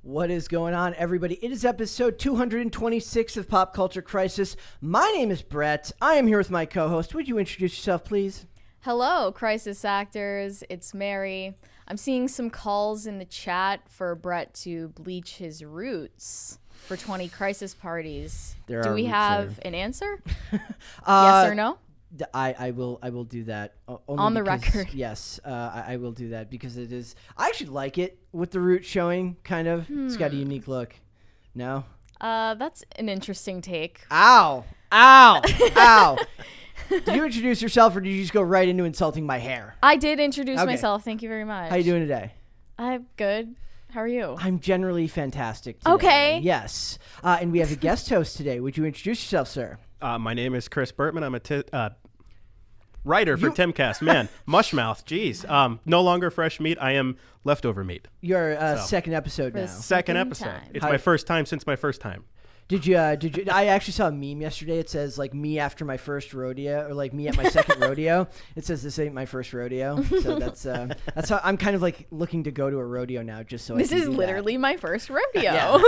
What is going on, everybody? It is episode 226 of Pop Culture Crisis. My name is Brett. I am here with my co-host. Would you introduce yourself, please? Hello, Crisis Actors. It's Mary. I'm seeing some calls in the chat for Brett to bleach his roots for 20 crisis parties. Do we have an answer? Yes or no? I will do that. On the record. Yes, I will do that because it is. I actually like it with the root showing. Kind of. It's got a unique look. No. That's an interesting take. Ow! Ow! Ow! Did you introduce yourself, or did you just go right into insulting my hair? I did introduce myself. Thank you very much. How you doing today? I'm good. How are you? I'm generally fantastic today. Okay. Yes. And we have a guest host today. Would you introduce yourself, sir? My name is Chris Bertman. I'm a writer for Timcast. Man, mushmouth. Jeez. No longer fresh meat. I am leftover meat. Your second episode now. Second episode. Time. It's my first time since my first time. Did you? I actually saw a meme yesterday. It says like me after my first rodeo, or like me at my second rodeo. It says this ain't my first rodeo. So that's how I'm kind of like looking to go to a rodeo now, just so This I can is do literally my first rodeo. Yeah,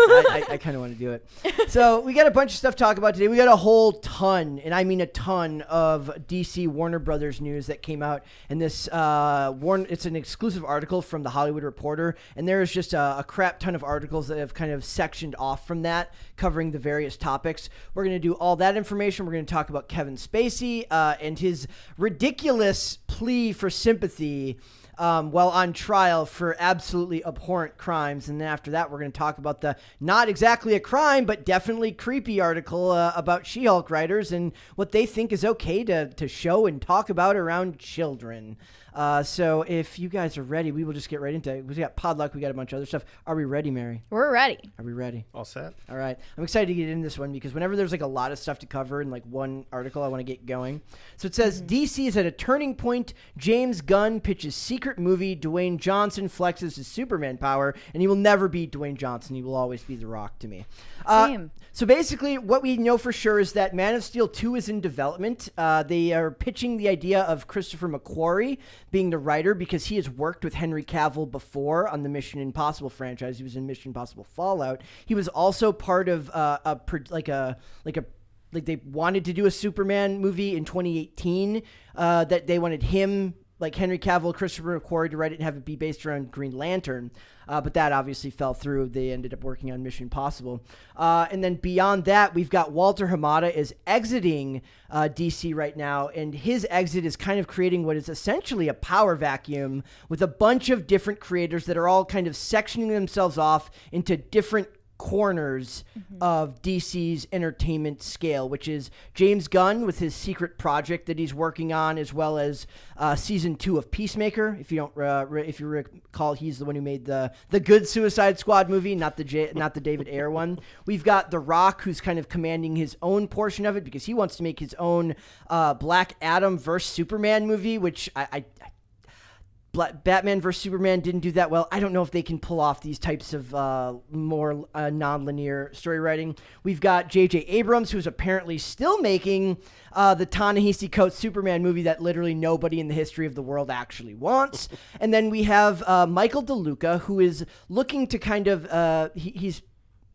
I kind of want to do it. So we got a bunch of stuff to talk about today. We got a whole ton, and I mean a ton of DC Warner Brothers news that came out. And this it's an exclusive article from the Hollywood Reporter, and there is just a crap ton of articles that have kind of sectioned off from that, covering the various topics. We're going to do all that information. We're going to talk about Kevin Spacey and his ridiculous plea for sympathy while on trial for absolutely abhorrent crimes. And then after that, we're going to talk about the not exactly a crime, but definitely creepy article about She-Hulk writers and what they think is okay to show and talk about around children. So if you guys are ready, we will just get right into it. We got Podluck. We got a bunch of other stuff. Are we ready, Mary? We're ready. Are we ready? All set. All right. I'm excited to get into this one because whenever there's like a lot of stuff to cover in like one article, I want to get going. So it says DC is at a turning point. James Gunn pitches secret movie. Dwayne Johnson flexes his Superman power, and he will never be Dwayne Johnson. He will always be The Rock to me. Same. So basically, what we know for sure is that Man of Steel 2 is in development. They are pitching the idea of Christopher McQuarrie being the writer because he has worked with Henry Cavill before on the Mission Impossible franchise. He was in Mission Impossible Fallout. He was also part of they wanted to do a Superman movie in 2018 that they wanted him, like Henry Cavill, Christopher McQuarrie, to write it and have it be based around Green Lantern. But that obviously fell through. They ended up working on Mission Impossible. And then beyond that, we've got Walter Hamada is exiting DC right now. And his exit is kind of creating what is essentially a power vacuum with a bunch of different creators that are all kind of sectioning themselves off into different corners of DC's entertainment scale, which is James Gunn with his secret project that he's working on, as well as season 2 of Peacemaker. If you don't, if you recall, he's the one who made the good Suicide Squad movie, not the David Ayer one. We've got The Rock, who's kind of commanding his own portion of it because he wants to make his own Black Adam versus Superman movie, which Batman vs. Superman didn't do that well. I don't know if they can pull off these types of more non-linear story writing. We've got J.J. Abrams, who's apparently still making the Ta-Nehisi Coates Superman movie that literally nobody in the history of the world actually wants. And then we have Michael DeLuca, who is looking to kind of he's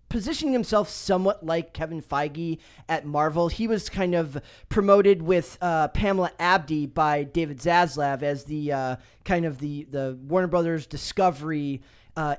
positioning himself somewhat like Kevin Feige at Marvel. He was kind of promoted with Pamela Abdy by David Zaslav as the kind of the Warner Brothers Discovery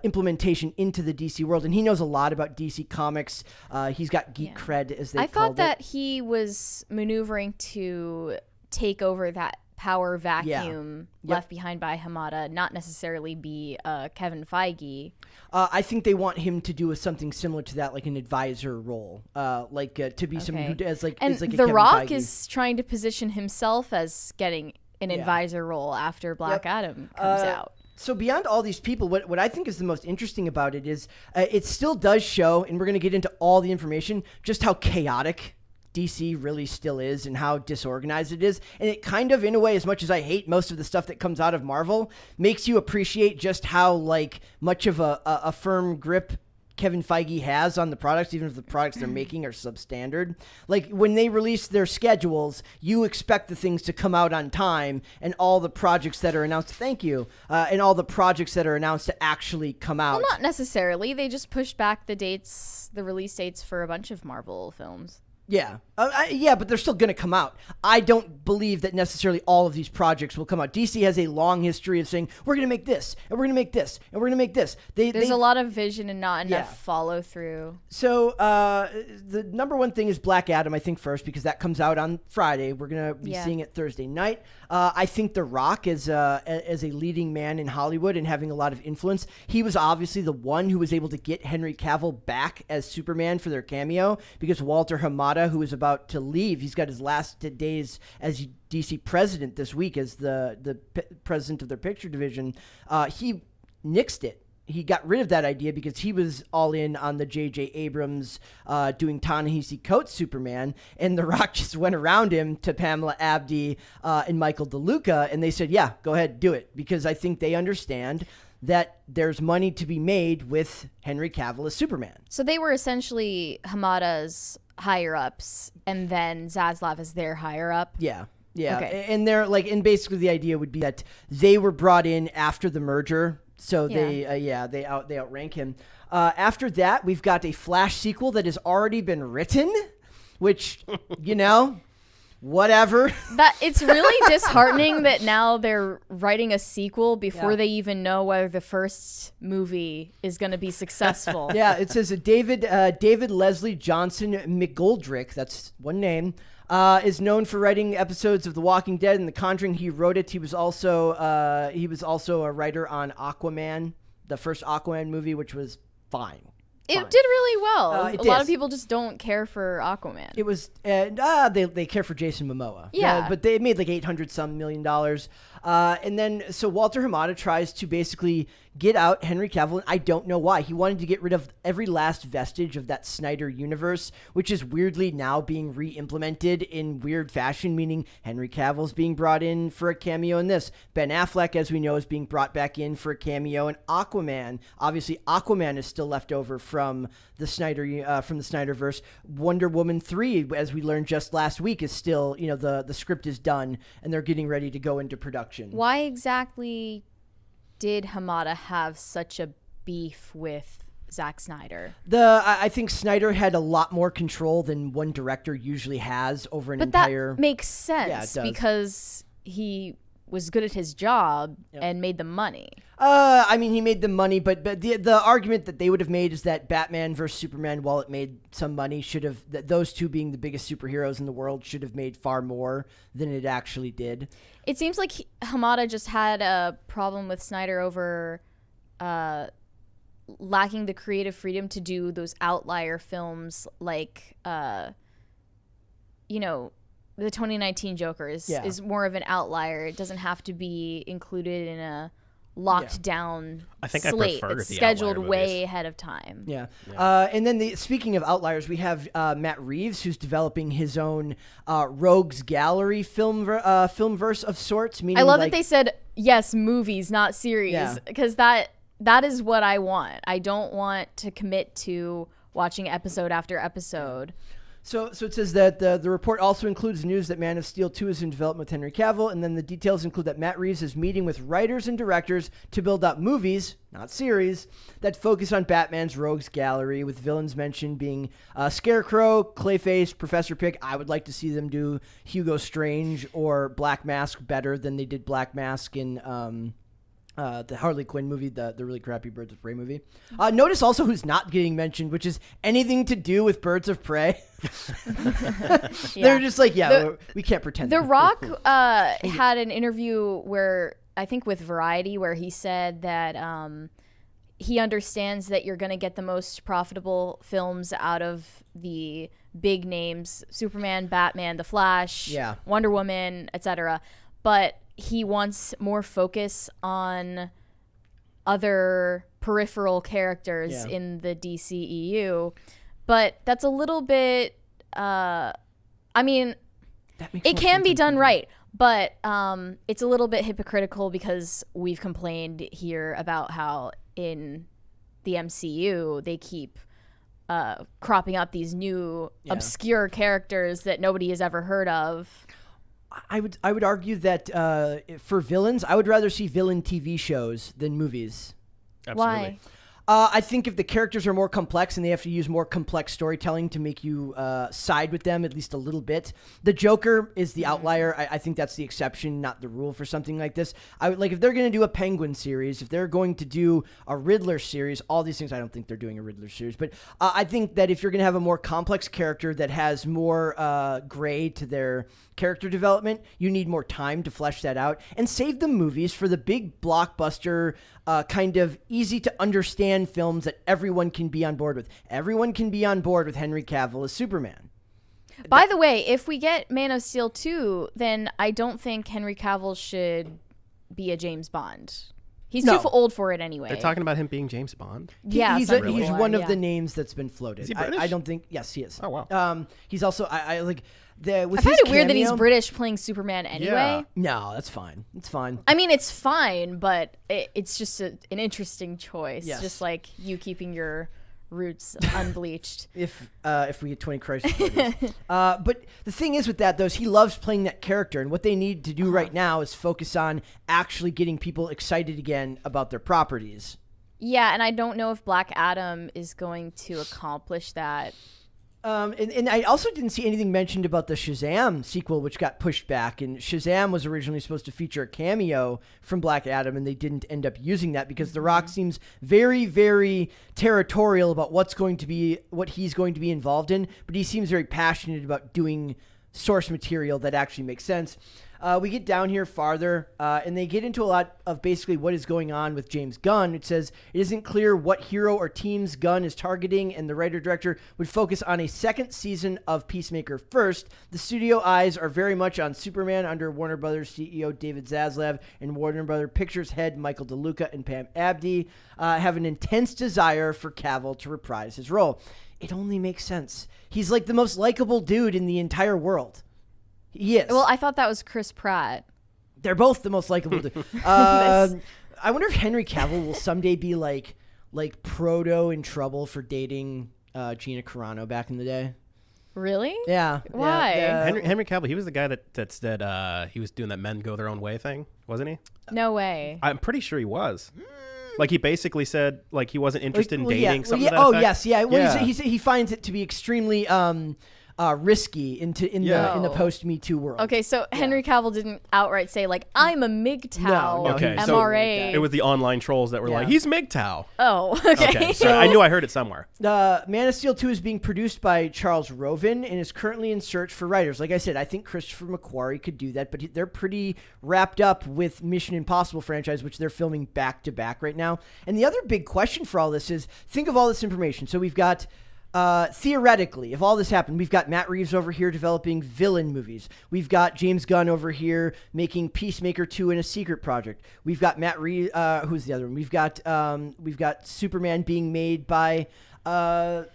implementation into the DC world, and he knows a lot about DC Comics. He's got geek cred, as they called it. I thought that he was maneuvering to take over that power vacuum left behind by Hamada, not necessarily be Kevin Feige. I think they want him to do something similar to that, like an advisor role, to be somebody who does like. And is like a The Kevin Rock Feige. is trying to position himself as getting an advisor role after Black Adam comes out. So beyond all these people, what I think is the most interesting about it is it still does show, and we're going to get into all the information, just how chaotic DC really still is and how disorganized it is. And it kind of, in a way, as much as I hate most of the stuff that comes out of Marvel, makes you appreciate just how like much of a firm grip Kevin Feige has on the products, even if the products they're making are substandard. Like when they release their schedules, you expect the things to come out on time, and all the projects that are announced, and all the projects that are announced to actually come out. Well, not necessarily. They just pushed back the release dates for a bunch of Marvel films. Yeah. But they're still going to come out. I don't believe that necessarily all of these projects will come out. DC has a long history of saying, we're going to make this, and we're going to make this, and we're going to make this. There's a lot of vision and not enough follow through. So the number one thing is Black Adam, I think, first, because that comes out on Friday. We're going to be seeing it Thursday night. I think The Rock is as a leading man in Hollywood and having a lot of influence. He was obviously the one who was able to get Henry Cavill back as Superman for their cameo, because Walter Hamada, who is about to leave, he's got his last days as DC president this week as the president of their picture division. He nixed it. He got rid of that idea because he was all in on the J.J. Abrams doing Ta-Nehisi Coates Superman, and The Rock just went around him to Pamela Abdi and Michael DeLuca, and they said, yeah, go ahead, do it, because I think they understand that there's money to be made with Henry Cavill as Superman. So they were essentially Hamada's higher-ups, and then Zaslav is their higher-up? Yeah. Yeah. Okay. And they're like, and basically the idea would be that they were brought in after the merger. So they outrank him. After that, we've got a Flash sequel that has already been written, which, whatever. That it's really disheartening that now they're writing a sequel before they even know whether the first movie is going to be successful. Yeah, it says David Leslie Johnson McGoldrick, that's one name, is known for writing episodes of The Walking Dead and The Conjuring. He wrote it. He was also a writer on Aquaman, the first Aquaman movie, which was fine. It did really well. A lot of people just don't care for Aquaman. It was they care for Jason Momoa. Yeah, but they made like $800 million. And then so Walter Hamada tries to basically get out Henry Cavill. And I don't know why. He wanted to get rid of every last vestige of that Snyder universe, which is weirdly now being re-implemented in weird fashion, meaning Henry Cavill's being brought in for a cameo in this. Ben Affleck, as we know, is being brought back in for a cameo in Aquaman. Obviously, Aquaman is still left over from the Snyderverse. Wonder Woman 3, as we learned just last week, is still, the script is done and they're getting ready to go into production. Why exactly did Hamada have such a beef with Zack Snyder? I think Snyder had a lot more control than one director usually has over an entire... But that makes sense, Yeah, it does. Because he was good at his job and made the money. He made the money, but the argument that they would have made is that Batman versus Superman, while it made some money, those two being the biggest superheroes in the world, should have made far more than it actually did. It seems like Hamada just had a problem with Snyder over lacking the creative freedom to do those outlier films like, the 2019 Joker is more of an outlier. It doesn't have to be included in a locked down slate that's scheduled way ahead of time. Yeah. And then speaking of outliers, we have Matt Reeves, who's developing his own Rogues Gallery filmverse of sorts. I love that they said, yes, movies, not series, because that is what I want. I don't want to commit to watching episode after episode. So it says that the report also includes news that Man of Steel 2 is in development with Henry Cavill, and then the details include that Matt Reeves is meeting with writers and directors to build up movies, not series, that focus on Batman's Rogues Gallery, with villains mentioned being Scarecrow, Clayface, Professor Pig. I would like to see them do Hugo Strange or Black Mask better than they did Black Mask in... the Harley Quinn movie, the really crappy Birds of Prey movie. Notice also who's not getting mentioned, which is anything to do with Birds of Prey. They're just like, we can't pretend. The Rock had an interview where, I think with Variety, where he said that he understands that you're going to get the most profitable films out of the big names, Superman, Batman, The Flash, Wonder Woman, etc. But he wants more focus on other peripheral characters in the DCEU. But that's a little bit, it can be done right, but it's a little bit hypocritical because we've complained here about how in the MCU, they keep cropping up these new obscure characters that nobody has ever heard of. I would argue that for villains, I would rather see villain TV shows than movies. Absolutely. Why? I think if the characters are more complex and they have to use more complex storytelling to make you side with them at least a little bit. The Joker is the outlier. I think that's the exception, not the rule for something like this. I would like if they're going to do a Penguin series, if they're going to do a Riddler series, all these things. I don't think they're doing a Riddler series, but I think that if you're going to have a more complex character that has more gray to their character development, you need more time to flesh that out and save the movies for the big blockbuster kind of easy to understand films that everyone can be on board with. Everyone can be on board with Henry Cavill as Superman. By the way, if we get Man of Steel 2, then I don't think Henry Cavill should be a James Bond. He's too old for it anyway. They're talking about him being James Bond. He's one of the names that's been floated. Is he British? I don't think. Yes, he is. Oh wow. He's also I like. I find it weird that he's British playing Superman anyway. Yeah. No, that's fine. It's fine. I mean, it's fine, but it's just an interesting choice. Yes. Just like you keeping your roots unbleached. If we get 20 Crisis Parties. But the thing is with that, though, is he loves playing that character. And what they need to do right now is focus on actually getting people excited again about their properties. Yeah, and I don't know if Black Adam is going to accomplish that. And I also didn't see anything mentioned about the Shazam sequel, which got pushed back. And Shazam was originally supposed to feature a cameo from Black Adam, and they didn't end up using that because The Rock seems very, very territorial about what he's going to be involved in. But he seems very passionate about doing source material that actually makes sense. We get down here farther, and they get into a lot of basically what is going on with James Gunn. It says it isn't clear what hero or teams Gunn is targeting, and the writer-director would focus on a second season of Peacemaker first. The studio eyes are very much on Superman under Warner Brothers CEO David Zaslav and Warner Brothers Pictures head Michael DeLuca and Pam Abdi have an intense desire for Cavill to reprise his role. It only makes sense. He's like the most likable dude in the entire world. He is. Well, I thought that was Chris Pratt. They're both the most likable dude. I wonder if Henry Cavill will someday be like Proto in trouble for dating Gina Carano back in the day. Really? Yeah. Why? Yeah, Henry Cavill, he was the guy that said he was doing that men go their own way thing, wasn't he? No way. I'm pretty sure he was. Like he basically said like he wasn't interested in dating something. Yeah. Yes, yeah. Well, he finds it to be extremely risky in the post Me Too world. Okay, so Henry Cavill didn't outright say like I'm a MGTOW okay, MRA. so it was the online trolls that were like he's MGTOW. Oh, okay. So I knew I heard it somewhere. Man of Steel 2 is being produced by Charles Roven and is currently in search for writers. Like I said, I think Christopher McQuarrie could do that, but they're pretty wrapped up with Mission Impossible franchise, which they're filming back to back right now. And the other big question for all this is, think of all this information. So we've got theoretically, if all this happened, we've got Matt Reeves over here developing villain movies. We've got James Gunn over here making Peacemaker 2 in a secret project. We've got Matt Reeves, who's the other one? We've got Superman being made by not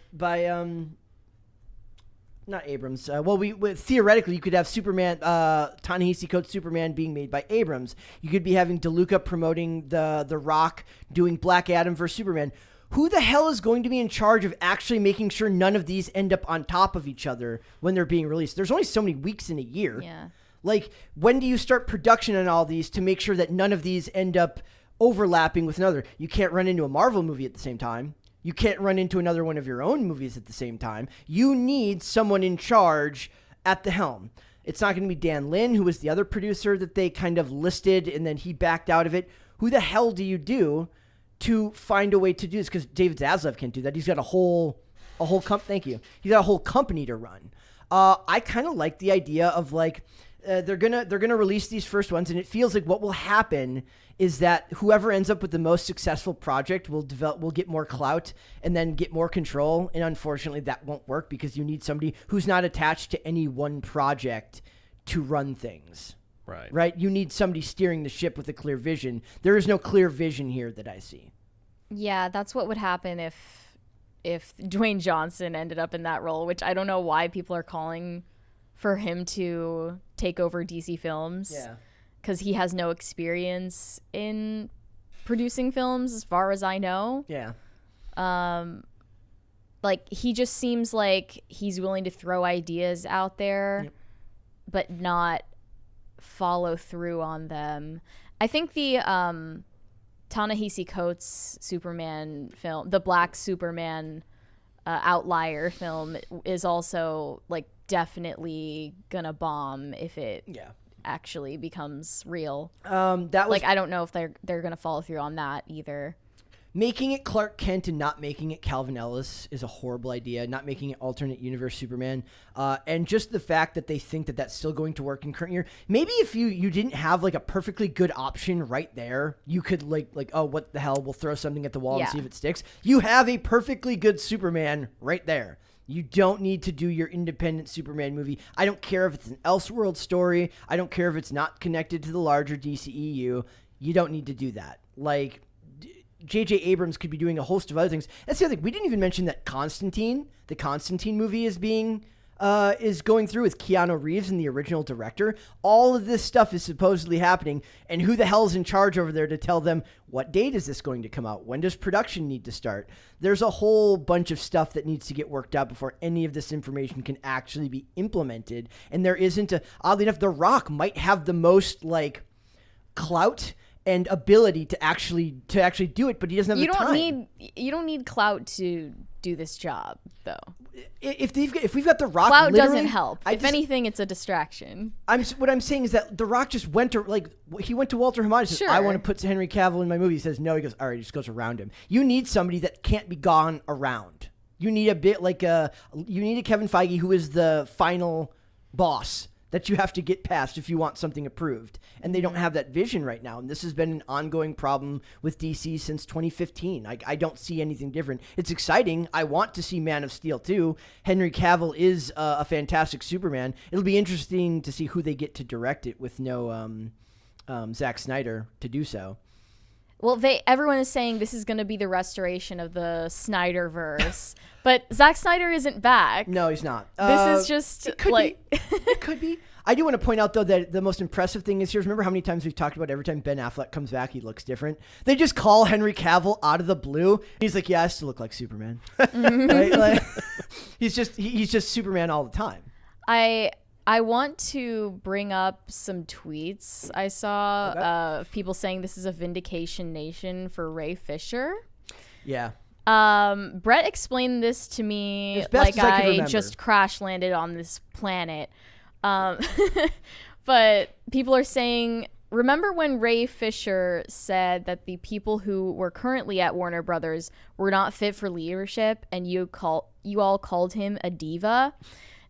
Abrams. Theoretically, you could have Superman, Ta-Nehisi Coates' Superman being made by Abrams. You could be having DeLuca promoting the Rock doing Black Adam versus Superman. Who the hell is going to be in charge of actually making sure none of these end up on top of each other when they're being released? There's only so many weeks in a year. Yeah. Like, when do you start production on all these to make sure that none of these end up overlapping with another? You can't run into a Marvel movie at the same time. You can't run into another one of your own movies at the same time. You need someone in charge at the helm. It's not going to be Dan Lin, who was the other producer that they kind of listed, and then he backed out of it. Who the hell do you do to find a way to do this? Because David Zaslav can't do that. He's got a whole thank you. He's got a whole company to run. I kind of like the idea of like they're gonna release these first ones, and it feels like what will happen is that whoever ends up with the most successful project will get more clout and then get more control. And unfortunately, that won't work because you need somebody who's not attached to any one project to run things. Right. You need somebody steering the ship with a clear vision. There is no clear vision here that I see. Yeah, that's what would happen if Dwayne Johnson ended up in that role, which I don't know why people are calling for him to take over DC Films. Yeah. Because he has no experience in producing films, as far as I know. Yeah. Like, he just seems like he's willing to throw ideas out there, but not follow through on them. I think the Ta-Nehisi Coates Superman film, the Black Superman Outlier film, is also like definitely gonna bomb if it actually becomes real. That was like, I don't know if they're gonna follow through on that either. Making it Clark Kent and not making it Calvin Ellis is a horrible idea. Not making it alternate universe Superman, and just the fact that they think that that's still going to work in current year. Maybe if you didn't have like a perfectly good option right there, you could like oh, what the hell? We'll throw something at the wall and see if it sticks. You have a perfectly good Superman right there. You don't need to do your independent Superman movie. I don't care if it's an Elseworld story. I don't care if it's not connected to the larger DCEU. You don't need to do that. Like, J.J. Abrams could be doing a host of other things. That's the other thing. We didn't even mention that the Constantine movie is going through with Keanu Reeves and the original director. All of this stuff is supposedly happening, and who the hell is in charge over there to tell them what date is this going to come out? When does production need to start? There's a whole bunch of stuff that needs to get worked out before any of this information can actually be implemented. And there isn't oddly enough, The Rock might have the most like clout and ability to actually do it, but he doesn't have the time. You don't need clout to do this job, though. If we've got The Rock, clout doesn't help. If anything, it's a distraction. What I'm saying is that The Rock just went to Walter Hamada and says, I want to put Henry Cavill in my movie. He says no. He goes, all right. He just goes around him. You need somebody that can't be gone around. You need a bit like you need a Kevin Feige who is the final boss that you have to get past if you want something approved. And they don't have that vision right now. And this has been an ongoing problem with DC since 2015. I don't see anything different. It's exciting. I want to see Man of Steel 2. Henry Cavill is a fantastic Superman. It'll be interesting to see who they get to direct it with no Zack Snyder to do so. Well, everyone is saying this is going to be the restoration of the Snyderverse, but Zack Snyder isn't back. No, he's not. This is just it could be. I do want to point out though that the most impressive thing is here. Remember how many times we've talked about every time Ben Affleck comes back, he looks different. They just call Henry Cavill out of the blue. He's like, "Yeah, I still look like Superman." Right? Like, he's just Superman all the time. I want to bring up some tweets I saw of people saying this is a vindication nation for Ray Fisher. Yeah. Brett explained this to me like I just crash landed on this planet. But people are saying, remember when Ray Fisher said that the people who were currently at Warner Brothers were not fit for leadership and you all called him a diva?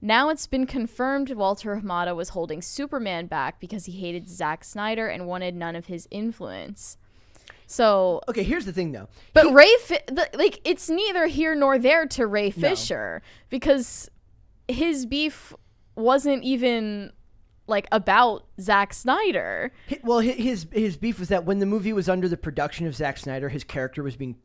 Now it's been confirmed Walter Hamada was holding Superman back because he hated Zack Snyder and wanted none of his influence. So okay, here's the thing though. But it's neither here nor there to Ray Fisher because his beef wasn't even like about Zack Snyder. Well, his beef was that when the movie was under the production of Zack Snyder, his character was being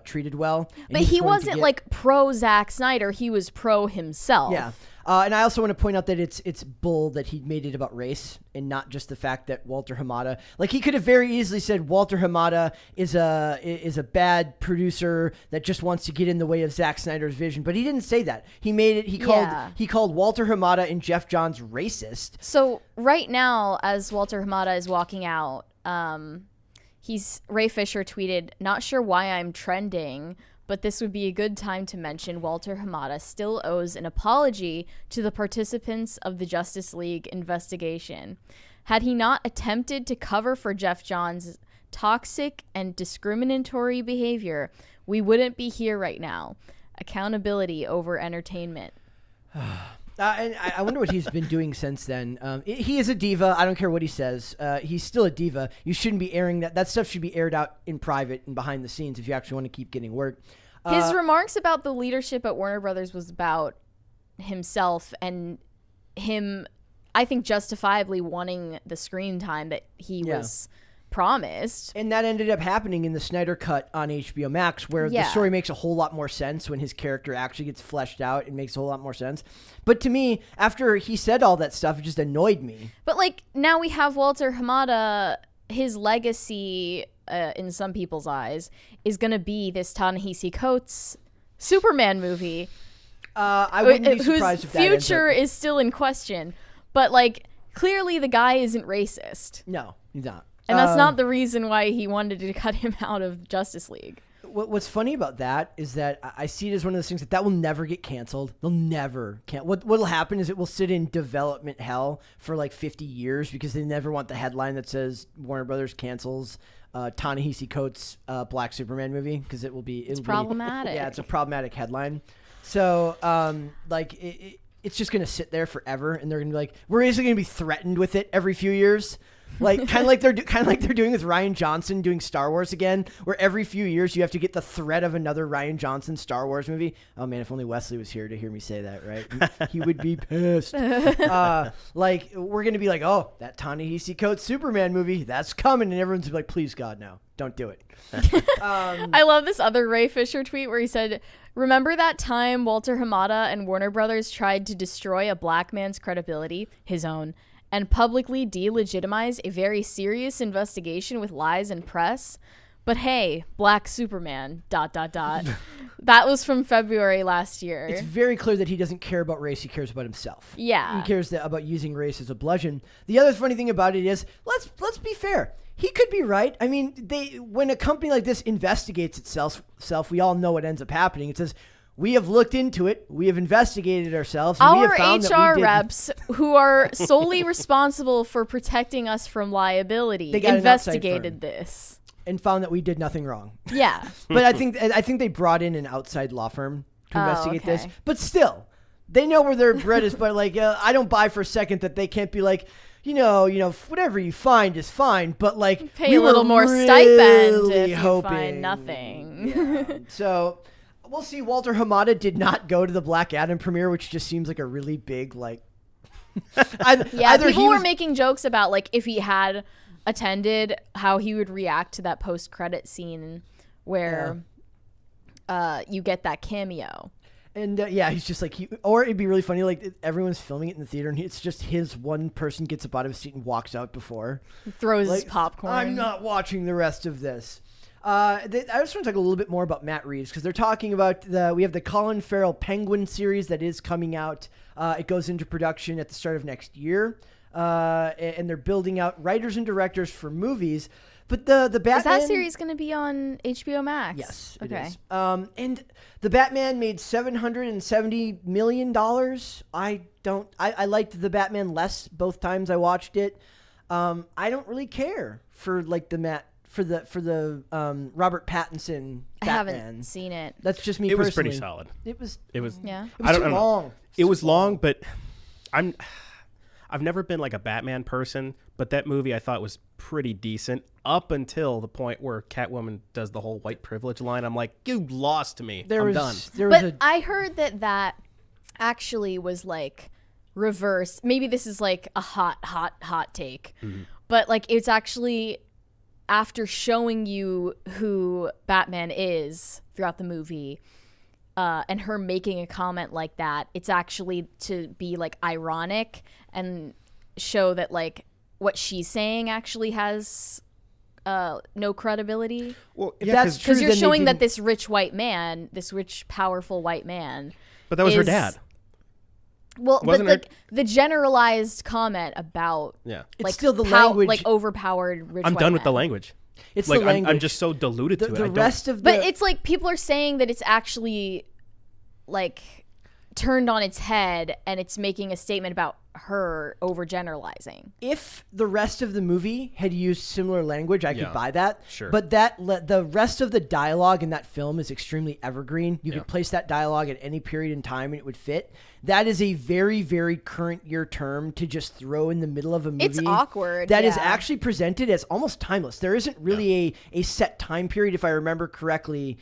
treated well. But he wasn't like pro Zack Snyder. He was pro himself. Yeah. And I also want to point out that it's bull that he made it about race and not just the fact that Walter Hamada, like he could have very easily said Walter Hamada is a bad producer that just wants to get in the way of Zack Snyder's vision, but he didn't say that. He made it. He called Walter Hamada and Jeff Johns racist. So right now, as Walter Hamada is walking out, Ray Fisher tweeted, "Not sure why I'm trending, but this would be a good time to mention Walter Hamada still owes an apology to the participants of the Justice League investigation. Had he not attempted to cover for Jeff Johns' toxic and discriminatory behavior, we wouldn't be here right now. Accountability over entertainment." And I wonder what he's been doing since then. He is a diva. I don't care what he says. He's still a diva. You shouldn't be airing that. That stuff should be aired out in private and behind the scenes if you actually want to keep getting work. His remarks about the leadership at Warner Brothers was about himself and him, I think, justifiably wanting the screen time that he was promised. And that ended up happening in the Snyder Cut on HBO Max, where the story makes a whole lot more sense when his character actually gets fleshed out. It makes a whole lot more sense. But to me, after he said all that stuff, it just annoyed me. But like now we have Walter Hamada, his legacy in some people's eyes, is going to be this Ta-Nehisi Coates Superman movie. I wouldn't be surprised whose if that future is still in question. But, like, clearly the guy isn't racist. No, he's not. And that's not the reason why he wanted to cut him out of Justice League. What's funny about that is that I see it as one of those things that will never get canceled. They'll never What'll happen is it will sit in development hell for like 50 years because they never want the headline that says Warner Brothers cancels Ta-Nehisi Coates' Black Superman movie because it'll be problematic. Yeah, it's a problematic headline. So it's just gonna sit there forever, and they're gonna be like, we're basically gonna be threatened with it every few years. Like kind of like they're doing with Rian Johnson doing Star Wars again, where every few years you have to get the threat of another Rian Johnson Star Wars movie. Oh man, if only Wesley was here to hear me say that, right? He would be pissed. Like we're gonna be like, oh, that Ta-Nehisi Coates Superman movie, that's coming, and everyone's like, please God, no, don't do it. I love this other Ray Fisher tweet where he said, "Remember that time Walter Hamada and Warner Brothers tried to destroy a black man's credibility, his own, and publicly delegitimize a very serious investigation with lies and press? But hey, Black Superman, ... That was from February last year. It's very clear that he doesn't care about race. He cares about himself. Yeah. He cares about using race as a bludgeon. The other funny thing about it is, let's be fair. He could be right. I mean, when a company like this investigates itself, we all know what ends up happening. It says, we have looked into it. We have investigated ourselves. And we Our have found HR reps, who are solely responsible for protecting us from liability, investigated this and found that we did nothing wrong. Yeah, but I think they brought in an outside law firm to investigate this. But still, they know where their bread is. But like, I don't buy for a second that they can't be like, you know, whatever you find is fine. But like, pay a little more stipend if you find nothing. Yeah. So. We'll see. Walter Hamada did not go to the Black Adam premiere, which just seems like a really big, like... people were making jokes about, like, if he had attended, how he would react to that post-credit scene where you get that cameo. And, he's just like... Or it'd be really funny, like, everyone's filming it in the theater, and it's just his one person gets up out of his seat and walks out before. Throws his popcorn. I'm not watching the rest of this. I just want to talk a little bit more about Matt Reeves because they're talking about we have the Colin Farrell Penguin series that is coming out. It goes into production at the start of next year, and they're building out writers and directors for movies. But the Batman... Is that series going to be on HBO Max? Yes, it is. And the Batman made $770 million. I liked the Batman less both times I watched it. I don't really care for like for the Robert Pattinson Batman. I haven't seen it. That's just me. It personally. was pretty solid. It was. Yeah. It was too long. It was long, but I've never been like a Batman person, but that movie I thought was pretty decent up until the point where Catwoman does the whole white privilege line. I'm like, you lost me. I'm done. I heard that actually was like reversed. Maybe this is like a hot take, but like it's actually after showing you who Batman is throughout the movie. And her making a comment like that, it's actually to be like ironic and show that like what she's saying actually has no credibility. Well, if that's true, because you're showing that this rich, powerful white man. But that was her dad. Well, but like the generalized comment about it's like still the language, like overpowered rich. I'm white done man. with the language. It's like the language. I'm just so diluted to it. The rest of the, but it's like people are saying that it's actually like turned on its head and it's making a statement about her overgeneralizing. If the rest of the movie had used similar language, I could buy that. Sure. But the rest of the dialogue in that film is extremely evergreen. You could place that dialogue at any period in time and it would fit. That is a very, very current year term to just throw in the middle of a movie. It's awkward. That is actually presented as almost timeless. There isn't really a set time period, if I remember correctly,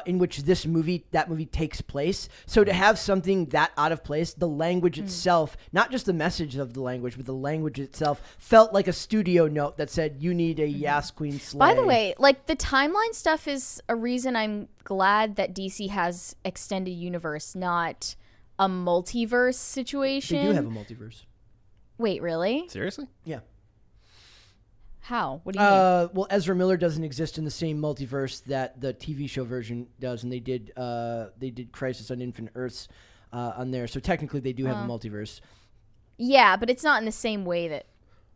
in which that movie takes place. So to have something that out of place, the language itself, not just the message of the language, but the language itself felt like a studio note that said, you need a Yas Queen Slay. By the way, like the timeline stuff is a reason I'm glad that DC has extended universe, not a multiverse situation. They do have a multiverse. Wait, really? Seriously? Yeah. How? What do you mean? Well, Ezra Miller doesn't exist in the same multiverse that the TV show version does, and they did Crisis on Infinite Earths on there. So technically, they do have a multiverse. Yeah, but it's not in the same way that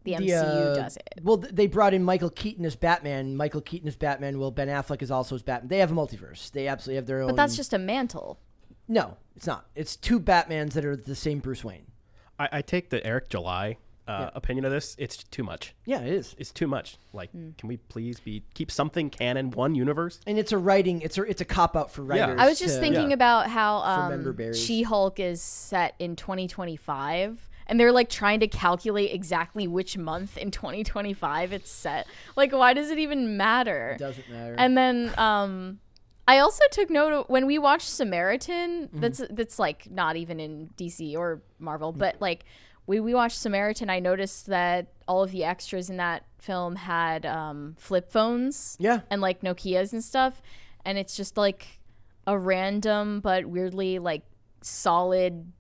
the MCU does it. Well, they brought in Michael Keaton as Batman. Michael Keaton as Batman. Well, Ben Affleck is also as Batman. They have a multiverse. They absolutely have their own. But that's just a mantle. No, it's not. It's two Batmans that are the same Bruce Wayne. I take the Eric July opinion of this. It's too much. Yeah, it is. It's too much. Like, can we please keep something canon, one universe? And it's a cop out for writers. I was just thinking about how berries. She-Hulk is set in 2025, and they're like trying to calculate exactly which month in 2025 it's set. Like, why does it even matter? It doesn't matter. And then I also took note of when we watched Samaritan. That's like not even in DC or Marvel, but like. We watched Samaritan. I noticed that all of the extras in that film had flip phones, and like Nokias and stuff, and it's just like a random but weirdly like solid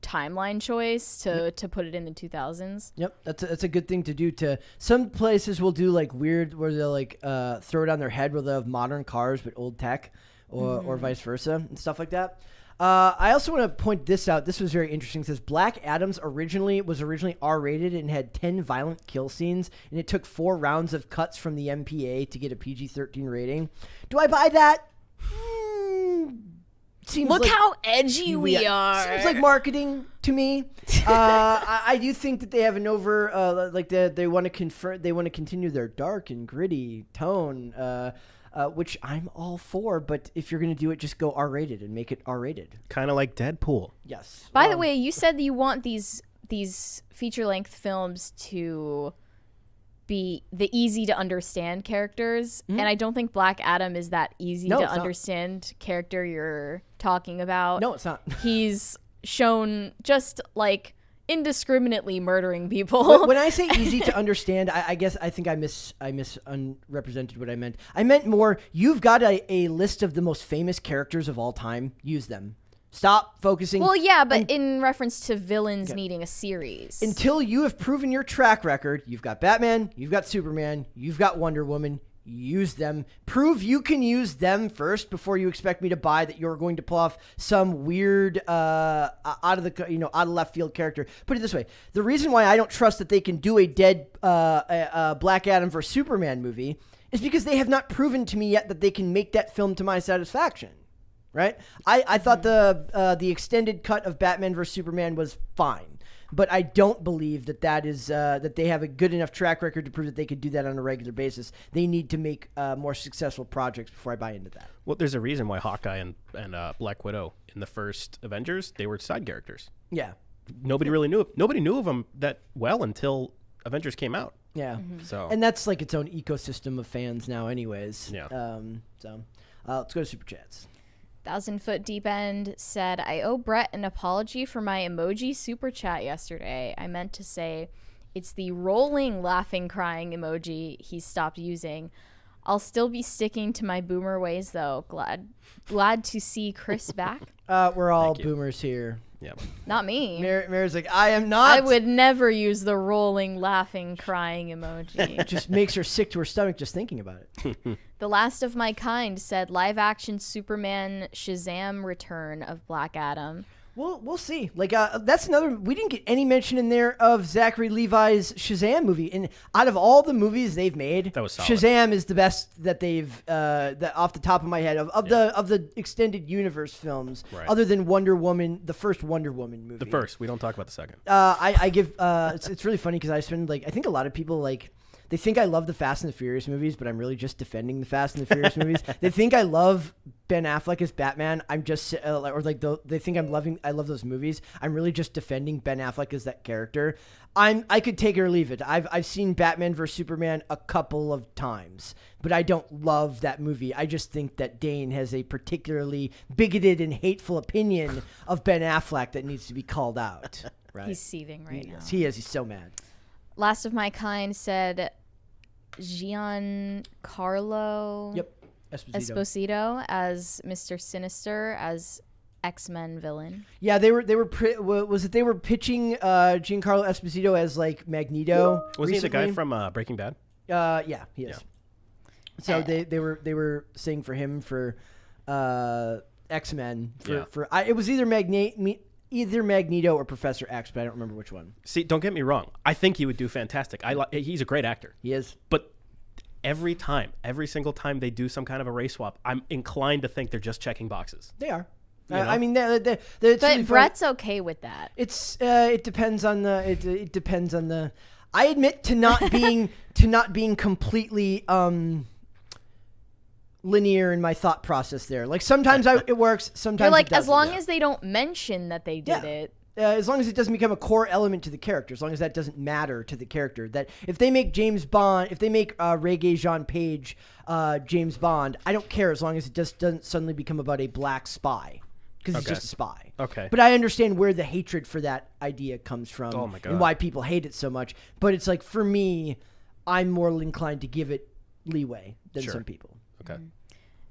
timeline choice to put it in the 2000s. Yep, that's a good thing to do. To some places will do like weird where they'll like throw it on their head where they'll have modern cars but old tech, or vice versa and stuff like that. I also want to point this out. This was very interesting. It says Black Adam's was originally R-rated and had 10 violent kill scenes, and it took 4 rounds of cuts from the MPA to get a PG-13 rating. Do I buy that? Seems Look like how edgy we are. Seems like marketing to me. I do think that they have an they want to continue their dark and gritty tone. Which I'm all for, but if you're going to do it, just go R-rated and make it R-rated. Kind of like Deadpool. Yes. By the way, you said that you want these feature-length films to be the easy-to-understand characters, and I don't think Black Adam is that easy-to-understand character you're talking about. No, it's not. He's shown just, like, indiscriminately murdering people. When I say easy to understand, I guess I think I misrepresented what I meant. I meant more, you've got a list of the most famous characters of all time. Use them. Stop focusing. Well, yeah, but in reference to villains needing a series. Until you have proven your track record, you've got Batman, you've got Superman, you've got Wonder Woman. Use them. Prove you can use them first before you expect me to buy that you're going to pull off some weird out of left field character. Put it this way: the reason why I don't trust that they can do a dead Black Adam versus Superman movie is because they have not proven to me yet that they can make that film to my satisfaction. Right? I thought the extended cut of Batman versus Superman was fine. But I don't believe that is that they have a good enough track record to prove that they could do that on a regular basis. They need to make more successful projects before I buy into that. Well, there's a reason why Hawkeye and Black Widow in the first Avengers, they were side characters. Yeah. Nobody really knew it. Nobody knew of them that well until Avengers came out. Yeah. So and that's like its own ecosystem of fans now, anyways. Yeah. Let's go to Super Chats. 1000-Foot Deep End said, I owe Brett an apology for my emoji super chat yesterday. I meant to say it's the rolling, laughing, crying emoji he stopped using. I'll still be sticking to my boomer ways, though. Glad to see Chris back. We're all boomers here. Yeah. Not me. Mary's like, I am not. I would never use the rolling, laughing, crying emoji. It just makes her sick to her stomach just thinking about it. The Last of My Kind said live-action Superman Shazam return of Black Adam. We'll see. Like that's another. We didn't get any mention in there of Zachary Levi's Shazam movie. And out of all the movies they've made, that was solid. Shazam is the best that they've. That off the top of my head of the extended universe films, right. Other than Wonder Woman, the first Wonder Woman movie. The first. We don't talk about the second. I give. It's really funny because I spend I think a lot of people they think I love the Fast and the Furious movies, but I'm really just defending the Fast and the Furious movies. They think I love Ben Affleck as Batman. I'm just they think I love those movies. I'm really just defending Ben Affleck as that character. I could take it or leave it. I've seen Batman vs Superman a couple of times, but I don't love that movie. I just think that Dane has a particularly bigoted and hateful opinion of Ben Affleck that needs to be called out. Right? He's seething right now. He is. He's so mad. Last of My Kind said Giancarlo Esposito as Mr. Sinister as X-Men villain. Yeah, they were pitching Giancarlo Esposito as like Magneto. Was he the guy from Breaking Bad? Yeah, he is. So they were saying for him for X-Men it was either Magneto or Professor X, but I don't remember which one. See, don't get me wrong. I think he would do fantastic. He's a great actor. He is. But every single time they do some kind of a race swap, I'm inclined to think they're just checking boxes. They are. You know? I mean, but really Brett's okay with that. It depends on the. It depends on the. I admit to not being completely linear in my thought process there. Like sometimes it works, sometimes You're like, it doesn't. as long as they don't mention that they did it. As long as it doesn't become a core element to the character, as long as that doesn't matter to the character. That if they make James Bond, if they make Regé Jean Page James Bond, I don't care as long as it just doesn't suddenly become about a black spy. Because he's just a spy. Okay. But I understand where the hatred for that idea comes from. Oh my God. And why people hate it so much. But it's like, for me, I'm more inclined to give it leeway than some people. Okay.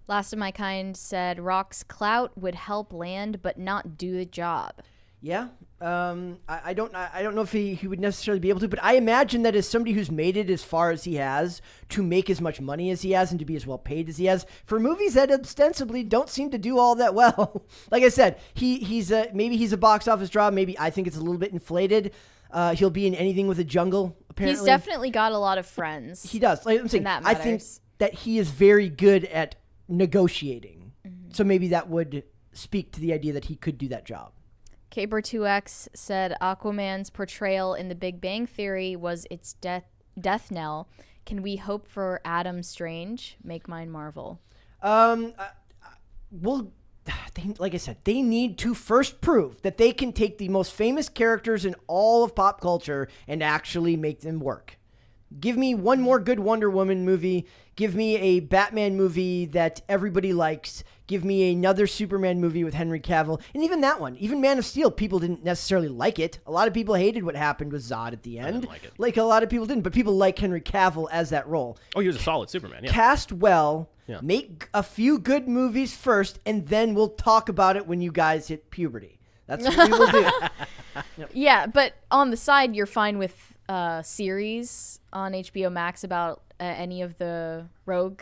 Last of My Kind said Rock's clout would help land, but not do the job. Yeah. I don't know if he would necessarily be able to, but I imagine that as somebody who's made it as far as he has, to make as much money as he has and to be as well paid as he has, for movies that ostensibly don't seem to do all that well. Like I said, maybe he's a box office draw. Maybe I think it's a little bit inflated. He'll be in anything with a jungle, apparently. He's definitely got a lot of friends. He does. Like I'm saying, that I think that he is very good at negotiating. Mm-hmm. So maybe that would speak to the idea that he could do that job. Caber2X said Aquaman's portrayal in The Big Bang Theory was its death knell. Can we hope for Adam Strange? Make mine Marvel. Well, like I said, they need to first prove that they can take the most famous characters in all of pop culture and actually make them work. Give me one more good Wonder Woman movie. Give me a Batman movie that everybody likes. Give me another Superman movie with Henry Cavill. And even that one, even Man of Steel, people didn't necessarily like it. A lot of people hated what happened with Zod at the end. I didn't like it. Like a lot of people didn't, but people like Henry Cavill as that role. Oh, he was a solid Superman, yeah. Cast well, Yeah. make a few good movies first, and then we'll talk about it when you guys hit puberty. That's what we will do. Yep. Yeah, but on the side, you're fine with series on HBO Max about any of the rogue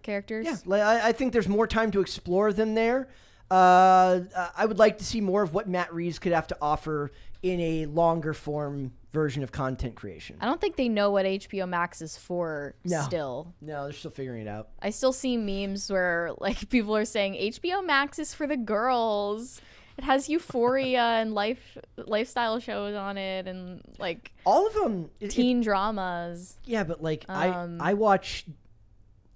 characters? Yeah, I think there's more time to explore them there. I would like to see more of what Matt Reeves could have to offer in a longer form version of content creation. I don't think they know what HBO Max is for still. No, they're still figuring it out. I still see memes where like people are saying HBO Max is for the girls. It has Euphoria and lifestyle shows on it, and like all of them teen dramas. Yeah, but like I watch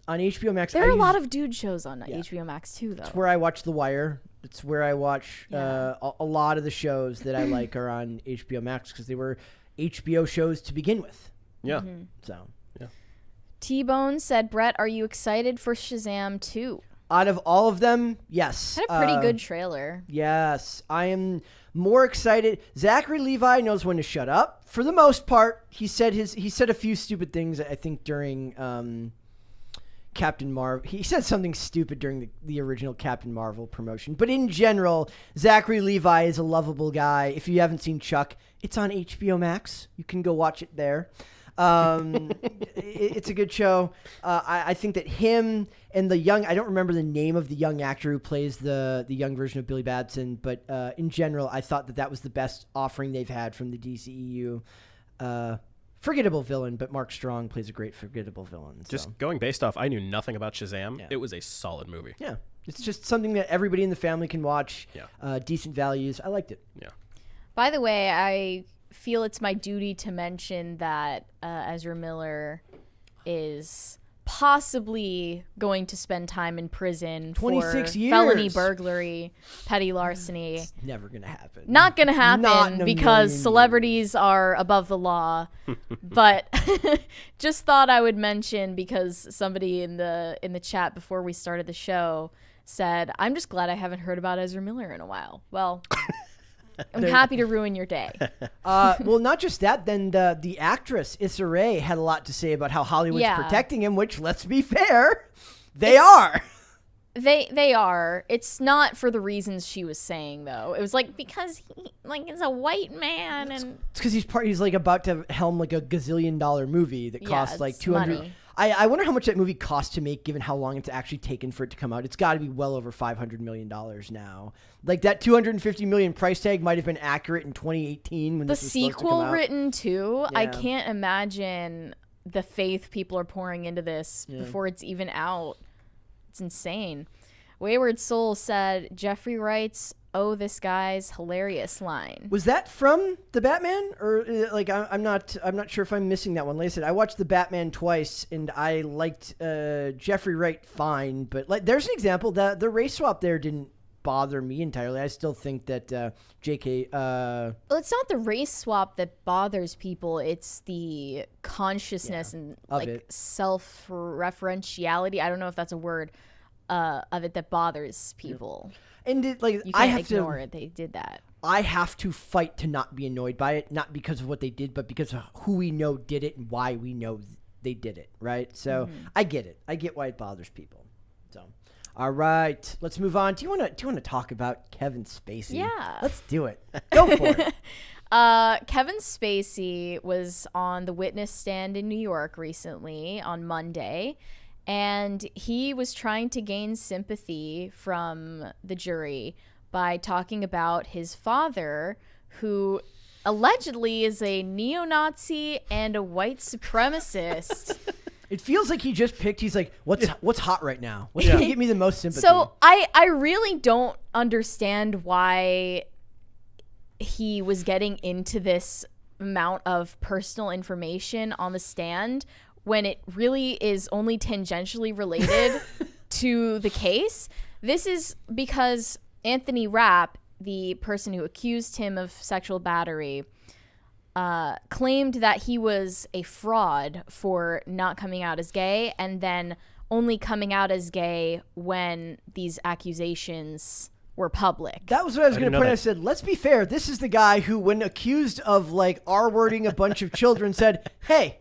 on HBO Max. There are a lot of dude shows on HBO Max too, though. It's where I watch The Wire. It's where I watch a lot of the shows that I like are on HBO Max because they were HBO shows to begin with. Yeah. Mm-hmm. So. Yeah. T-Bone said, Brett, are you excited for Shazam 2? Out of all of them, yes. Had a pretty good trailer. Yes. I am more excited. Zachary Levi knows when to shut up. For the most part, he said a few stupid things, I think, during Captain Marvel. He said something stupid during the original Captain Marvel promotion. But in general, Zachary Levi is a lovable guy. If you haven't seen Chuck, it's on HBO Max. You can go watch it there. It's a good show. I think that him and the young, I don't remember the name of the young actor who plays the young version of Billy Batson, but in general, I thought that was the best offering they've had from the DCEU. Forgettable villain, but Mark Strong plays a great forgettable villain. So. Just going based off, I knew nothing about Shazam. Yeah. It was a solid movie. Yeah. It's just something that everybody in the family can watch. Yeah. Decent values. I liked it. Yeah. By the way, I feel it's my duty to mention that Ezra Miller is possibly going to spend time in prison 26 for years. felony burglary, petty larceny. It's never going to happen. Not going to happen Not because celebrities are above the law. But just thought I would mention because somebody in the chat before we started the show said, I'm just glad I haven't heard about Ezra Miller in a while. Well, I'm happy to ruin your day. Well, not just that. Then the actress Issa Rae had a lot to say about how Hollywood's protecting him. Which, let's be fair, they are. They are. It's not for the reasons she was saying, though. It was like because he is a white man, and it's because he's like about to helm like a $gazillion movie that costs like 200. Money. I wonder how much that movie cost to make, given how long it's actually taken for it to come out. It's got to be well over $500 million now. Like that $250 million price tag might have been accurate in 2018 when the this was supposed to come sequel out. written too. I Yeah. can't imagine the faith people are pouring into this before it's even out. It's insane. Wayward Soul said Jeffrey Wright's "Oh, this guy's hilarious" line. Was that from the Batman, or like I'm not sure if I'm missing that one. Like I said, I watched the Batman twice, and I liked Jeffrey Wright fine, but like there's an example that the race swap there didn't bother me entirely. I still think that J.K. Well, it's not the race swap that bothers people. It's the consciousness and like self-referentiality. I don't know if that's a word of it that bothers people. And You can't ignore it. They did that. I have to fight to not be annoyed by it, not because of what they did, but because of who we know did it and why we know they did it, right? So I get it. I get why it bothers people. So, all right, let's move on. Do you want to talk about Kevin Spacey? Yeah. Let's do it. Go for it. Kevin Spacey was on the witness stand in New York recently on Monday, and he was trying to gain sympathy from the jury by talking about his father, who allegedly is a neo-Nazi and a white supremacist. It feels like he just picked. He's like, what's hot right now? What's gonna get me the most sympathy? So I really don't understand why he was getting into this amount of personal information on the stand when it really is only tangentially related to the case. This is because Anthony Rapp, the person who accused him of sexual battery, claimed that he was a fraud for not coming out as gay and then only coming out as gay when these accusations were public. That was what I was going to point out. I said, let's be fair. This is the guy who, when accused of like R-wording a bunch of children, said, hey,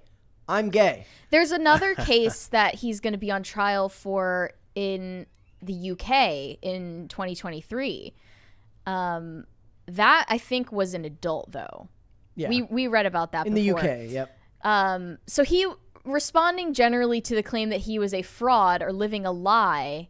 I'm gay. There's another case that he's going to be on trial for in the UK in 2023. That I think was an adult though. Yeah. We read about that in before. the UK. Yep. So he responding generally to the claim that he was a fraud or living a lie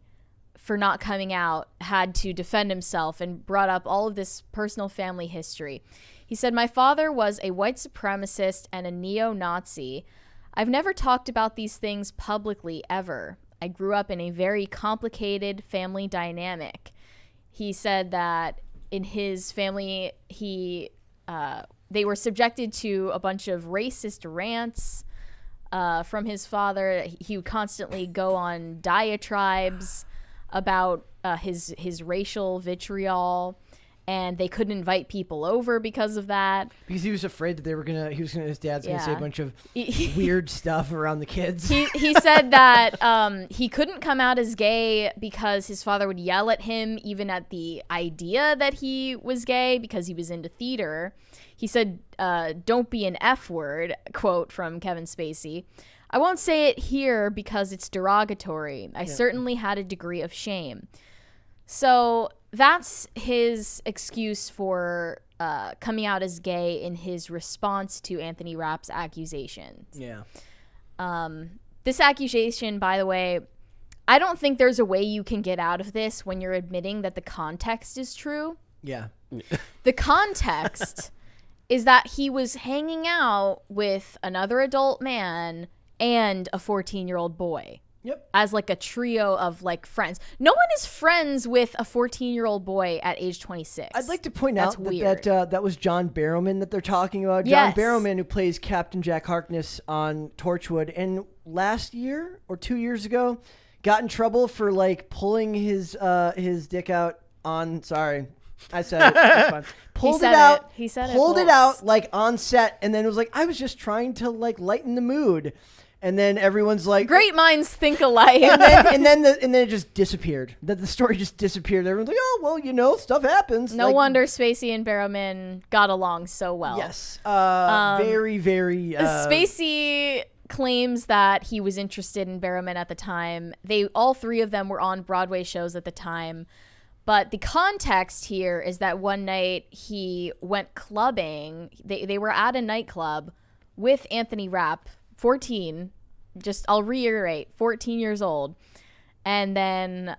for not coming out, had to defend himself and brought up all of this personal family history. He said, "My father was a white supremacist and a neo-Nazi. I've never talked about these things publicly ever. I grew up in a very complicated family dynamic." He said that in his family, they were subjected to a bunch of racist rants from his father. He would constantly go on diatribes about his racial vitriol, and they couldn't invite people over because of that. Because he was afraid that his dad's going to say a bunch of weird stuff around the kids. He said that he couldn't come out as gay because his father would yell at him even at the idea that he was gay because he was into theater. He said, "Don't be an F word," quote from Kevin Spacey. "I won't say it here because it's derogatory. I certainly had a degree of shame." So that's his excuse for coming out as gay in his response to Anthony Rapp's accusations. Yeah. This accusation, by the way, I don't think there's a way you can get out of this when you're admitting that the context is true. Yeah. The context is that he was hanging out with another adult man and a 14-year-old boy. Yep. As like a trio of like friends. No one is friends with a 14-year-old boy at age 26. I'd like to point That's out weird. that was John Barrowman that they're talking about. Yes. John Barrowman, who plays Captain Jack Harkness on Torchwood, and last year or 2 years ago, got in trouble for like pulling his dick out on. Sorry, I said it. It's fine. Pulled it out. He said it. Pulled it out like on set, and then it was like, I was just trying to like lighten the mood. And then everyone's like, great minds think alike. and then it just disappeared. The story just disappeared. Everyone's like, oh, well, stuff happens. No like, wonder Spacey and Barrowman got along so well. Yes. Very, very. Spacey claims that he was interested in Barrowman at the time. All three of them were on Broadway shows at the time. But the context here is that one night he went clubbing. They were at a nightclub with Anthony Rapp, 14. I'll reiterate, 14 years old. And then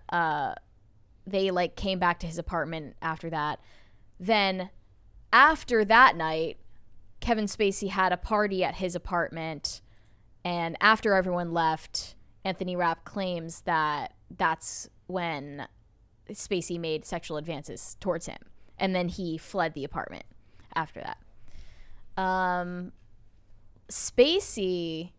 they like came back to his apartment after that. Then after that night, Kevin Spacey had a party at his apartment. And after everyone left, Anthony Rapp claims that that's when Spacey made sexual advances towards him. And then he fled the apartment after that. Spacey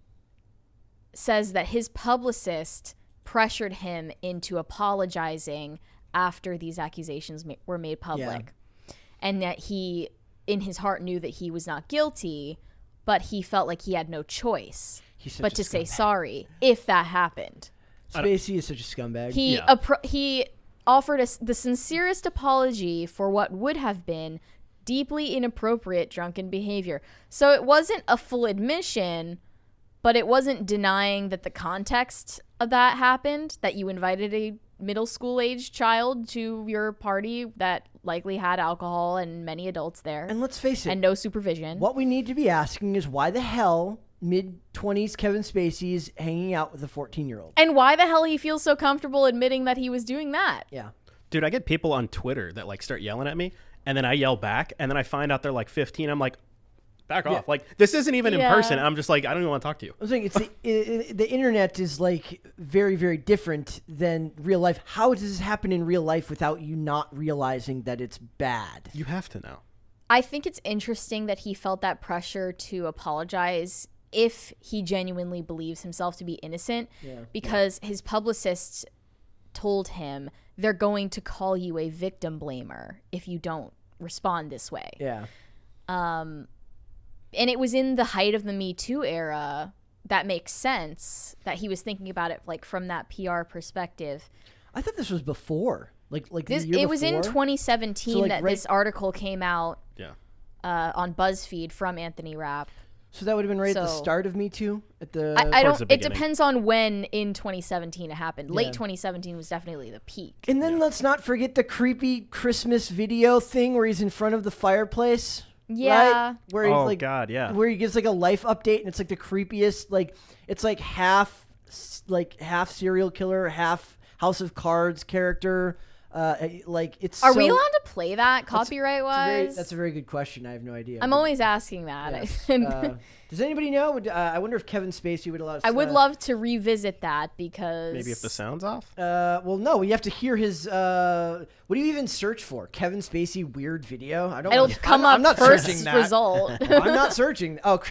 says that his publicist pressured him into apologizing after these accusations were made public. Yeah. And that he, in his heart, knew that he was not guilty, but he felt like he had no choice but to say sorry if that happened. Spacey is such a scumbag. He offered the sincerest apology for what would have been deeply inappropriate drunken behavior. So it wasn't a full admission, but it wasn't denying that the context of that happened, that you invited a middle school age child to your party that likely had alcohol and many adults there. And let's face it. And no supervision. What we need to be asking is why the hell mid-20s Kevin Spacey is hanging out with a 14-year-old. And why the hell he feels so comfortable admitting that he was doing that. Yeah. Dude, I get people on Twitter that like start yelling at me, and then I yell back, and then I find out they're like 15. I'm like, back off. Like, this isn't even in person. I'm just like, I don't even want to talk to you. I was saying, the internet is like very, very different than real life. How does this happen in real life without you not realizing that it's bad? You have to know. I think it's interesting that he felt that pressure to apologize if he genuinely believes himself to be innocent, because his publicist told him they're going to call you a victim blamer if you don't respond this way. Yeah. And it was in the height of the Me Too era. That makes sense that he was thinking about it like from that PR perspective. I thought this was before. Like this, the year it was before? in 2017 so, like, that this article came out. Yeah. On BuzzFeed from Anthony Rapp. So that would have been right at the start of Me Too? I don't. It depends on when in 2017 it happened. Late 2017 was definitely the peak. And then let's not forget the creepy Christmas video thing where he's in front of the fireplace. Yeah. Right? Where he's like, God, yeah. Where he gives like a life update, and it's like the creepiest. Like it's like half serial killer, half House of Cards character. Like it's. Are we allowed to play that copyright wise? That's a very good question. I have no idea. I'm always asking that. Yes. Does anybody know? I wonder if Kevin Spacey would allow us. I would love to revisit that because maybe if the sound's off. Well, no. You have to hear his. What do you even search for? Kevin Spacey weird video. I don't. It'll come up. I'm not first searching that. Result. I'm not searching. Oh,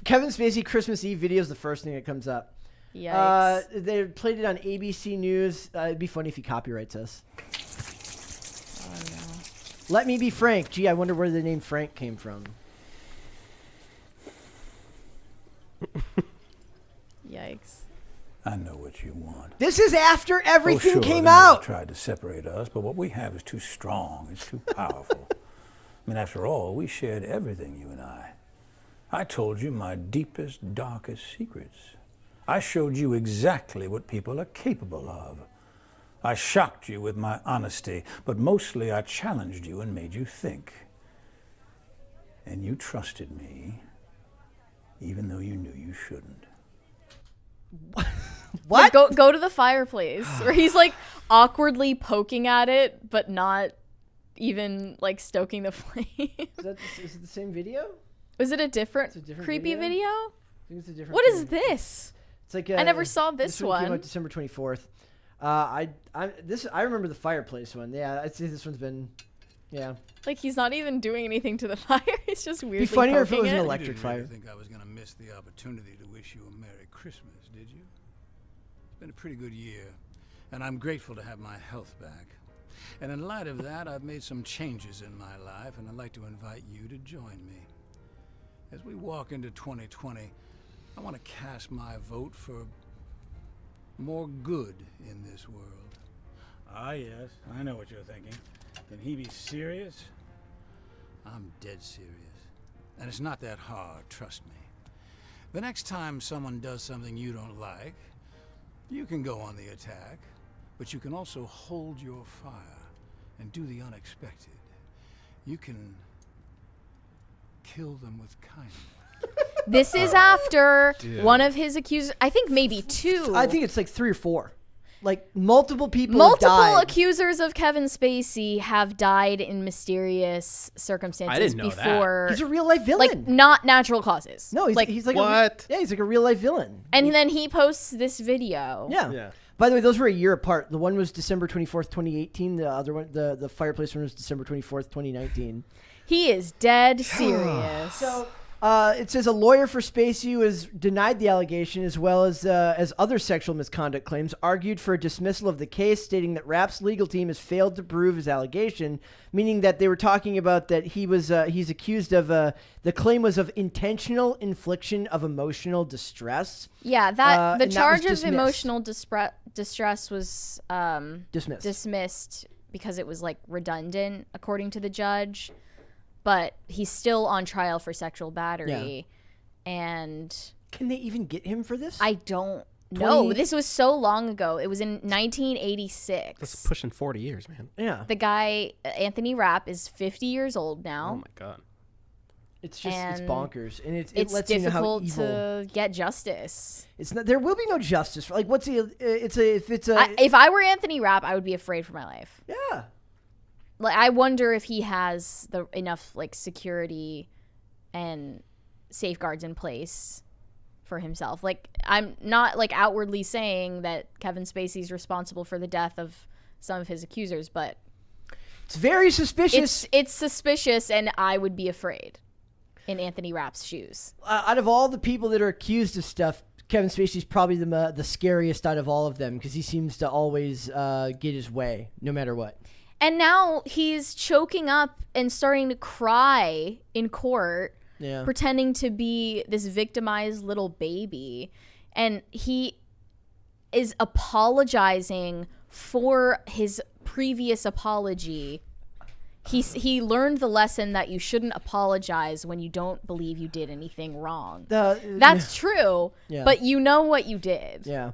Kevin Spacey Christmas Eve video is the first thing that comes up. Yikes. They played it on ABC News. It'd be funny if he copyrights us. Let me be Frank. Gee, I wonder where the name Frank came from. Yikes. I know what you want. This is after everything came they out. Tried to separate us, but what we have is too strong. It's too powerful. I mean, after all, we shared everything, you and I. I told you my deepest, darkest secrets. I showed you exactly what people are capable of. I shocked you with my honesty, but mostly I challenged you and made you think. And you trusted me, even though you knew you shouldn't. What? Like, go to the fireplace where he's like awkwardly poking at it, but not even like stoking the flame. Is it the same video? Was it a different creepy video? I think it's a different. What is this? It's like I never saw this one. Came out December 24th. I remember the fireplace one. Yeah, I'd say this one's been, yeah. Like he's not even doing anything to the fire. It's just weirdly. It'd be funnier if it was an You electric didn't fire. really think I was gonna miss the opportunity to wish you a Merry Christmas, did you? It's been a pretty good year, and I'm grateful to have my health back. And in light of that, I've made some changes in my life, and I'd like to invite you to join me. As we walk into 2020, I want to cast my vote for more good in this world. Ah, yes, I know what you're thinking. Can he be serious? I'm dead serious. And it's not that hard, trust me. The next time someone does something you don't like, you can go on the attack, but you can also hold your fire and do the unexpected. You can kill them with kindness. This is after one of his accusers. I think maybe two. I think it's like 3 or 4. Like multiple people have Multiple died. accusers of Kevin Spacey have died in mysterious circumstances I didn't know before. He's a real life villain. Like not natural causes. No, he's like what? He's like a real life villain. And then he posts this video. Yeah. By the way, those were a year apart. The one was December 24th, 2018. The other one, the fireplace one, was December 24th, 2019. He is dead serious. So it says a lawyer for Spacey who has denied the allegation, as well as other sexual misconduct claims, argued for a dismissal of the case, stating that Rapp's legal team has failed to prove his allegation, meaning that they were talking about that he's accused of the claim was of intentional infliction of emotional distress. Yeah, and the that charge was of dismissed. emotional distress was Dismissed because it was like redundant, according to the judge. But he's still on trial for sexual battery. And Can they even get him for this? I don't know. This was so long ago. It was in 1986. That's pushing 40 years, man. Yeah. The guy, Anthony Rapp, is 50 years old now. Oh my god. It's just it's And bonkers, and it It's lets you know how difficult evil. to get justice. It's not. There will be no justice for like what's the? If I were Anthony Rapp, I would be afraid for my life. Yeah. Like, I wonder if he has enough like security and safeguards in place for himself. Like, I'm not like outwardly saying that Kevin Spacey's responsible for the death of some of his accusers, but It's very suspicious. it's suspicious, and I would be afraid in Anthony Rapp's shoes. Out of all the people that are accused of stuff, Kevin Spacey's probably the scariest out of all of them because he seems to always get his way no matter what. And now he's choking up and starting to cry in court, pretending to be this victimized little baby. And he is apologizing for his previous apology. He learned the lesson that you shouldn't apologize when you don't believe you did anything wrong. That's true, but you know what you did. Yeah.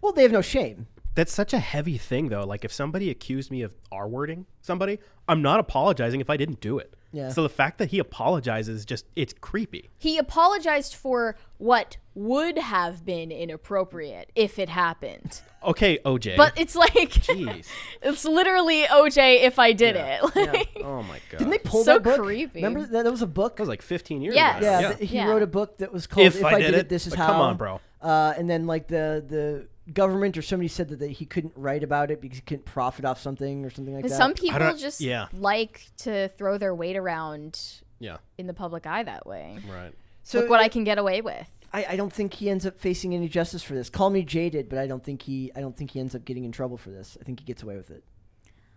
Well, they have no shame. That's such a heavy thing, though. Like, if somebody accused me of R-wording somebody, I'm not apologizing if I didn't do it. Yeah. So the fact that he apologizes, it's creepy. He apologized for what would have been inappropriate if it happened. Okay, OJ. But it's like, Jeez. it's literally OJ if I did it. Like, Oh my god. Didn't they pull So that book? creepy. Remember that was a book? That was like 15 years Yes. ago. Yeah, he wrote a book that was called If I Did It, This Is but How. come on, bro. And then like the government or somebody said that he couldn't write about it because he couldn't profit off something or something like that. some people don't- just yeah. like to throw their weight around Yeah. in the public eye that way. Right. So Look what I can get away with. I don't think he ends up facing any justice for this. Call me jaded, but I don't think he ends up getting in trouble for this. I think he gets away with it.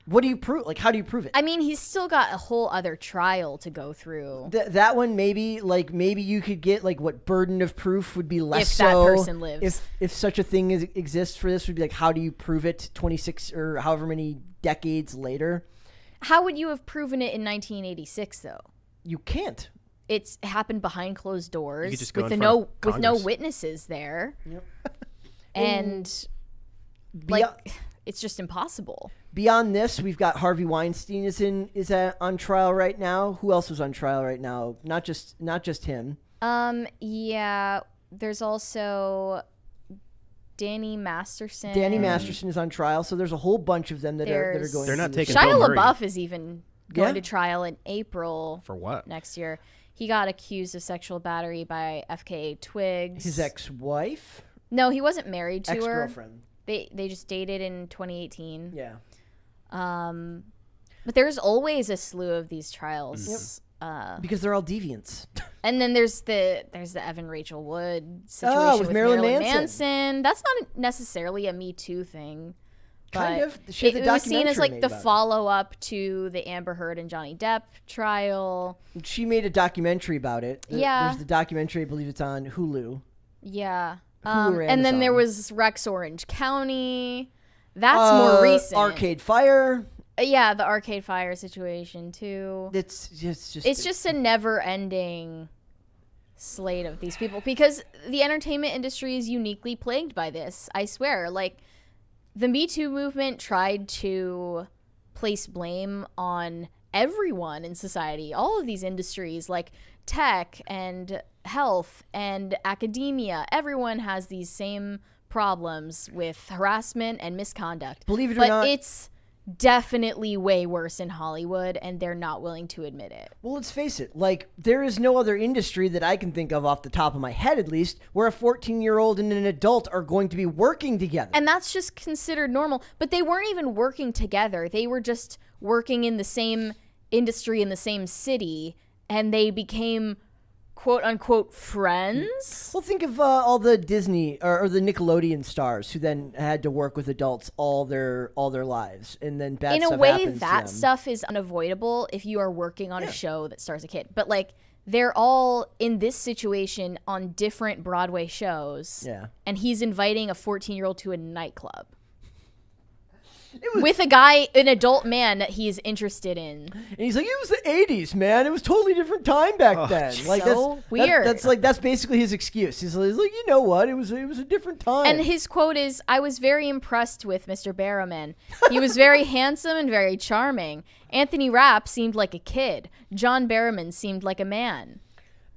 What do you prove? Like, how do you prove it? I mean, he's still got a whole other trial to go through. That one maybe you could get like what burden of proof would be less If that so person lives. if such a thing exists for this would be like how do you prove it 26 or however many decades later? How would you have proven it in 1986 though? You can't. It's happened behind closed doors just go with in the front of with no Congress. witnesses there. Yep. And like it's just impossible. Beyond this, we've got Harvey Weinstein is on trial right now. Who else was on trial right now? Not just him. Yeah, there's also Danny Masterson. Danny Masterson is on trial, so there's a whole bunch of them that are going. They're not through this. taking Shia Bill Murray. LaBeouf is even going Yeah? to trial in April For what? next year. He got accused of sexual battery by FKA Twigs. His ex-wife, No, he wasn't married to her. ex-girlfriend. They just dated in 2018. Yeah. But there's always a slew of these trials. Because they're all deviants. And then there's the Evan Rachel Wood situation with Marilyn Marilyn Manson. Manson. That's not necessarily a Me Too thing. Kind but of. She had the it was seen as documentary like made the about it. follow-up to the Amber Heard and Johnny Depp trial. She made a documentary about it. Yeah. There's the documentary, I believe it's on Hulu. Yeah. Hulu or And then there Amazon. was Rex Orange County. That's more recent. Arcade Fire. Yeah, the Arcade Fire situation too. It's just It's just a never-ending slate of these people, because the entertainment industry is uniquely plagued by this. I swear, like, the Me Too movement tried to place blame on everyone in society, all of these industries like tech and health and academia. Everyone has these same problems with harassment and misconduct. Believe it or not, it's definitely way worse in Hollywood, and they're not willing to admit it. well, let's face it. Like, there is no other industry that I can think of off the top of my head, at least, where a 14-year-old and an adult are going to be working together. And that's just considered normal. But they weren't even working together. They were just working in the same industry in the same city, and they became quote unquote friends. Well, think of all the Disney or the Nickelodeon stars who then had to work with adults all their lives, and then bad in stuff a way, happens to them. that stuff is unavoidable if you are working on a show that stars a kid. But like, they're all in this situation on different Broadway shows. Yeah. And he's inviting a 14-year-old to a nightclub with a guy, an adult man that he's interested in. And he's like, it was the 80s, man. It was totally different time back then. Like, so weird. That's basically his excuse. He's like, you know what? It was a different time. And his quote is, "I was very impressed with Mr. Barrowman. He was very handsome and very charming. Anthony Rapp seemed like a kid. John Barrowman seemed like a man."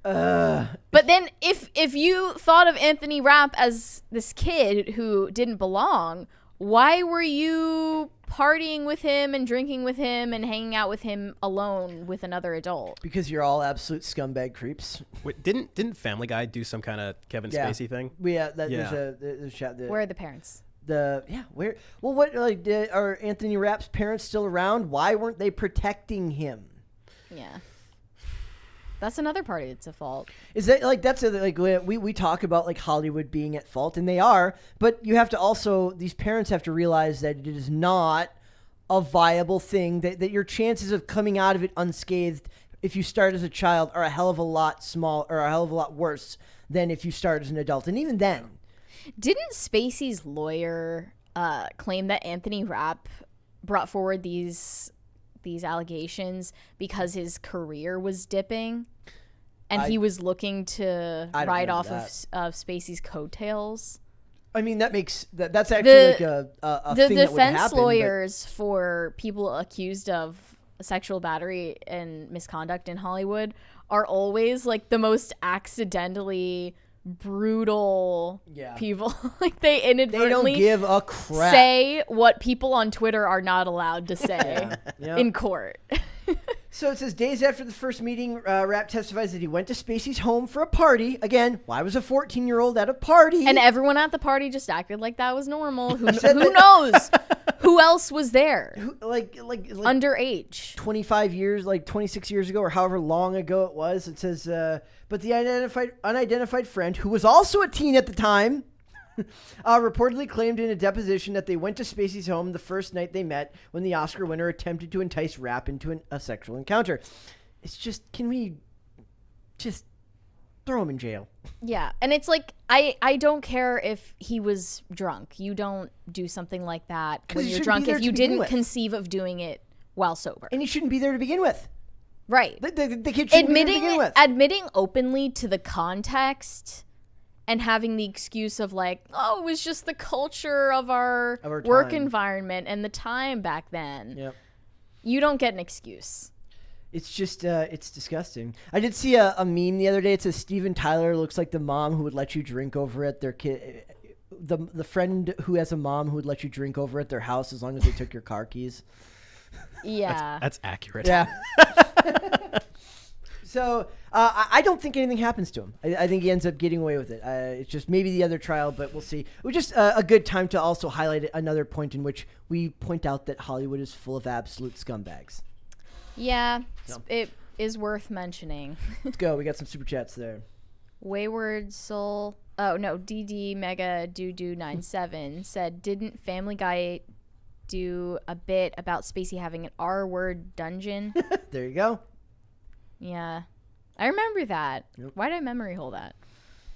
But then if you thought of Anthony Rapp as this kid who didn't belong, why were you partying with him and drinking with him and hanging out with him alone with another adult? Because you're all absolute scumbag creeps. Wait, didn't Family Guy do some kind of Kevin Spacey thing? There's a chat. Where are the parents? Are Anthony Rapp's parents still around? Why weren't they protecting him? Yeah. That's another party that's at fault. Is that we talk about like Hollywood being at fault, and they are, but you have to also, these parents have to realize that it is not a viable thing, that your chances of coming out of it unscathed if you start as a child are a hell of a lot worse than if you start as an adult. And even then, didn't Spacey's lawyer claim that Anthony Rapp brought forward these allegations because his career was dipping, and he was looking to ride off of Spacey's coattails? I mean, that's actually like a the thing that would happen. defense lawyers for people accused of sexual battery and misconduct in Hollywood are always like the most accidentally brutal people. Like, they inadvertently don't give a crap. say what people on Twitter are not allowed to say in court. So it says, days after the first meeting, Rapp testifies that he went to Spacey's home for a party. Again, why was a 14-year-old at a party? And everyone at the party just acted like that was normal. Who knows? Who else was there? Like underage. 26 years ago, or however long ago it was. It says, but the unidentified friend, who was also a teen at the time, reportedly claimed in a deposition that they went to Spacey's home the first night they met when the Oscar winner attempted to entice Rapp into a sexual encounter. It's just, can we just throw him in jail? Yeah, and it's like, I don't care if he was drunk. You don't do something like that when you're drunk if you didn't conceive of doing it while sober. And he shouldn't be there to begin with. Right. The kid shouldn't be there to begin with. Admitting openly to the context and having the excuse of like, oh, it was just the culture of our work environment and the time back then. Yep. You don't get an excuse. It's just, it's disgusting. I did see a meme the other day. It says Steven Tyler looks like the mom who would let you drink over at their kid. The friend who has a mom who would let you drink over at their house as long as they took your car keys. Yeah. That's accurate. Yeah. So I don't think anything happens to him. I think he ends up getting away with it. It's just maybe the other trial, but we'll see. It was just a good time to also highlight another point in which we point out that Hollywood is full of absolute scumbags. Yeah, it is worth mentioning. Let's go. We got some super chats there. Wayward Soul. Oh, no. DD Mega Doo 97 said, didn't Family Guy do a bit about Spacey having an R-word dungeon? There you go. Yeah. I remember that. Yep. Why did I memory hole that?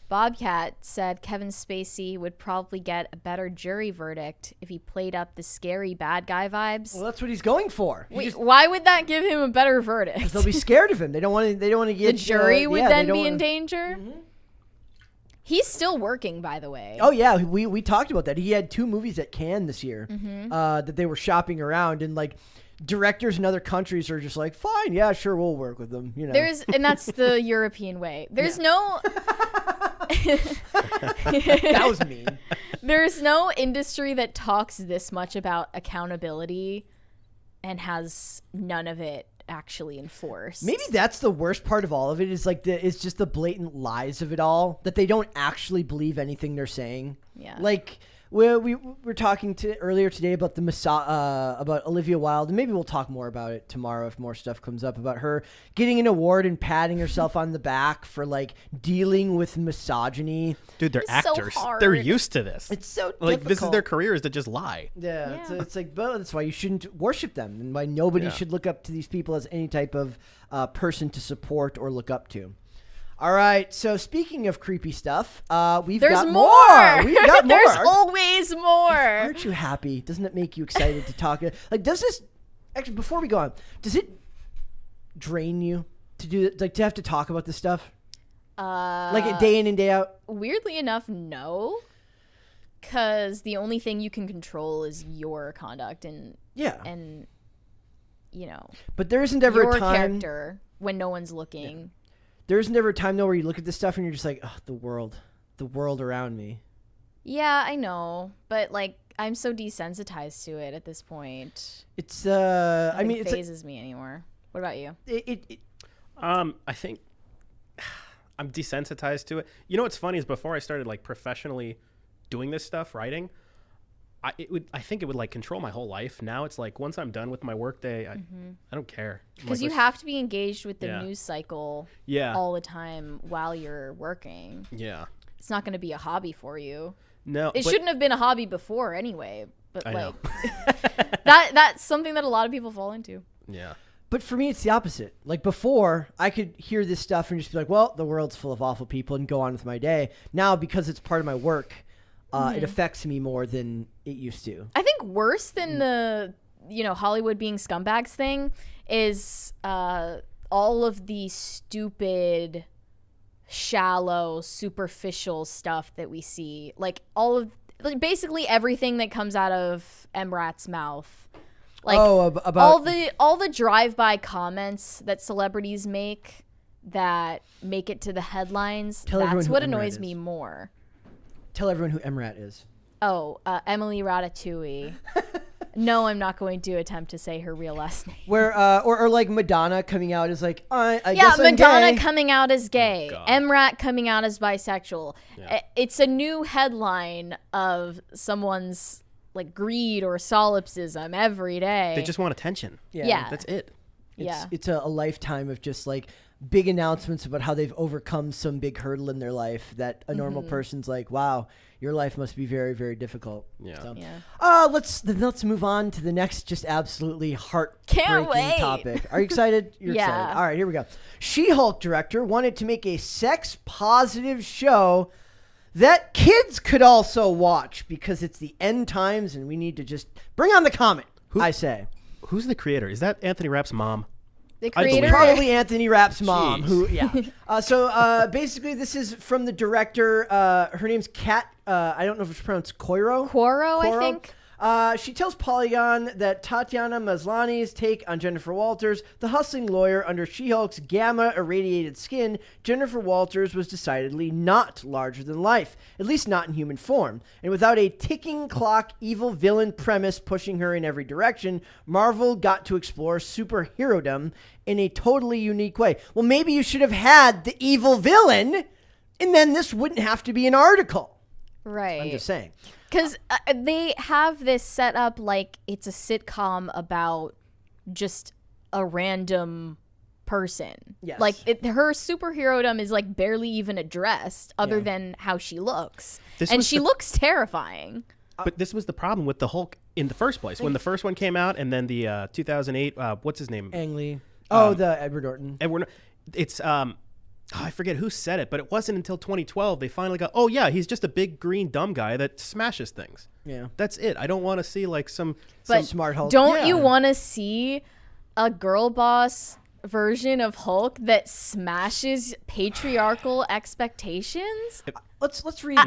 Bobcat said Kevin Spacey would probably get a better jury verdict if he played up the scary bad guy vibes. Well, that's what he's going for. Wait, why would that give him a better verdict? Because they'll be scared of him. They don't want to get... The jury would then be in wanna... danger? Mm-hmm. He's still working, by the way. Oh, yeah. We talked about that. He had 2 movies at Cannes this year that they were shopping around, and like directors in other countries are just like, fine, yeah, sure, we'll work with them. You know, and that's the European way. There's no... That was mean. There's no industry that talks this much about accountability and has none of it actually enforced. Maybe that's the worst part of all of it, is like it's just the blatant lies of it all, that they don't actually believe anything they're saying. Yeah. Like we were talking earlier today about about Olivia Wilde, and maybe we'll talk more about it tomorrow if more stuff comes up about her getting an award and patting herself on the back for like dealing with misogyny. Dude, they're It's so actors. hard. They're used to this. It's so like this is difficult. their career, is to just lie. Yeah. It's like, but that's why you shouldn't worship them, and why nobody should look up to these people as any type of person to support or look up to. All right. So speaking of creepy stuff, There's got more. We've got more. There's always more. Aren't you happy? Doesn't it make you excited to talk? Like, does this actually? Before we go on, does it drain you to do like to have to talk about this stuff? Like day in and day out. Weirdly enough, no. Because the only thing you can control is your conduct and you know. But there isn't ever your a time character when no one's looking. Yeah. There isn't ever a time though where you look at this stuff and you're just like, oh, the world around me. Yeah, I know, but like I'm so desensitized to it at this point. It's I mean, it phases me anymore. What about you? I think I'm desensitized to it. You know what's funny is before I started like professionally doing this stuff, writing, I think it would like control my whole life. Now it's like once I'm done with my workday, I don't care. Because like, you have to be engaged with the news cycle Yeah. all the time while you're working. Yeah. It's not going to be a hobby for you. No. It shouldn't have been a hobby before anyway. But I like know. that's something that a lot of people fall into. Yeah. But for me, it's the opposite. Like before, I could hear this stuff and just be like, well, the world's full of awful people and go on with my day. Now, because it's part of my work, it affects me more than it used to. I think worse than the, Hollywood being scumbags thing is all of the stupid, shallow, superficial stuff that we see. Like basically everything that comes out of Emrat's mouth. Like about all the drive-by comments that celebrities make that make it to the headlines. That's what annoys me more. Tell everyone who Emrat is. Oh, Emily Ratatouille. No, I'm not going to attempt to say her real last name. Where or like Madonna coming out as like I guess I'm Madonna gay. coming out as gay. Oh, Emrat coming out as bisexual. Yeah. It's a new headline of someone's like greed or solipsism every day. They just want attention. Yeah. That's it. It's a lifetime of just like big announcements about how they've overcome some big hurdle in their life that a normal person's like, wow, your life must be very, very difficult. Yeah. So, Yeah. let's move on to the next just absolutely Can't heartbreaking wait. topic. Are you excited? You're Yeah. excited. All right, here we go. She-Hulk director wanted to make a sex-positive show that kids could also watch because it's the end times and we need to just bring on the comet, I say. Who's the creator? Is that Anthony Rapp's mom? The I believe creator. it. Probably Anthony Rapp's mom. Jeez. So basically, this is from the director. Her name's Kat. I don't know if it's pronounced Coiro. Quoro, I think. She tells Polygon that Tatiana Maslany's take on Jennifer Walters, the hustling lawyer under She-Hulk's gamma-irradiated skin, Jennifer Walters was decidedly not larger than life, at least not in human form. And without a ticking clock evil villain premise pushing her in every direction, Marvel got to explore superherodom in a totally unique way. Well, maybe you should have had the evil villain, and then this wouldn't have to be an article. Right. I'm just saying. Because they have this set up like it's a sitcom about just a random person. Yes. Like her superherodom is like barely even addressed other than how she looks. And she looks terrifying. But this was the problem with the Hulk in the first place. When the first one came out and then the 2008, what's his name? Ang Lee. The Edward Norton. It's I forget who said it, but it wasn't until 2012 they finally got, oh yeah, he's just a big green dumb guy that smashes things. Yeah. That's it. I don't want to see like some smart Hulk. Don't you want to see a girl boss version of Hulk that smashes patriarchal expectations? Let's read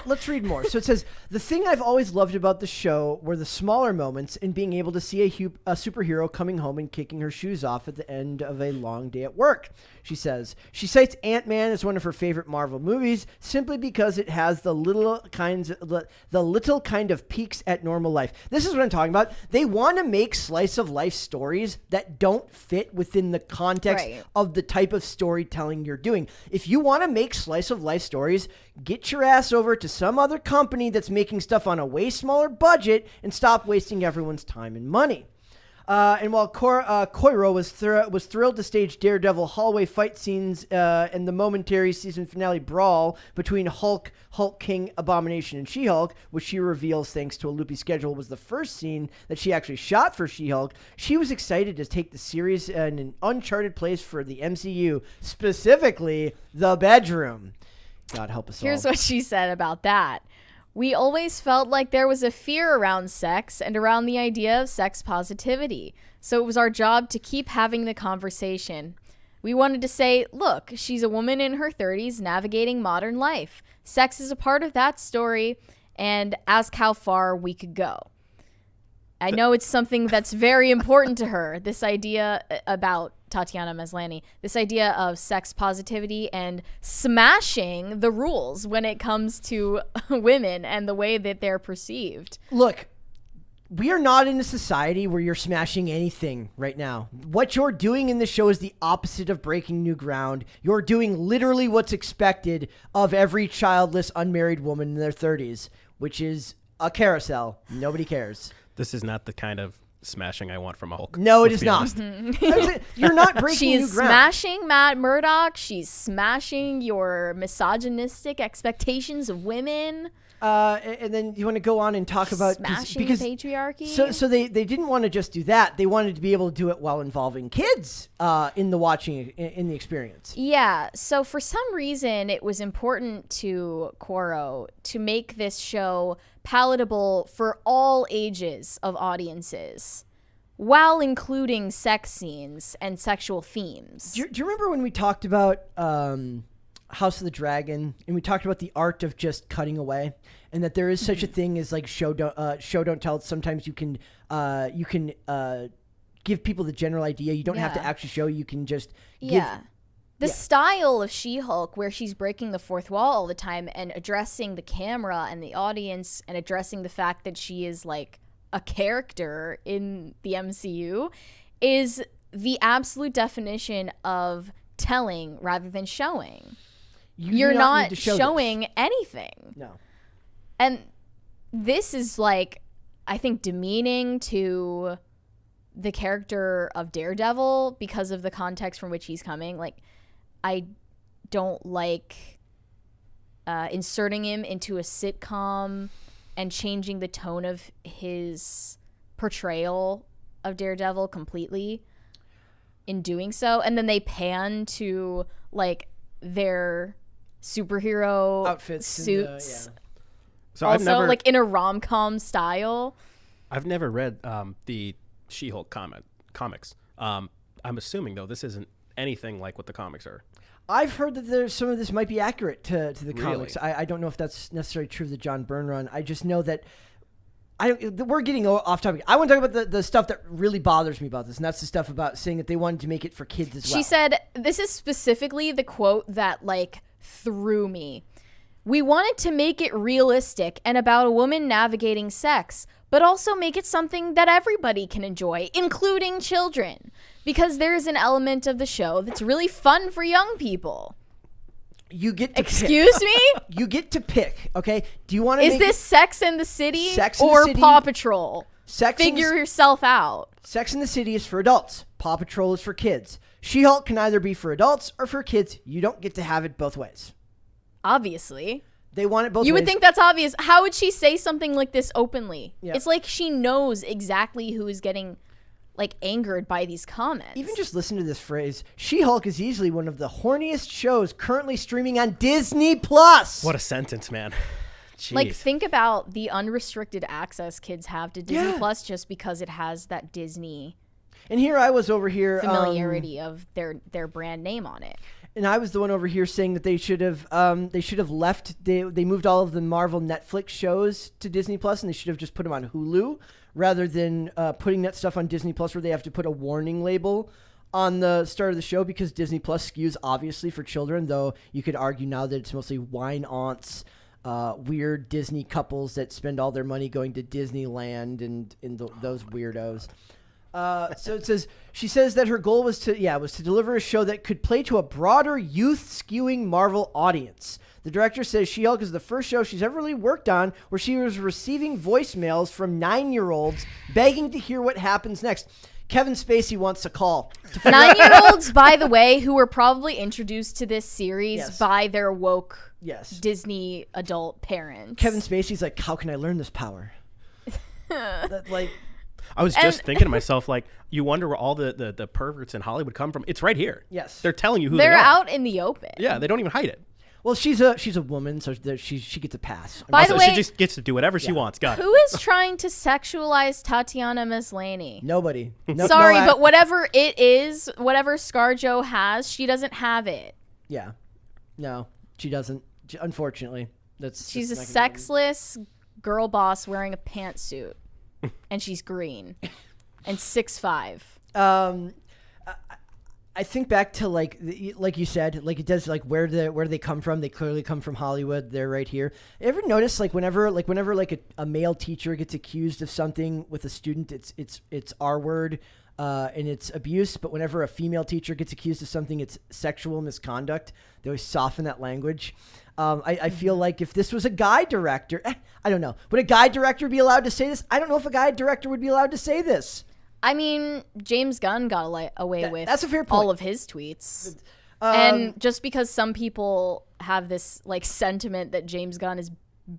let's read more. So it says, the thing I've always loved about the show were the smaller moments and being able to see a superhero coming home and kicking her shoes off at the end of a long day at work. She says she cites Ant-Man as one of her favorite Marvel movies simply because it has the little kind of peaks at normal life. This is what I'm talking about. They want to make slice of life stories that don't fit within the context of the type of storytelling you're doing. If you want to make slice of life stories, get your ass over to some other company that's making stuff on a way smaller budget and stop wasting everyone's time and money. And while Koiro was thrilled to stage Daredevil hallway fight scenes and the momentary season finale brawl between Hulk King, Abomination, and She-Hulk, which she reveals thanks to a loopy schedule was the first scene that she actually shot for She-Hulk, she was excited to take the series in an uncharted place for the MCU, specifically the bedroom. God help us all. Here's what she said about that. We always felt like there was a fear around sex and around the idea of sex positivity. So it was our job to keep having the conversation. We wanted to say, look, she's a woman in her 30s navigating modern life. Sex is a part of that story, and ask how far we could go. I know it's something that's very important to her, this idea about Tatiana Maslany, this idea of sex positivity and smashing the rules when it comes to women and the way that they're perceived. Look, we are not in a society where you're smashing anything right now. What you're doing in the show is the opposite of breaking new ground. You're doing literally what's expected of every childless, unmarried woman in their 30s, which is a carousel. Nobody cares. This is not the kind of smashing I want from a Hulk. No, it is not. You're not breaking new ground. She's smashing Matt Murdock. She's smashing your misogynistic expectations of women. And then you want to go on and talk about smashing because patriarchy. So they didn't want to just do that. They wanted to be able to do it while involving kids in the experience. Yeah. So for some reason, it was important to Quoro to make this show palatable for all ages of audiences, while including sex scenes and sexual themes. Do you remember when we talked about House of the Dragon, and we talked about the art of just cutting away, and that there is such a thing as like show don't tell. Sometimes you can give people the general idea. You don't have to actually show. You can just give. The style of She-Hulk, where she's breaking the fourth wall all the time and addressing the camera and the audience and addressing the fact that she is like a character in the MCU, is the absolute definition of telling rather than showing. You're not showing anything. No. And this is like, I think, demeaning to the character of Daredevil because of the context from which he's coming. Like, I don't like inserting him into a sitcom and changing the tone of his portrayal of Daredevil completely in doing so. And then they pan to like their superhero outfits, suits. So also, like in a rom-com style. I've never read the She-Hulk comics. I'm assuming though this isn't anything like what the comics are. I've heard that there's some of this might be accurate to the Really? comics. I don't know if that's necessarily true of the John Byrne run. I just know that we're getting off topic. I want to talk about the stuff that really bothers me about this, and that's the stuff about saying that they wanted to make it for kids as well. She said, this is specifically the quote that like threw me. We wanted to make it realistic and about a woman navigating sex, but also make it something that everybody can enjoy, including children, because there is an element of the show that's really fun for young people. You get to Excuse me? You get to pick, okay? Do you want to Is this Sex in the City Sex in or the City? Paw Patrol? Figure in yourself out. Sex in the City is for adults. Paw Patrol is for kids. She-Hulk can either be for adults or for kids. You don't get to have it both ways. Obviously. They want it both ways. You would think that's obvious. How would she say something like this openly? Yeah. It's like she knows exactly who is getting like angered by these comments. Even just listen to this phrase. She-Hulk is easily one of the horniest shows currently streaming on Disney Plus. What a sentence, man. Jeez. Like, think about the unrestricted access kids have to Disney Plus just because it has that Disney and here I was over here familiarity of their brand name on it. And I was the one over here saying that they should have left. They moved all of the Marvel Netflix shows to Disney Plus, and they should have just put them on Hulu rather than putting that stuff on Disney Plus, where they have to put a warning label on the start of the show, because Disney Plus skews obviously for children. Though you could argue now that it's mostly wine aunts, weird Disney couples that spend all their money going to Disneyland and those weirdos. So it says, she says that her goal was to deliver a show that could play to a broader youth skewing Marvel audience. The director says She-Hulk is the first show she's ever really worked on where she was receiving voicemails from 9-year-olds begging to hear what happens next. Kevin Spacey wants a call. 9-year-olds, by the way, who were probably introduced to this series by their woke Disney adult parents. Kevin Spacey's like, how can I learn this power? I was just thinking to myself, like, you wonder where all the perverts in Hollywood come from. It's right here. Yes. They're telling you who they are. They're out in the open. Yeah, they don't even hide it. Well, she's a woman, so she gets a pass. By the way, she just gets to do whatever she wants. Got it. Who is trying to sexualize Tatiana Maslany? Nobody. Sorry, but whatever it is, whatever ScarJo has, she doesn't have it. Yeah. No, she doesn't. Unfortunately. She's a sexless girl boss wearing a pantsuit. And she's green and 6'5". I think back to like you said, like it does, like where do they come from? They clearly come from Hollywood. They're right here. Ever notice whenever a male teacher gets accused of something with a student, it's R word and it's abuse. But whenever a female teacher gets accused of something, it's sexual misconduct. They always soften that language. I feel like if this was a guy director, I don't know. Would a guy director be allowed to say this? I don't know if a guy director would be allowed to say this. I mean, James Gunn got away with that's a fair point. All of his tweets. And just because some people have this like sentiment that James Gunn is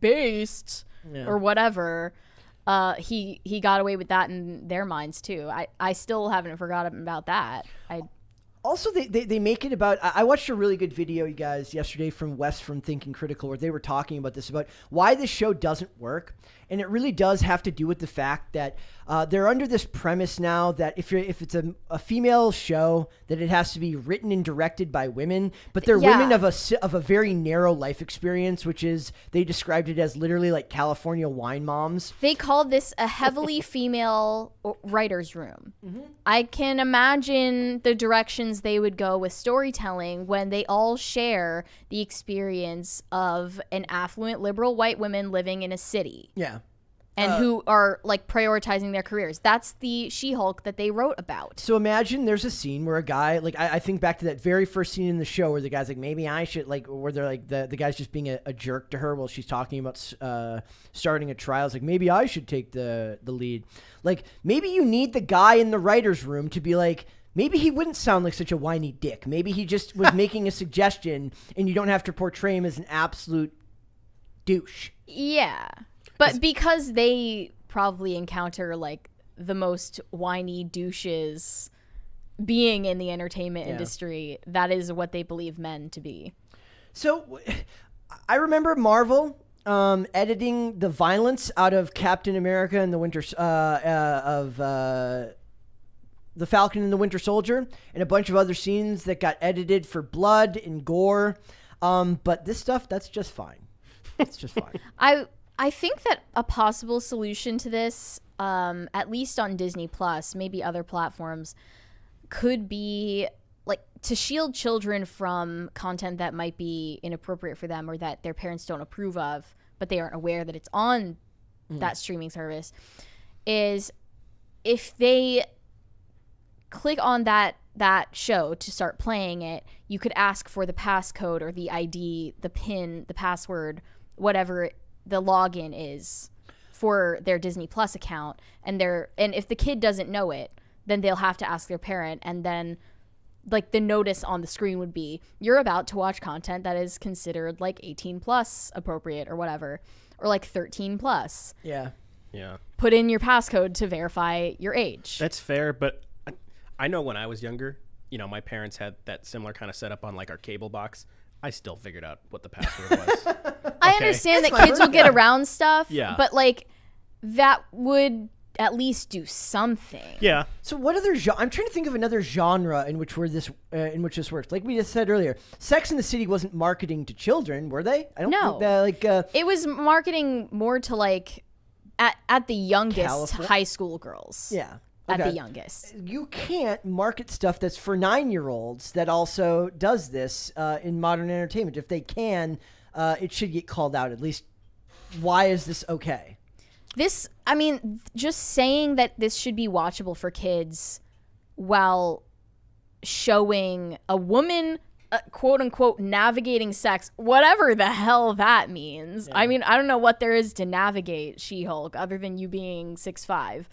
based or whatever, he got away with that in their minds too. I still haven't forgotten about that. Also, they make it about... I watched a really good video, you guys, yesterday from Wes from Thinking Critical, where they were talking about this, about why this show doesn't work. And it really does have to do with the fact that they're under this premise now that if it's a female show, that it has to be written and directed by women. But they're women of a very narrow life experience, which is, they described it as literally like California wine moms. They called this a heavily female writer's room. Mm-hmm. I can imagine the directions they would go with storytelling when they all share the experience of an affluent liberal white woman living in a city. Yeah. And who are like prioritizing their careers. That's the She-Hulk that they wrote about. So imagine there's a scene where a guy, like I think back to that very first scene in the show where the guy's like, maybe I should, like, where they're like, the guy's just being a jerk to her while she's talking about starting a trial. It's like, maybe I should take the lead. Like, maybe you need the guy in the writer's room to be like, maybe he wouldn't sound like such a whiny dick. Maybe he just was making a suggestion and you don't have to portray him as an absolute douche. Yeah. But because they probably encounter like the most whiny douches being in the entertainment industry, that is what they believe men to be. So I remember Marvel editing the violence out of Captain America and the the Falcon and the Winter Soldier, and a bunch of other scenes that got edited for blood and gore. But this stuff, that's just fine. It's just fine. I think that a possible solution to this, at least on Disney Plus, maybe other platforms, could be like to shield children from content that might be inappropriate for them or that their parents don't approve of, but they aren't aware that it's on that streaming service, is if they click on that show to start playing it, you could ask for the passcode or the ID, the PIN, the password, whatever the login is for their Disney Plus account, and if the kid doesn't know it, then they'll have to ask their parent, and then like the notice on the screen would be, you're about to watch content that is considered like 18 plus appropriate or whatever, or like 13 plus. Yeah. put in your passcode to verify your age. That's fair, but I know when I was younger, my parents had that similar kind of setup on like our cable box. I still figured out what the password was. I understand that kids will get around stuff, Yeah. but like that would at least do something. Yeah. So what other I'm trying to think of another genre in which this works. Like we just said earlier, Sex and the City wasn't marketing to children, were they? I don't No. think that, It was marketing more to like at the youngest high school girls. yeah. At Okay. the youngest. You can't market stuff that's for 9-year-olds that also does this in modern entertainment. If they can, it should get called out. At least, why is this okay? Just saying that this should be watchable for kids while showing a woman, quote unquote, navigating sex, whatever the hell that means. Yeah. I don't know what there is to navigate She-Hulk other than you being 6'5".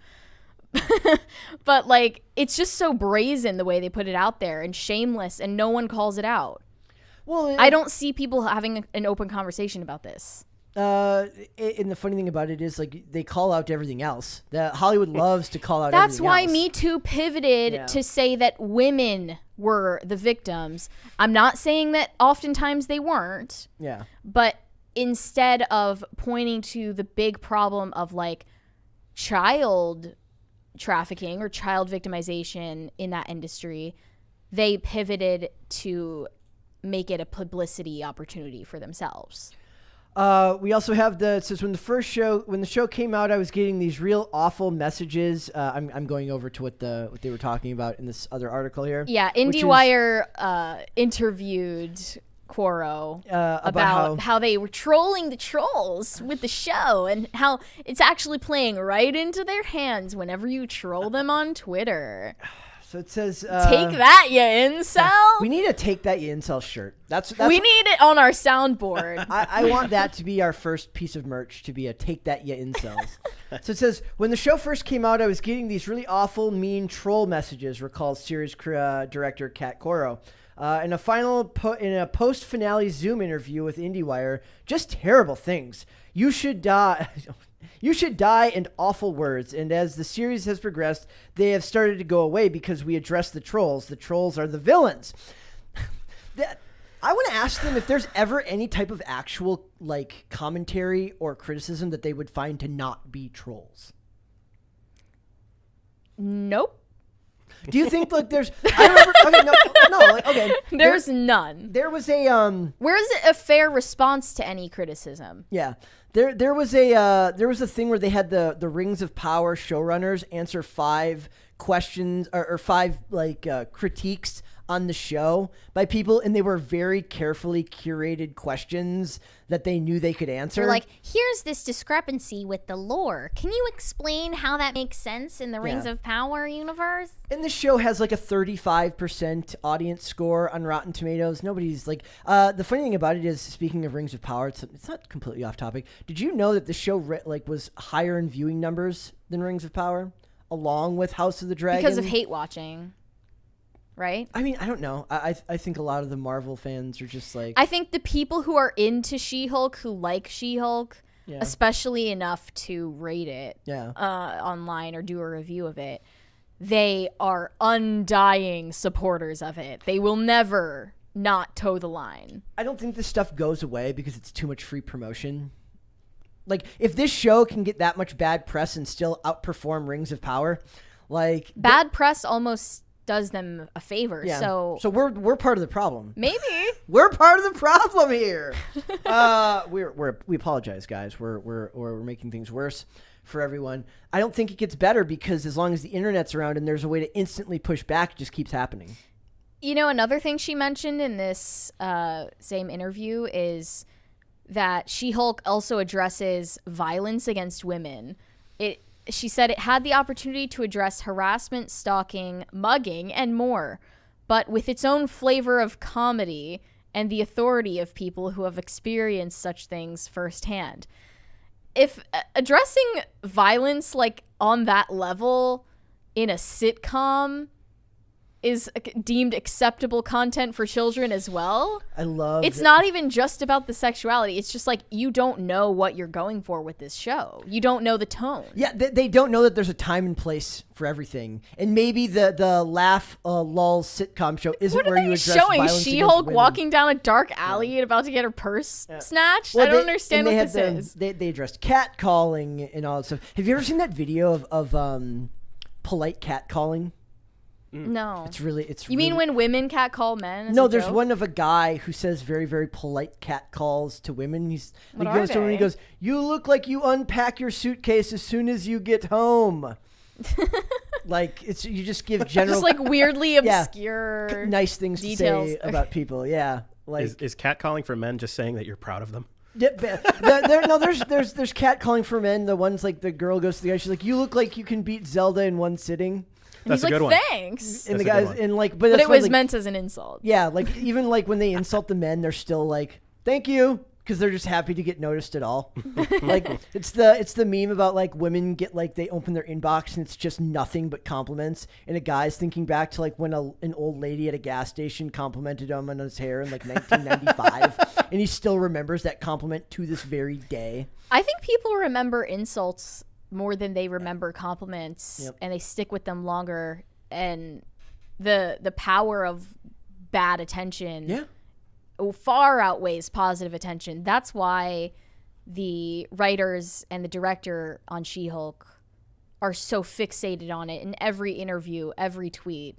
But like, it's just so brazen the way they put it out there and shameless, and no one calls it out. Well, I don't see people having an open conversation about this. And the funny thing about it is, like, they call out everything else. That Hollywood loves to call out everything else. That's why Me Too pivoted to say that women were the victims. I'm not saying that oftentimes they weren't. Yeah. But instead of pointing to the big problem of like child trafficking or child victimization in that industry, they pivoted to make it a publicity opportunity for themselves. We also have it says when the show came out, I was getting these real awful messages. I'm going over to what they were talking about in this other article here. Yeah, IndieWire interviewed Quoro about how they were trolling the trolls with the show and how it's actually playing right into their hands whenever you troll them on Twitter. So it says, take that, you incel. We need a Take That, You Incel shirt. That's we need it on our soundboard. I want that to be our first piece of merch, to be a Take That, You Incels. So it says, when the show first came out, I was getting these really awful, mean troll messages, recalls series director Kat Coro. In a post-finale Zoom interview with IndieWire, just terrible things. You should die. You should die, and awful words. And as the series has progressed, they have started to go away because we address the trolls. The trolls are the villains. I want to ask them if there's ever any type of actual like commentary or criticism that they would find to not be trolls. Nope. Do you think like there's? I remember. Okay, no. Okay. There's none. There was a Where's a fair response to any criticism? Yeah. There was a thing where they had the Rings of Power showrunners answer 5 questions or 5 critiques on the show by people, and they were very carefully curated questions that they knew they could answer. They're like, here's this discrepancy with the lore. Can you explain how that makes sense in the Rings of Power universe? And the show has like a 35% audience score on Rotten Tomatoes. Nobody's like, the funny thing about it is, speaking of Rings of Power, it's not completely off topic. Did you know that the show was higher in viewing numbers than Rings of Power, along with House of the Dragon? Because of hate watching. Right? I mean, I don't know. I think a lot of the Marvel fans are just like... I think the people who are into She-Hulk, who like She-Hulk, especially enough to rate it online or do a review of it, they are undying supporters of it. They will never not toe the line. I don't think this stuff goes away because it's too much free promotion. Like, if this show can get that much bad press and still outperform Rings of Power, like... Bad press almost... does them a favor. Yeah. So we're part of the problem. Maybe we're part of the problem here. We apologize, guys. We're making things worse for everyone. I don't think it gets better because as long as the internet's around and there's a way to instantly push back, it just keeps happening. You know, another thing she mentioned in this same interview is that She-Hulk also addresses violence against women. She said it had the opportunity to address harassment, stalking, mugging, and more, but with its own flavor of comedy and the authority of people who have experienced such things firsthand. If addressing violence like on that level in a sitcom is deemed acceptable content for children as well. I love it's not even just about the sexuality. It's just like you don't know what you're going for with this show. You don't know the tone. Yeah, they don't know that there's a time and place for everything. And maybe the laugh lull sitcom show isn't where you address showing violence She-Hulk against women. walking down a dark alley and about to get her purse snatched. Well, I don't understand what this is. They addressed catcalling and all that stuff. Have you ever seen that video of polite catcalling? No. It's really. You mean when women catcall men? As No, a there's joke? one of a guy who says very, very polite catcalls to women. He What goes are to him and he they? goes, "You look like you unpack your suitcase as soon as you get home." Like you just give general, just like weirdly Yeah. obscure nice things details. to say about people. Yeah, like Is catcalling for men just saying that you're proud of them? yeah, there's catcalling for men. The ones like the girl goes to the guy. She's like, "You look like you can beat Zelda in one sitting." And That's he's a good like, one. thanks. And That's the a good guys one. and like, But that's it why, was like, meant as an insult. Yeah, like even like when they insult the men, they're still like, "Thank you," because they're just happy to get noticed at all. Like it's the meme about like women get like they open their inbox and it's just nothing but compliments, and a guy's thinking back to like when an old lady at a gas station complimented him on his hair in like 1995, and he still remembers that compliment to this very day. I think people remember insults more than they remember compliments, Yep. and they stick with them longer. And the power of bad attention far outweighs positive attention. That's why the writers and the director on She-Hulk are so fixated on it in every interview, every tweet.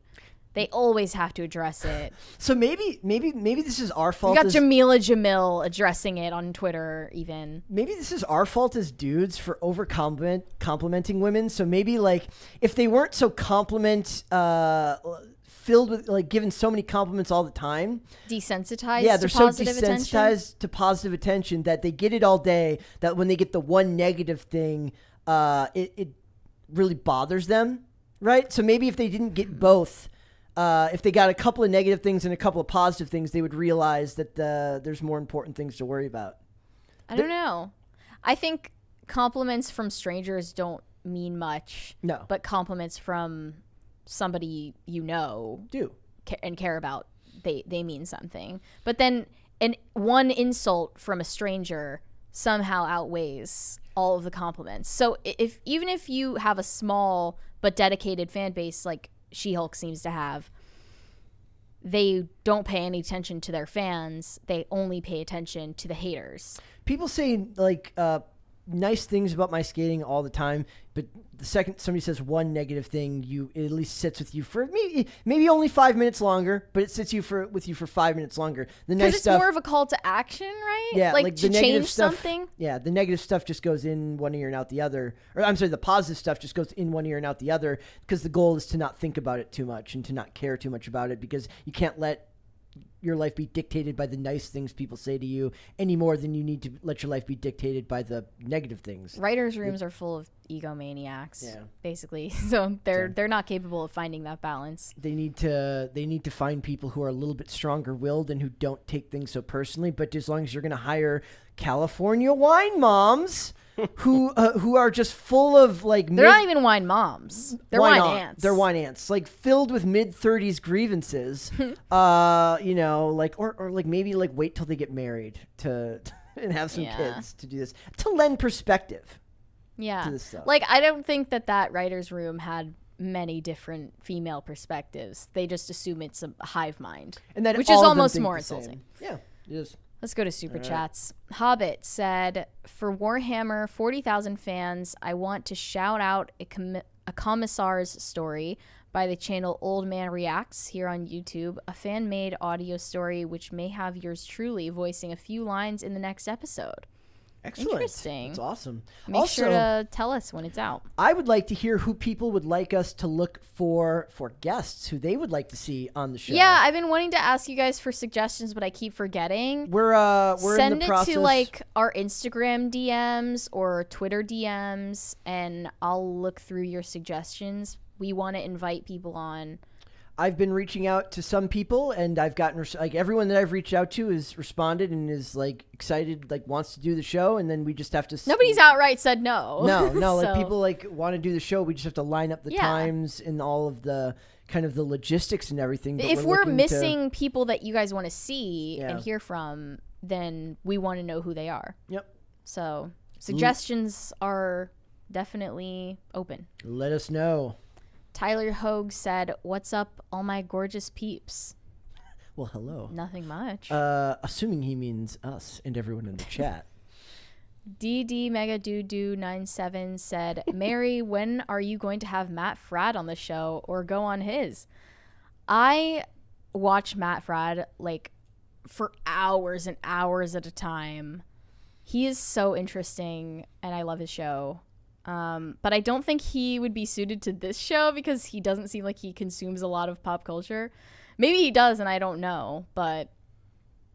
They always have to address it. So maybe this is our We fault. got as- Jamila Jamil addressing it on Twitter even. Maybe this is our fault as dudes for complimenting women. So maybe like if they weren't so filled with like giving so many compliments all the time. Desensitized Yeah, they're to so positive attention. desensitized to positive attention that they get it all day. That when they get the one negative thing, it really bothers them, right? So maybe if they didn't get both. If they got a couple of negative things and a couple of positive things, they would realize that there's more important things to worry about. I don't know. I think compliments from strangers don't mean much. No. But compliments from somebody you know Do. and care about, they mean something. But then one insult from a stranger somehow outweighs all of the compliments. So even if you have a small but dedicated fan base like She-Hulk seems to have, they don't pay any attention to their fans. They only pay attention to the haters. People say like nice things about my skating all the time, but the second somebody says one negative thing, it at least sits with you for maybe only 5 minutes longer, but it sits with you for 5 minutes longer. The Because nice it's stuff, more of a call to action, right? yeah, like to the negative change stuff, something. Yeah, the negative stuff just goes in one ear and out the other. Or I'm sorry, the positive stuff just goes in one ear and out the other, because the goal is to not think about it too much and to not care too much about it, because you can't let your life be dictated by the nice things people say to you any more than you need to let your life be dictated by the negative things. Writers' rooms are full of egomaniacs, Yeah. basically. So they're not capable of finding that balance. They need to find people who are a little bit stronger willed and who don't take things so personally. But as long as you're going to hire California wine moms who are just full of like They're not even wine moms. They're wine ants. They're wine ants, like filled with mid-30s grievances. Like or like maybe like wait till they get married to and have some Yeah. kids to do this, to lend perspective. Yeah. to this stuff. Like, I don't think that writer's room had many different female perspectives. They just assume it's a hive mind. And that which all is of them almost think more the same. insulting. Yeah, it is. Let's go to super chats. Hobbit said, for Warhammer 40,000 fans, I want to shout out a commissar's story by the channel Old Man Reacts here on YouTube, a fan-made audio story which may have yours truly voicing a few lines in the next episode. Excellent. Interesting. That's awesome. Make also, sure to tell us when it's out. I would like to hear who people would like us to look for guests, who they would like to see on the show. Yeah, I've been wanting to ask you guys for suggestions, but I keep forgetting. We're Send in the it process. to like our Instagram DMs or Twitter DMs, and I'll look through your suggestions. We want to invite people on. I've been reaching out to some people, and I've gotten like everyone that I've reached out to has responded and is like excited, like wants to do the show, and then we just have to. Nobody's outright said no. No, like So- people like want to do the show. We just have to line up the times and all of the kind of the logistics and everything. But if we're looking missing people that you guys want to see Yeah. and hear from, then we want to know who they are. Yep. So suggestions are definitely open. Let us know. Tyler Hogue said, "What's up, all my gorgeous peeps?" Well, hello. Nothing much. Assuming he means us and everyone in the chat. DD Mega Doo 97 said, "Mary, when are you going to have Matt Fradd on the show or go on his?" I watch Matt Fradd like for hours and hours at a time. He is so interesting and I love his show. But I don't think he would be suited to this show because he doesn't seem like he consumes a lot of pop culture. Maybe he does and I don't know, but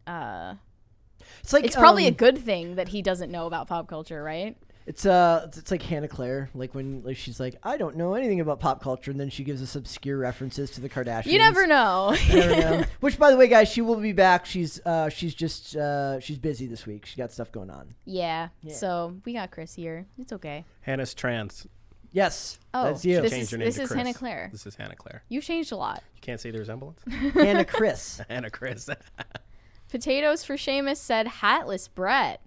it's probably a good thing that he doesn't know about pop culture, right? It's like Hannah Claire, like when like she's like, I don't know anything about pop culture, and then she gives us obscure references to the Kardashians. You never know. You never know. Which, by the way, guys, she will be back. She's busy this week. She got stuff going on. Yeah. So we got Chris here. It's okay. Hannah's trans. Yes. Oh, that's you. this Changed her name this to is Chris. Hannah Claire. This is Hannah Claire. You've changed a lot. You can't see the resemblance? Hannah Chris. Hannah Chris. Potatoes for Seamus said hatless Brett.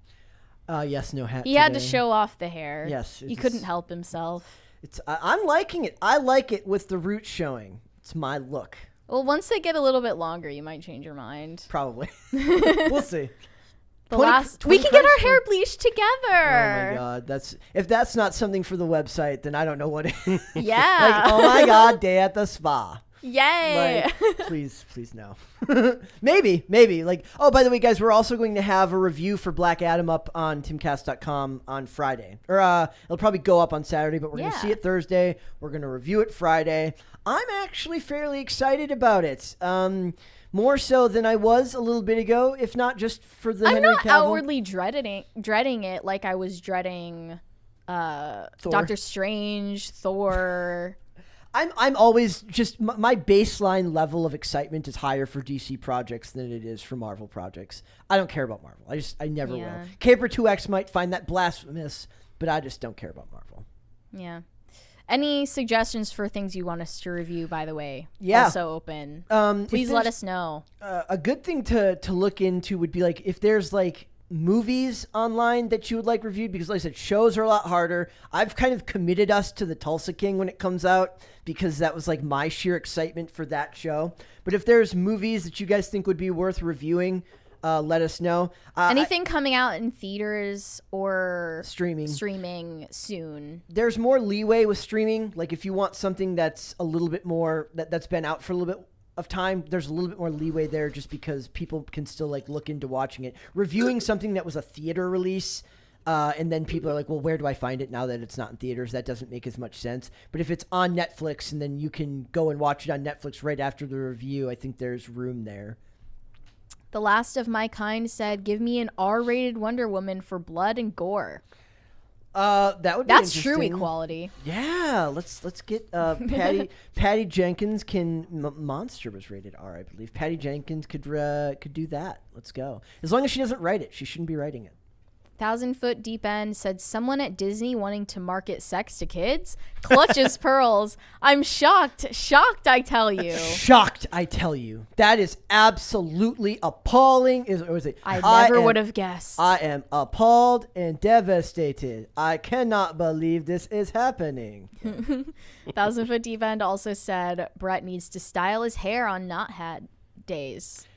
Yes, no hat. He had to today. show off the hair. Yes, He it's- couldn't help himself. I'm liking it. I like it with the roots showing. It's my look. Well, once they get a little bit longer, you might change your mind. Probably. We'll see. The 20 last we can get our Christ hair for- bleached together. Oh my god, if that's not something for the website, then I don't know what. Yeah. Like, oh my god, day at the spa. Yay. Like, please no. maybe. Like, oh, by the way, guys, we're also going to have a review for Black Adam up on timcast.com on Friday. Or it'll probably go up on Saturday, but we're going to see it Thursday. We're going to review it Friday. I'm actually fairly excited about it. More so than I was a little bit ago, if not just for the I'm Henry not Cavill. outwardly dreading it like I was dreading Doctor Strange, Thor. I'm always just my baseline level of excitement is higher for DC projects than it is for Marvel projects. I don't care about Marvel. I never will. Caper 2X might find that blasphemous, but I just don't care about Marvel. Yeah. Any suggestions for things you want us to review, by the way? Yeah. Also open. Please let us know. A good thing to look into would be like if there's like movies online that you would like reviewed, because like I said, shows are a lot harder. I've kind of committed us to the Tulsa King when it comes out because that was like my sheer excitement for that show. But if there's movies that you guys think would be worth reviewing, let us know. Anything coming out in theaters or streaming soon. There's more leeway with streaming. Like if you want something that's a little bit more that's been out for a little bit of time, there's a little bit more leeway there just because people can still like look into watching it. Reviewing something that was a theater release, and then people are like, well, where do I find it now that it's not in theaters? That doesn't make as much sense. But if it's on Netflix and then you can go and watch it on Netflix right after the review, I think there's room there. The Last of My Kind said, give me an R-rated Wonder Woman for blood and gore. That would be That's true interesting. equality. Yeah, let's get Patty Jenkins Monster was rated R, I believe. Patty Jenkins could do that. Let's go. As long as she doesn't write it, she shouldn't be writing it. 1,000 Foot Deep End said, someone at Disney wanting to market sex to kids clutches pearls. I'm shocked, I tell you. Shocked, I tell you. That is absolutely appalling. I never would have guessed. I am appalled and devastated. I cannot believe this is happening. 1,000 Foot Deep End also said Brett needs to style his hair on Not Had days.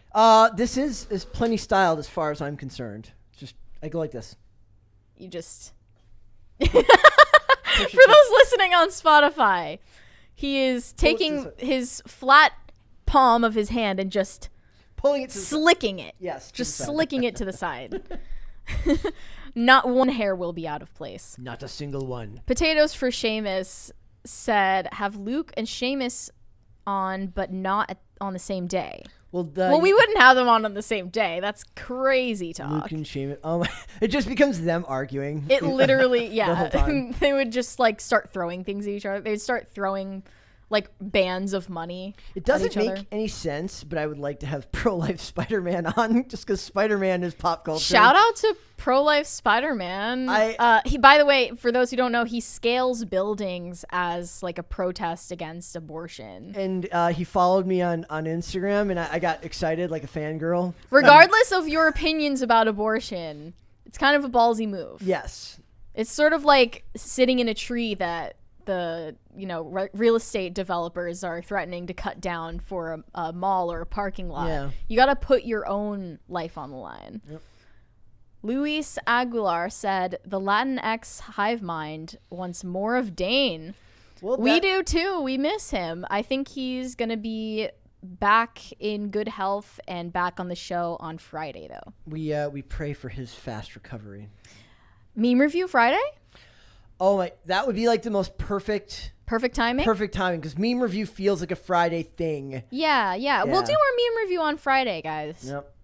This is plenty styled as far as I'm concerned. I go like this. You just... For those listening on Spotify, he is taking his flat palm of his hand and just pulling it to slicking it. Yes. Just slicking it to the side. Not one hair will be out of place. Not a single one. Potatoes for Seamus said, have Luke and Seamus on, but not on the same day. Well, we wouldn't have them on the same day. That's crazy talk. Luke and Seamus. It just becomes them arguing. It literally, The whole time. They would just like start throwing things at each other. They'd start throwing like bands of money. It doesn't each make other. any sense, but I would like to have pro-life Spider-Man on just because Spider-Man is pop culture. Shout out to pro-life Spider-Man. He, by the way, for those who don't know, he scales buildings as like a protest against abortion. And he followed me on Instagram, and I got excited like a fangirl. Regardless of your opinions about abortion, it's kind of a ballsy move. Yes. It's sort of like sitting in a tree that the real estate developers are threatening to cut down for a mall or a parking lot. Yeah. You got to put your own life on the line. Yep. Luis Aguilar said the Latinx hive mind wants more of Dane. Well, We do too. We miss him. I think he's going to be back in good health and back on the show on Friday, though. We pray for his fast recovery. Meme review Friday? Oh my, that would be like the most perfect timing? Perfect timing, because meme review feels like a Friday thing. Yeah. We'll do our meme review on Friday, guys. Yep.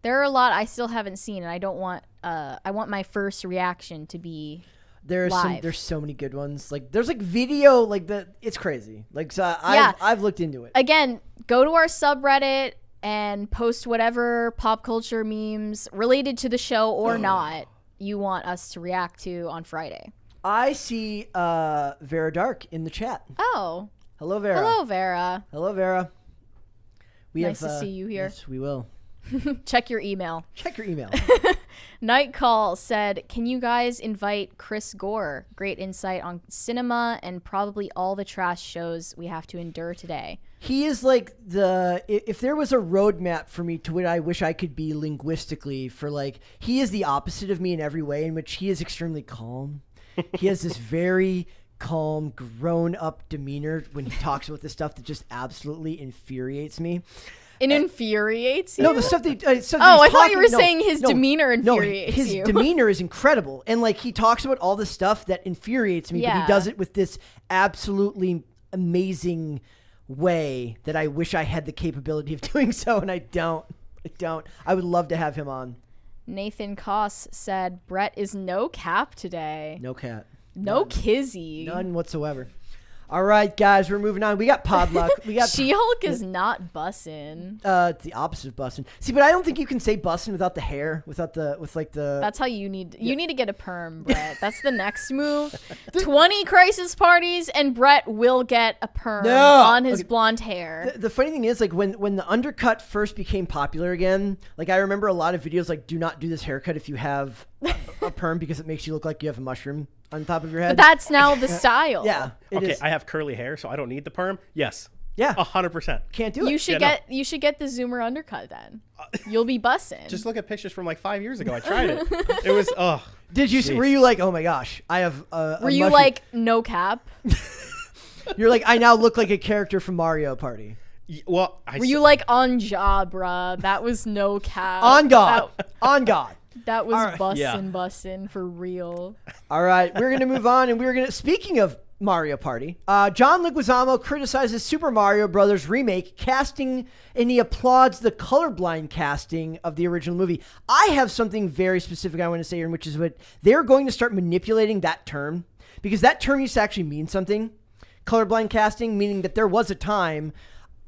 There are a lot I still haven't seen, and I don't want. I want my first reaction to be. There's live. so many good ones. Like there's like video, like it's crazy. Like so I've looked into it. Again, go to our subreddit and post whatever pop culture memes related to the show or not you want us to react to on Friday. I see Vera Dark in the chat. Oh. Hello, Vera. Hello, Vera. Hello, Vera. Nice to see you here. Yes, we will. Check your email. Check your email. Night Call said, can you guys invite Chris Gore? Great insight on cinema and probably all the trash shows we have to endure today. He is like if there was a roadmap for me to what I wish I could be linguistically for like, he is the opposite of me in every way, in which he is extremely calm. He has this very calm, grown-up demeanor when he talks about this stuff that just absolutely infuriates me. It infuriates you? No, the stuff that I thought you were saying his demeanor infuriates his you. demeanor is incredible. And like he talks about all the stuff that infuriates me, but he does it with this absolutely amazing way that I wish I had the capability of doing so, and I don't. I would love to have him on. Nathan Koss said, Brett is no cap today. No cat. No kizzy. None whatsoever. All right, guys, we're moving on. We got Podluck. We got She-Hulk is not bussin'. It's the opposite of bussin'. See, but I don't think you can say bussin' without the hair, with like the. That's how you need to get a perm, Brett. That's the next move. 20 crisis parties and Brett will get a perm on his blonde hair. The funny thing is, like when the undercut first became popular again, like I remember a lot of videos like, do not do this haircut if you have a perm because it makes you look like you have a mushroom on top of your head. But that's now the style. Yeah. Okay, I have curly hair, so I don't need the perm. Yes. Yeah. 100%. Can't do it. You should get the Zoomer undercut then. You'll be bussin'. Just look at pictures from like 5 years ago. I tried it. It was Did you? Were you like, oh my gosh, I have? Were you like no cap? You're like, I now look like a character from Mario Party. Well, were you like on job, bruh? That was no cap. On God. On God. That was bussin' for real. All right, we're gonna move on, and speaking of Mario Party, John Leguizamo criticizes Super Mario Brothers remake casting, and he applauds the colorblind casting of the original movie. I have something very specific I want to say here, which is what they're going to start manipulating that term, because that term used to actually mean something. Colorblind casting, meaning that there was a time,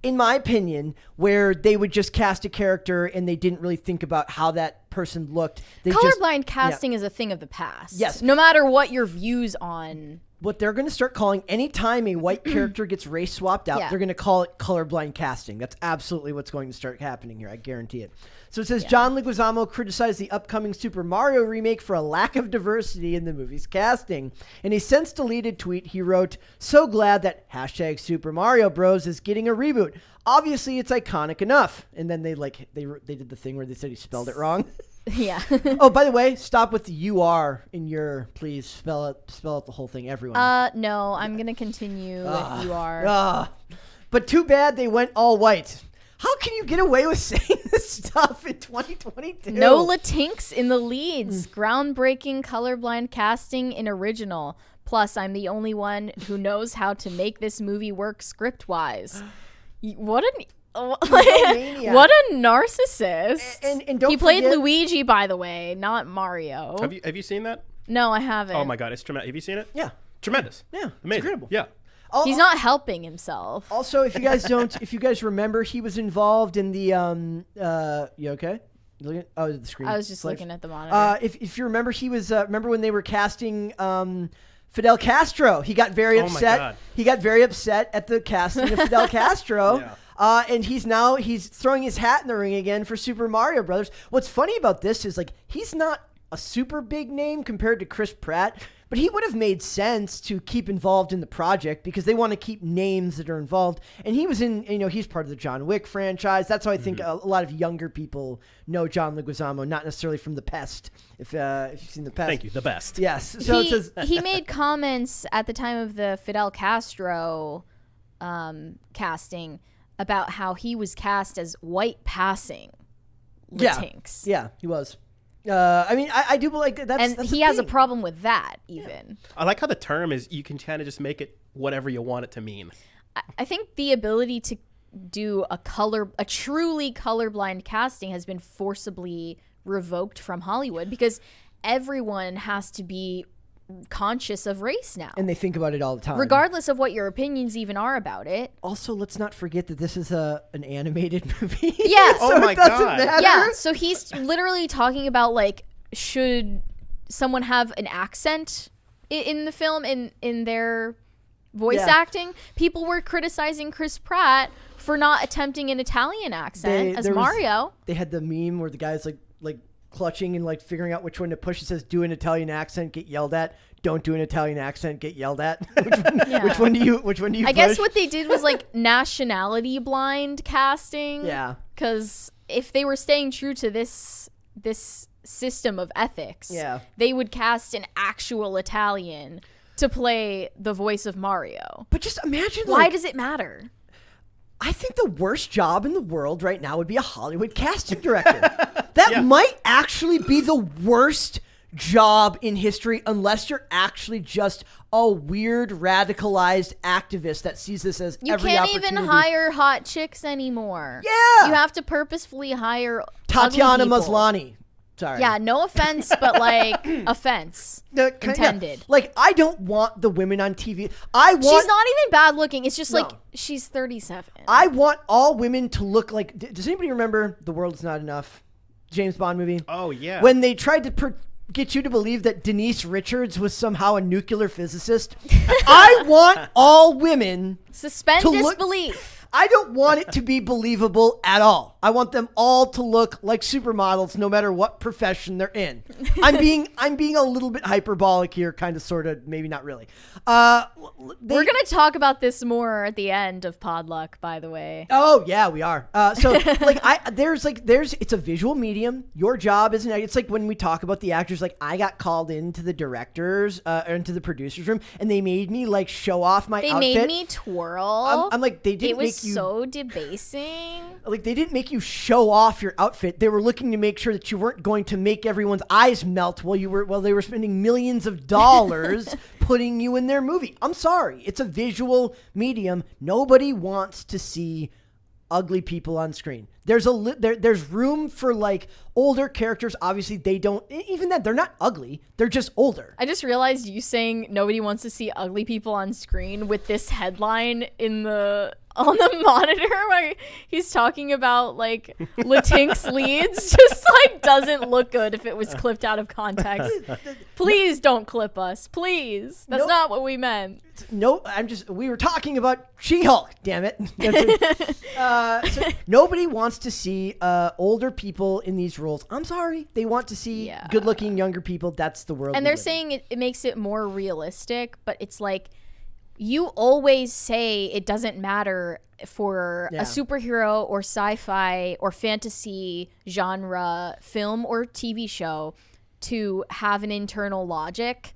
in my opinion, where they would just cast a character and they didn't really think about how that person looked. Colorblind casting is a thing of the past. Yes. No matter what your views on. What they're going to start calling, anytime a white character gets race swapped out, they're going to call it colorblind casting. That's absolutely what's going to start happening here. I guarantee it. So it says, John Leguizamo criticized the upcoming Super Mario remake for a lack of diversity in the movie's casting. In a since-deleted tweet, he wrote, so glad that hashtag Super Mario Bros. Is getting a reboot. Obviously, it's iconic enough. And then they did the thing where they said he spelled it wrong. Yeah. Oh, by the way, stop with the UR in your, please spell out the whole thing, everyone. No, I'm going to continue with UR. But too bad they went all white. How can you get away with saying this stuff in 2022? No Latinx in the leads. Groundbreaking colorblind casting in original. Plus, I'm the only one who knows how to make this movie work script-wise. What a narcissist. And don't he played forget, Luigi, by the way, not Mario. Have you seen that? No, I haven't. Oh my God, it's tremendous. Have you seen it? Yeah. Tremendous. Yeah. Amazing. It's incredible. Yeah. He's not helping himself. Also, if you guys remember, he was involved in the you okay? The screen. I was just looking at the monitor. If you remember, he was remember when they were casting Fidel Castro. He got very upset. God. He got very upset at the casting of Fidel Castro. Yeah. And he's throwing his hat in the ring again for Super Mario Brothers. What's funny about this is like he's not a super big name compared to Chris Pratt, but he would have made sense to keep involved in the project because they want to keep names that are involved. And he was he's part of the John Wick franchise. That's how I think a lot of younger people know John Leguizamo, not necessarily from The Pest. If you've seen The Pest. Thank you, The Best. Yes. So he made comments at the time of the Fidel Castro casting about how he was cast as white passing Latinx. Yeah, he was. I do like that. And he has a problem with that, even. Yeah. I like how the term is you can kind of just make it whatever you want it to mean. I think the ability to do a truly colorblind casting has been forcibly revoked from Hollywood because everyone has to be conscious of race now. And they think about it all the time. Regardless of what your opinions even are about it. Also, let's not forget that this is an animated movie. Yeah. So oh my God. Matter. Yeah. So he's literally talking about like, should someone have an accent in the film in their voice acting? People were criticizing Chris Pratt for not attempting an Italian accent as Mario. They had the meme where the guy's like clutching and like figuring out which one to push. It says do an Italian accent, get yelled at. Don't do an Italian accent, get yelled at. Which one do you I guess what they did was like nationality blind casting. Yeah. Because if they were staying true to this system of ethics, they would cast an actual Italian to play the voice of Mario. But just imagine why does it matter? I think the worst job in the world right now would be a Hollywood casting director. That might actually be the worst job in history unless you're actually just a weird radicalized activist that sees this as every opportunity. You can't even hire hot chicks anymore. Yeah. You have to purposefully hire Tatiana Maslany. Sorry. Yeah, no offense, but like offense intended. Like I don't want the women on TV. She's not even bad looking. It's just like she's 37. I want all women to look like. Does anybody remember The World Is Not Enough? James Bond movie. Oh yeah. When they tried to get you to believe that Denise Richards was somehow a nuclear physicist. I want all women suspend disbelief. I don't want it to be believable at all. I want them all to look like supermodels no matter what profession they're in. I'm being a little bit hyperbolic here, kind of, sort of, maybe not really. We're going to talk about this more at the end of Podluck, by the way. Oh, yeah, we are. So it's a visual medium. Your job isn't, it's like when we talk about the actors, like I got called into the directors, or into the producer's room, and they made me like show off my outfit. They made me twirl. I'm like, they didn't make you. So debasing. Like they didn't make you show off your outfit. They were looking to make sure that you weren't going to make everyone's eyes melt while they were spending millions of dollars putting you in their movie. I'm sorry. It's a visual medium. Nobody wants to see ugly people on screen. There's room for like older characters. Obviously they don't, even then they're not ugly. They're just older. I just realized you saying nobody wants to see ugly people on screen with this headline on the monitor where he's talking about like Latinx leads just like doesn't look good if it was clipped out of context. Please don't clip us. Please. That's not what we meant. No, we were talking about She-Hulk, damn it. So nobody wants to see older people in these roles. I'm sorry. They want to see good-looking younger people. That's the world. And they're saying it makes it more realistic, but it's like you always say it doesn't matter for a superhero or sci-fi or fantasy genre film or TV show to have an internal logic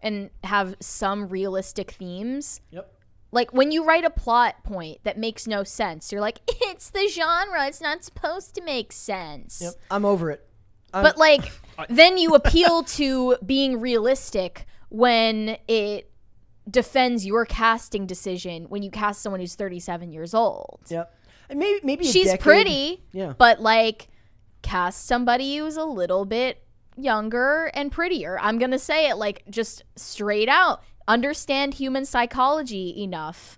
and have some realistic themes. Yep. Like when you write a plot point that makes no sense, you're like, it's the genre. It's not supposed to make sense. Yep. I'm over it. But like, then you appeal to being realistic when it defends your casting decision when you cast someone who's 37 years old. Yep. And maybe she's pretty, yeah, but like cast somebody who's a little bit younger and prettier. I'm going to say it like just straight out. understand human psychology enough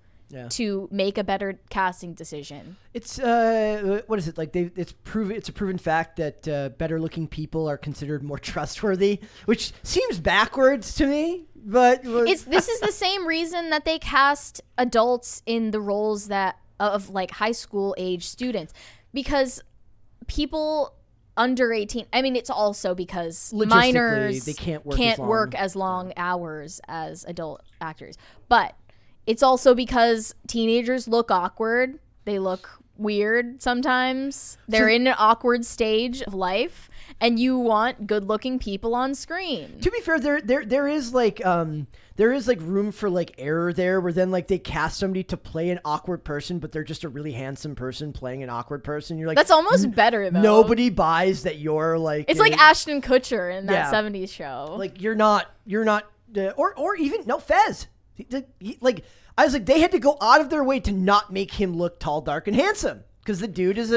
to make a better casting decision. It's what is it like? It's a proven fact that better looking people are considered more trustworthy, which seems backwards to me. But this is the same reason that they cast adults in the roles that of like high school age students, because people under 18. I mean, it's also because minors they can't work as long hours as adult actors, but it's also because teenagers look awkward. They look weird sometimes. They're in an awkward stage of life, and you want good-looking people on screen. To be fair, there is like room for like error there, where then like they cast somebody to play an awkward person, but they're just a really handsome person playing an awkward person. You're like, that's almost better though. Nobody buys that you're like. It's like Ashton Kutcher in that 70s show. Like you're not, or even Fez. Like I was like, they had to go out of their way to not make him look tall, dark, and handsome, because the dude is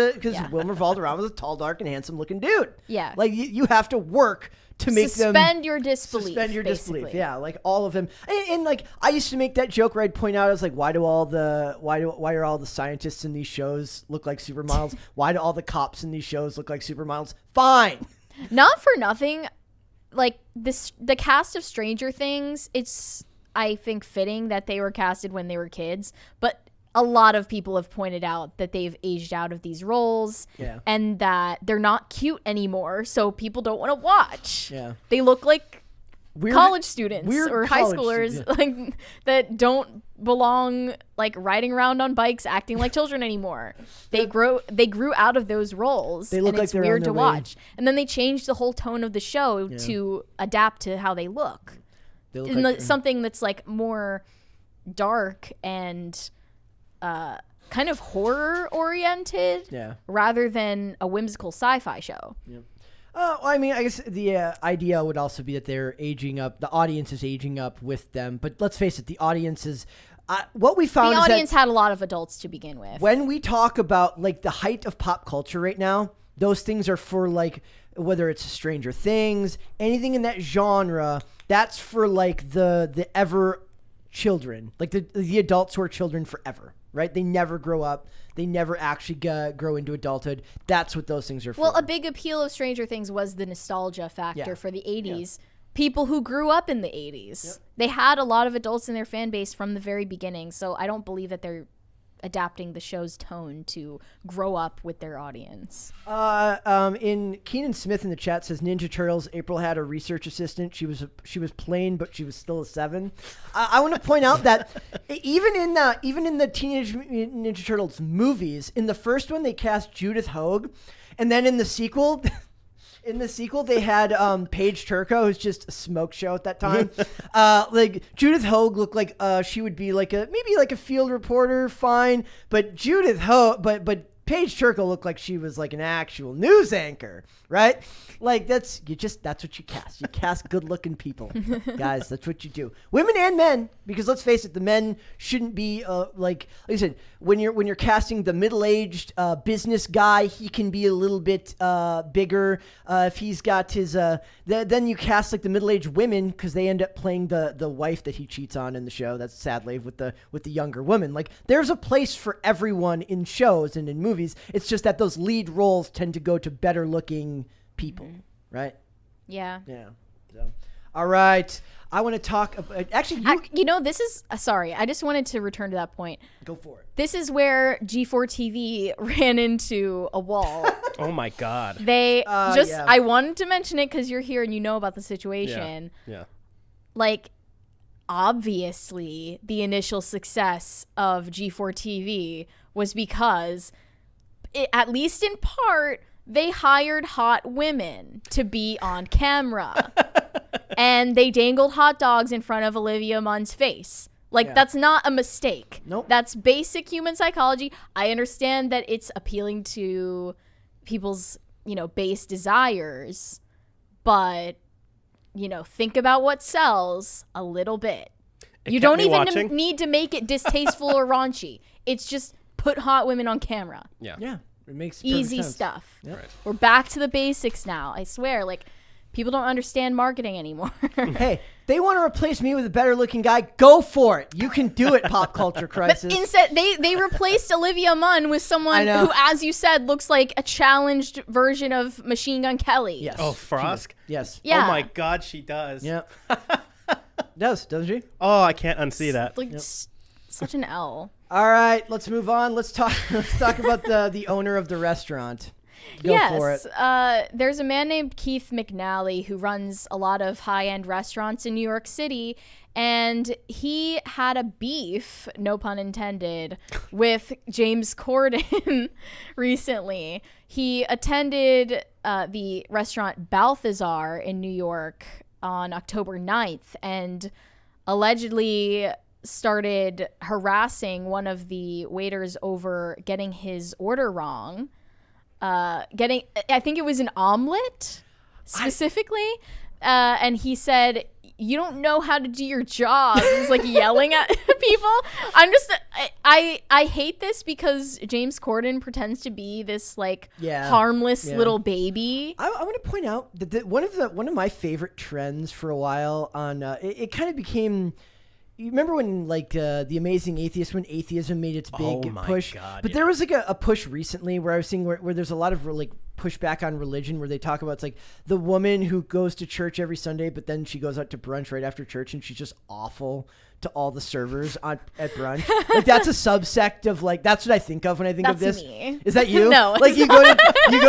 Wilmer Valderrama was a tall, dark, and handsome looking dude. Yeah, like you have to work to make suspend your disbelief. Suspend your disbelief. Yeah, like all of them. And like I used to make that joke where I'd point out, I was like, why are all the scientists in these shows look like supermodels? Why do all the cops in these shows look like supermodels? Fine. Not for nothing, like the cast of Stranger Things, it's, I think, fitting that they were casted when they were kids, but a lot of people have pointed out that they've aged out of these roles and that they're not cute anymore, so people don't want to watch. Yeah. They look like college students or high schoolers like that don't belong like riding around on bikes acting like children anymore. They grew out of those roles. They look and like it's they're weird on to their watch. And then they changed the whole tone of the show to adapt to how they look. Something that's like more dark and kind of horror oriented rather than a whimsical sci-fi show. I mean, I guess the idea would also be that they're aging up. The audience is aging up with them. But let's face it, the audience is... what we found the is audience that had a lot of adults to begin with. When we talk about like the height of pop culture right now, those things are for like, whether it's Stranger Things, anything in that genre, that's for like the ever children, like the adults who are children forever, right? They never grow up. They never actually grow into adulthood. That's what those things are for. Well, a big appeal of Stranger Things was the nostalgia factor for the 80s. People who grew up in the 80s. They had a lot of adults in their fan base from the very beginning, so I don't believe that they're adapting the show's tone to grow up with their audience. In Keenan Smith in the chat says Ninja Turtles, April had a research assistant. She was plain, but she was still a 7. I want to point out that even in the Teenage Mutant Ninja Turtles movies, in the first one they cast Judith Hoag, and then in the sequel. In the sequel, they had Paige Turco, who's just a smoke show at that time. Like Judith Hoag looked like she would be like maybe a field reporter, fine. But Judith Hoag, but Paige Turco looked like she was like an actual news anchor, right? Like that's what you cast. You cast good-looking people, guys. That's what you do, women and men. Because let's face it, the men shouldn't be like I said. When you're casting the middle-aged business guy, he can be a little bit bigger if he's got his. Then you cast like the middle-aged women because they end up playing the wife that he cheats on in the show. That's sadly with the younger woman. Like there's a place for everyone in shows and in movies. It's just that those lead roles tend to go to better-looking people, right? Yeah. Yeah. So, all right. I want to talk about... Actually, this is... sorry, I just wanted to return to that point. Go for it. This is where G4 TV ran into a wall. Oh, my God. I wanted to mention it because you're here and you know about the situation. Yeah. Like, obviously, the initial success of G4 TV was because, at least in part... they hired hot women to be on camera. And they dangled hot dogs in front of Olivia Munn's face. Like, that's not a mistake. Nope. That's basic human psychology. I understand that it's appealing to people's, base desires. But, think about what sells a little bit. You don't even need to make it distasteful or raunchy. It's just put hot women on camera. Yeah. It makes easy sense. Stuff. Yep. Right. We're back to the basics now. I swear. Like, People don't understand marketing anymore. Hey, they want to replace me with a better looking guy. Go for it. You can do it, Pop Culture Crisis. But instead, they replaced Olivia Munn with someone who, as you said, looks like a challenged version of Machine Gun Kelly. Yes. Oh, Frosk? Yes. Yeah. Oh my God, she does. Yeah. Doesn't she? Oh, I can't unsee that. Like such an L. All right, let's move on. Let's talk about the owner of the restaurant. Go for it. There's a man named Keith McNally who runs a lot of high-end restaurants in New York City, and he had a beef, no pun intended, with James Corden recently. He attended the restaurant Balthazar in New York on October 9th and allegedly started harassing one of the waiters over getting his order wrong. I think it was an omelet specifically. And he said, "You don't know how to do your job." He's like yelling at people. I hate this because James Corden pretends to be this harmless little baby. I want to point out that one of my favorite trends for a while on it kind of became. You remember when The Amazing Atheist, when atheism made its big push? God, but there was a push recently where I was seeing where there's a lot of pushback on religion, where they talk about it's the woman who goes to church every Sunday, but then she goes out to brunch right after church and she's just awful to all the servers at brunch. That's a subsect of that's what I think of when I think of this. Me. Is that you? No, you go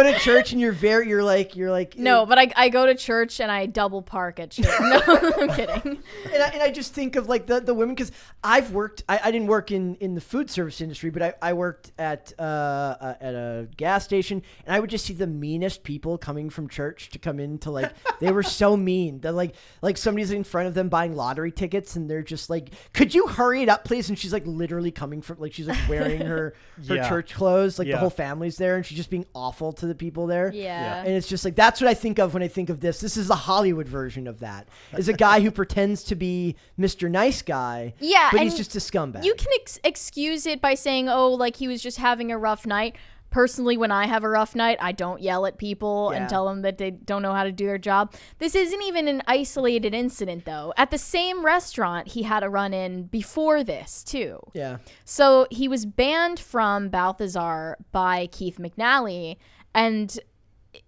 to church and you're like no, but I go to church and I double park at church. No, I'm kidding. And I just think of the women, because I've worked. I didn't work in the food service industry, but I worked at a gas station, and I would just see the meanest people coming from church to come in to they were so mean that like somebody's in front of them buying lottery tickets, and they're just like, "Could you hurry it up, please?" And she's literally coming from she's wearing her church clothes, the whole family's there, and she's just being awful to the people there. Yeah. And it's just that's what I think of when I think of this. This is the Hollywood version of that. Is a guy who pretends to be Mr. Nice Guy. Yeah, but he's just a scumbag. You can excuse it by saying, "Oh, he was just having a rough night." Personally, when I have a rough night, I don't yell at people and tell them that they don't know how to do their job. This isn't even an isolated incident, though. At the same restaurant, he had a run-in before this, too. Yeah. So he was banned from Balthazar by Keith McNally, and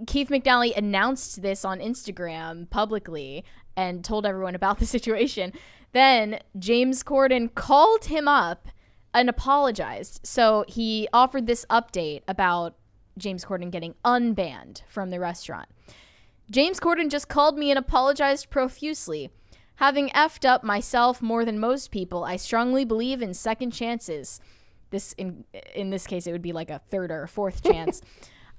Keith McNally announced this on Instagram publicly and told everyone about the situation. Then James Corden called him up and apologized. So he offered this update about James Corden getting unbanned from the restaurant. "James Corden just called me and apologized profusely. Having effed up myself more than most people, I strongly believe in second chances." This in this case, it would be a third or fourth chance.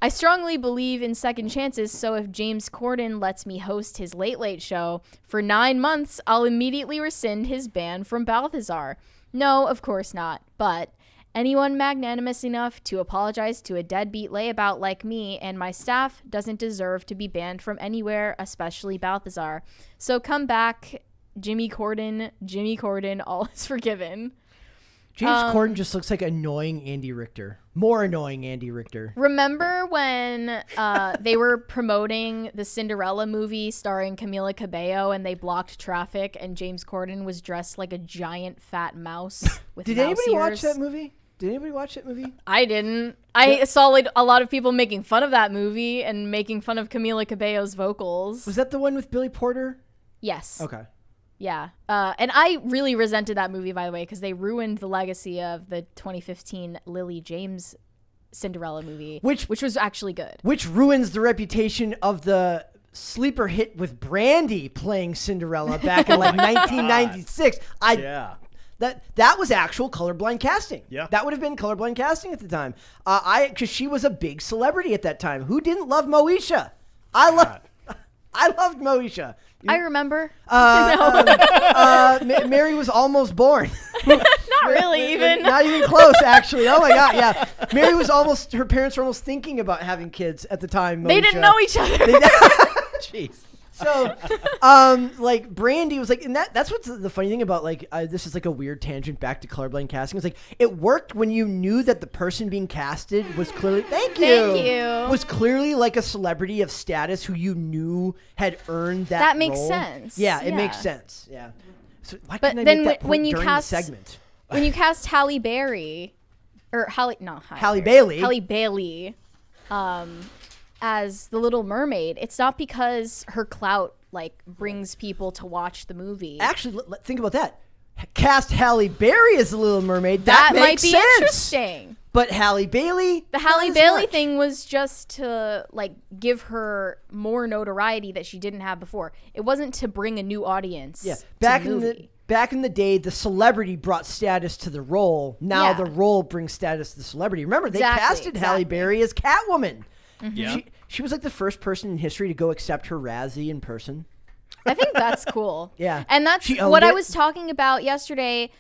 "I strongly believe in second chances, so if James Corden lets me host his Late Late Show for 9 months, I'll immediately rescind his ban from Balthazar. No, of course not, but anyone magnanimous enough to apologize to a deadbeat layabout like me and my staff doesn't deserve to be banned from anywhere, especially Balthazar. So come back, Jimmy Corden, all is forgiven." James Corden just looks like annoying Andy Richter. More annoying Andy Richter. Remember when they were promoting the Cinderella movie starring Camila Cabello and they blocked traffic and James Corden was dressed like a giant fat mouse with Did mouse anybody ears? watch that movie? Did anybody watch that movie? I didn't. I saw a lot of people making fun of that movie and making fun of Camila Cabello's vocals. Was that the one with Billy Porter? Yes. Okay. Yeah. And I really resented that movie, by the way, because they ruined the legacy of the 2015 Lily James Cinderella movie, which was actually good. Which ruins the reputation of the sleeper hit with Brandy playing Cinderella back in 1996. That was actual colorblind casting. Yeah. That would have been colorblind casting at the time. Because she was a big celebrity at that time. Who didn't love Moesha? I loved Moesha. I remember. Mary was almost born. Not really, even. Not even close, actually. Oh my God, yeah. Mary was her parents were almost thinking about having kids at the time. They didn't know each other. Jeez. So, like Brandy was like, and that's what's the funny thing about like this is like a weird tangent back to colorblind casting. It's like it worked when you knew that the person being casted was clearly Thank you. was clearly like a celebrity of status who you knew had earned that. That makes role. sense. Yeah, it makes sense. Yeah. So why But couldn't I then make that when point you during cast the segment? When you cast Halle Berry, or Halle Bailey, as the Little Mermaid, it's not because her clout like brings people to watch the movie. Actually, think about that. Cast Halle Berry as the Little Mermaid. That might makes be sense. interesting. But Halle Bailey, The Halle not as Bailey much. thing was just to like give her more notoriety that she didn't have before. It wasn't to bring a new audience. Yeah, to back the in movie. back in the day, the celebrity brought status to the role. Now Yeah. the role brings status to the celebrity. Remember, they casted Halle Berry as Catwoman. Yeah. She was like the first person in history to go accept her Razzie in person. I think that's cool. Yeah. And that's She owned what I it. was talking about yesterday.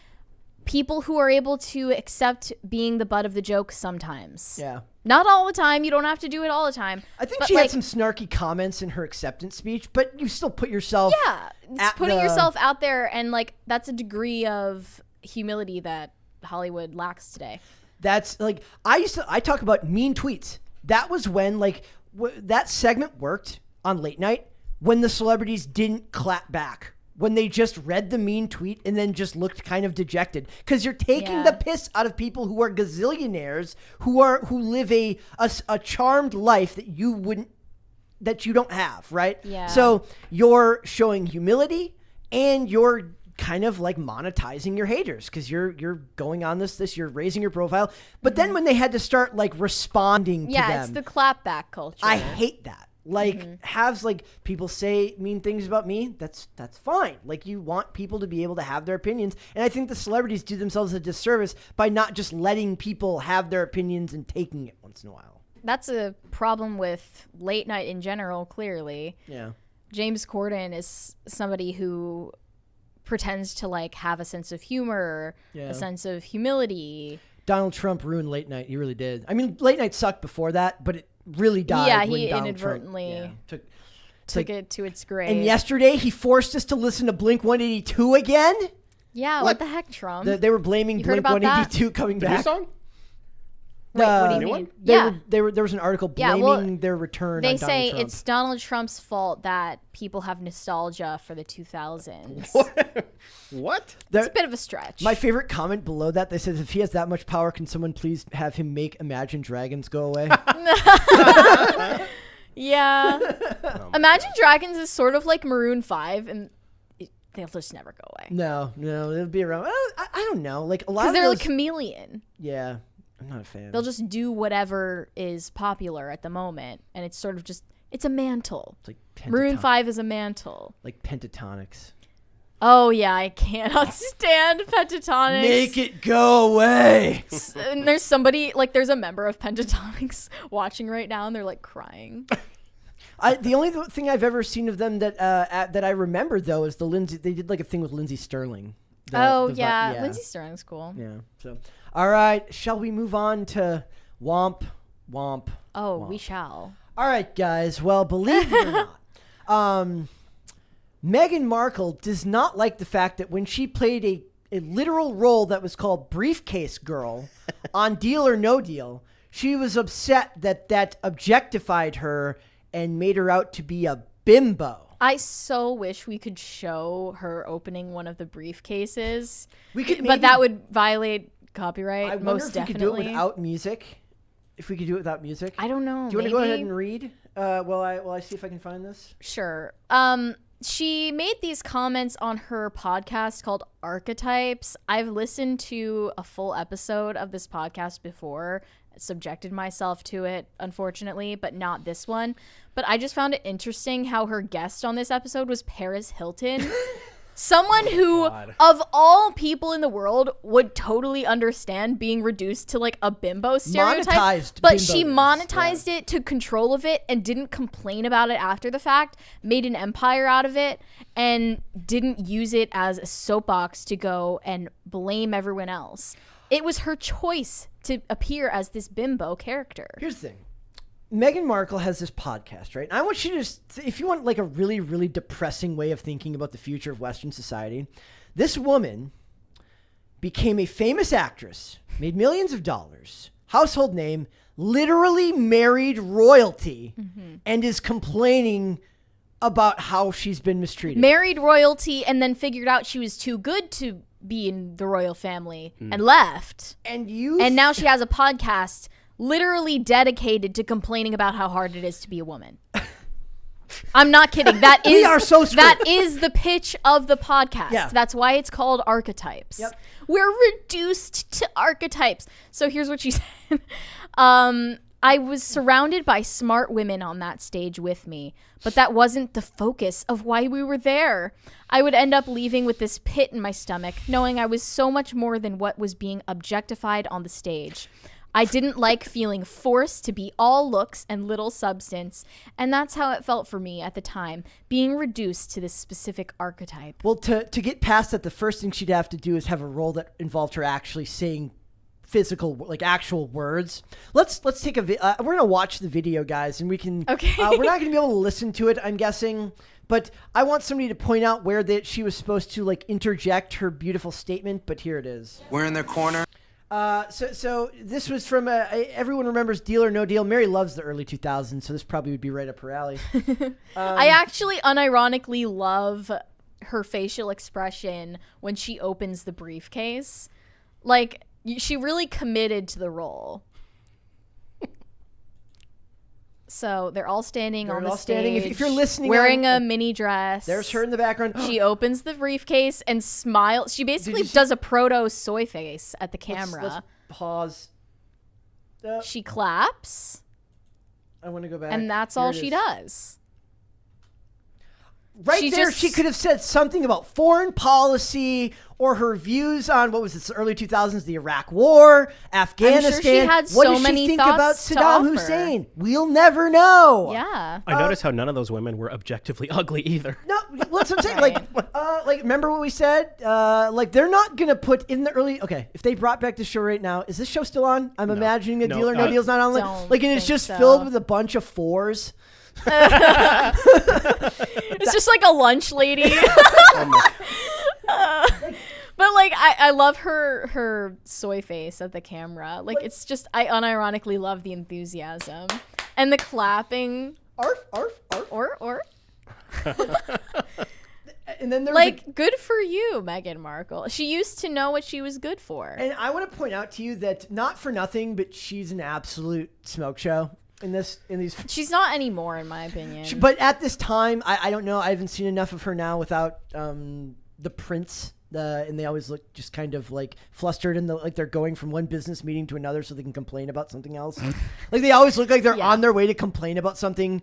People who are able to accept being the butt of the joke sometimes. Yeah. Not all the time. You don't have to do it all the time. I think But, she like, had some snarky comments in her acceptance speech, but you still put yourself. Yeah. It's at putting the- yourself out there, and like that's a degree of humility that Hollywood lacks today. That's like I talk about mean tweets. That was when like that segment worked on late night when the celebrities didn't clap back. When they just read the mean tweet and then just looked kind of dejected, because you're taking the piss out of people who are gazillionaires, who live a charmed life that you don't have, right? Yeah. So you're showing humility and you're kind of like monetizing your haters because you're going on this you're raising your profile. But then when they had to start like responding to them, it's the clapback culture. I hate that. Like have like people say mean things about me. That's fine. Like you want people to be able to have their opinions. And I think the celebrities do themselves a disservice by not just letting people have their opinions and taking it once in a while. That's a problem with late night in general, clearly. Yeah. James Corden is somebody who pretends to like have a sense of humor, Yeah. a sense of humility. Donald Trump ruined late night. He really did. I mean, late night sucked before that, but it really died. Yeah, when he Donald inadvertently Trump, took it to its grave. And yesterday he forced us to listen to Blink 182 again. Yeah, what the heck, Trump? They were blaming You heard Blink about that? 182 coming The new back. song? Wait, what do you new mean? one? There was an article Yeah, blaming well, their return. They on Donald say Trump. it's Donald Trump's fault that people have nostalgia for the 2000s. What? It's a bit of a stretch. My favorite comment below that, they said, if he has that much power, can someone please have him make Imagine Dragons go away? Yeah. Imagine Dragons is sort of like Maroon 5, and they'll just never go away. No, it'll be around. I don't know. Like a lot Because of they're those, like chameleon. yeah, I'm not a fan. They'll just do whatever is popular at the moment, and it's sort of just, it's a mantle. It's like Maroon 5 is a mantle. like pentatonics. Oh, yeah, I cannot stand Pentatonics. Make it go away. And there's somebody, like, there's a member of Pentatonics watching right now, and they're, like, crying. The only thing I've ever seen of them that I remember though is the Lindsay. They did like a thing with Lindsay Sterling. Yeah. Lindsay Sterling's cool. Yeah. So, all right, shall we move on to Womp Womp? Oh, Womp. we shall. All right, guys. Well, believe it or not, Meghan Markle does not like the fact that when she played a literal role that was called Briefcase Girl on Deal or No Deal, she was upset that objectified her and made her out to be a bimbo. I so wish we could show her opening one of the briefcases. We could, but that would violate copyright. I wonder most if definitely. we could do it without music. If we could do it without music, I don't know. Do you want to go ahead and read? While I see if I can find this. Sure. She made these comments on her podcast called Archetypes. I've listened to a full episode of this podcast before, subjected myself to it, unfortunately, but not this one. But I just found it interesting how her guest on this episode was Paris Hilton. Someone who, of all people in the world, would totally understand being reduced to like a bimbo stereotype. Monetized But she bimboness, monetized it, took control of it, and didn't complain about it after the fact, made an empire out of it, and didn't use it as a soapbox to go and blame everyone else. It was her choice to appear as this bimbo character. Here's the thing. Meghan Markle has this podcast, right? I want you to just, if you want like a really, really depressing way of thinking about the future of Western society, this woman became a famous actress, made millions of dollars, household name, literally married royalty, and is complaining about how she's been mistreated. Married royalty and then figured out she was too good to be in the royal family and left. And now she has a podcast literally dedicated to complaining about how hard it is to be a woman. I'm not kidding. That is we are so screwed. That is the pitch of the podcast. Yeah. That's why it's called Archetypes. Yep. We're reduced to archetypes. So here's what she said. I was surrounded by smart women on that stage with me, but that wasn't the focus of why we were there. I would end up leaving with this pit in my stomach, knowing I was so much more than what was being objectified on the stage. I didn't like feeling forced to be all looks and little substance, and that's how it felt for me at the time, being reduced to this specific archetype. Well, to get past that, the first thing she'd have to do is have a role that involved her actually saying physical, like actual words. Let's take we're gonna watch the video, guys, and we can. Okay. We're not gonna be able to listen to it, I'm guessing, but I want somebody to point out where that she was supposed to like interject her beautiful statement. But here it is. We're in their corner. So this was from everyone remembers Deal or No Deal. Mary loves the early 2000s, so this probably would be right up her alley. I actually unironically love her facial expression when she opens the briefcase. Like, she really committed to the role. So they're all standing on the stage. If you're listening, wearing a mini dress. There's her in the background. She opens the briefcase and smiles. She basically does a proto soy face at the camera. Let's pause. She claps. I want to go back. And that's all she does. Right there, she could have said something about foreign policy or her views on, what was this, the early 2000s, the Iraq War, Afghanistan. I'm sure she had what so does many she think thoughts about to Saddam offer. Hussein? We'll never know. Yeah. I noticed how none of those women were objectively ugly either. No, that's what I'm saying. Like, remember what we said? Like, they're not gonna put in the early. Okay, if they brought back the show right now, is this show still on? I'm imagining a Deal or No Deal's not on. Don't Like, and it's just think so. filled with a bunch of fours. It's just like a lunch lady. But like I love her soy face at the camera. Like, it's just, I unironically love the enthusiasm and the clapping. Arf, arf, arf. Or And then there's like, good for you, Meghan Markle. She used to know what she was good for. And I want to point out to you that not for nothing, but she's an absolute smoke show in these. She's not anymore, in my opinion. But at this time, I don't know. I haven't seen enough of her now without the prince. And they always look just kind of like flustered and like they're going from one business meeting to another so they can complain about something else. Like, they always look like they're on their way to complain about something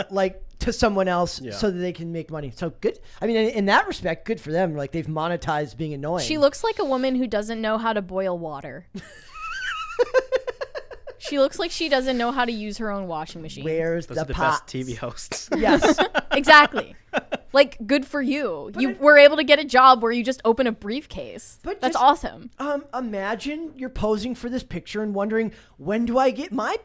like to someone else so that they can make money. So good. I mean, in that respect, good for them. Like, they've monetized being annoying. She looks like a woman who doesn't know how to boil water. She looks like she doesn't know how to use her own washing machine. Where's Those the are the pots? best TV hosts. Yes. Exactly. Like, good for you. You were able to get a job where you just open a briefcase. But that's just, awesome. Imagine you're posing for this picture and wondering, when do I get my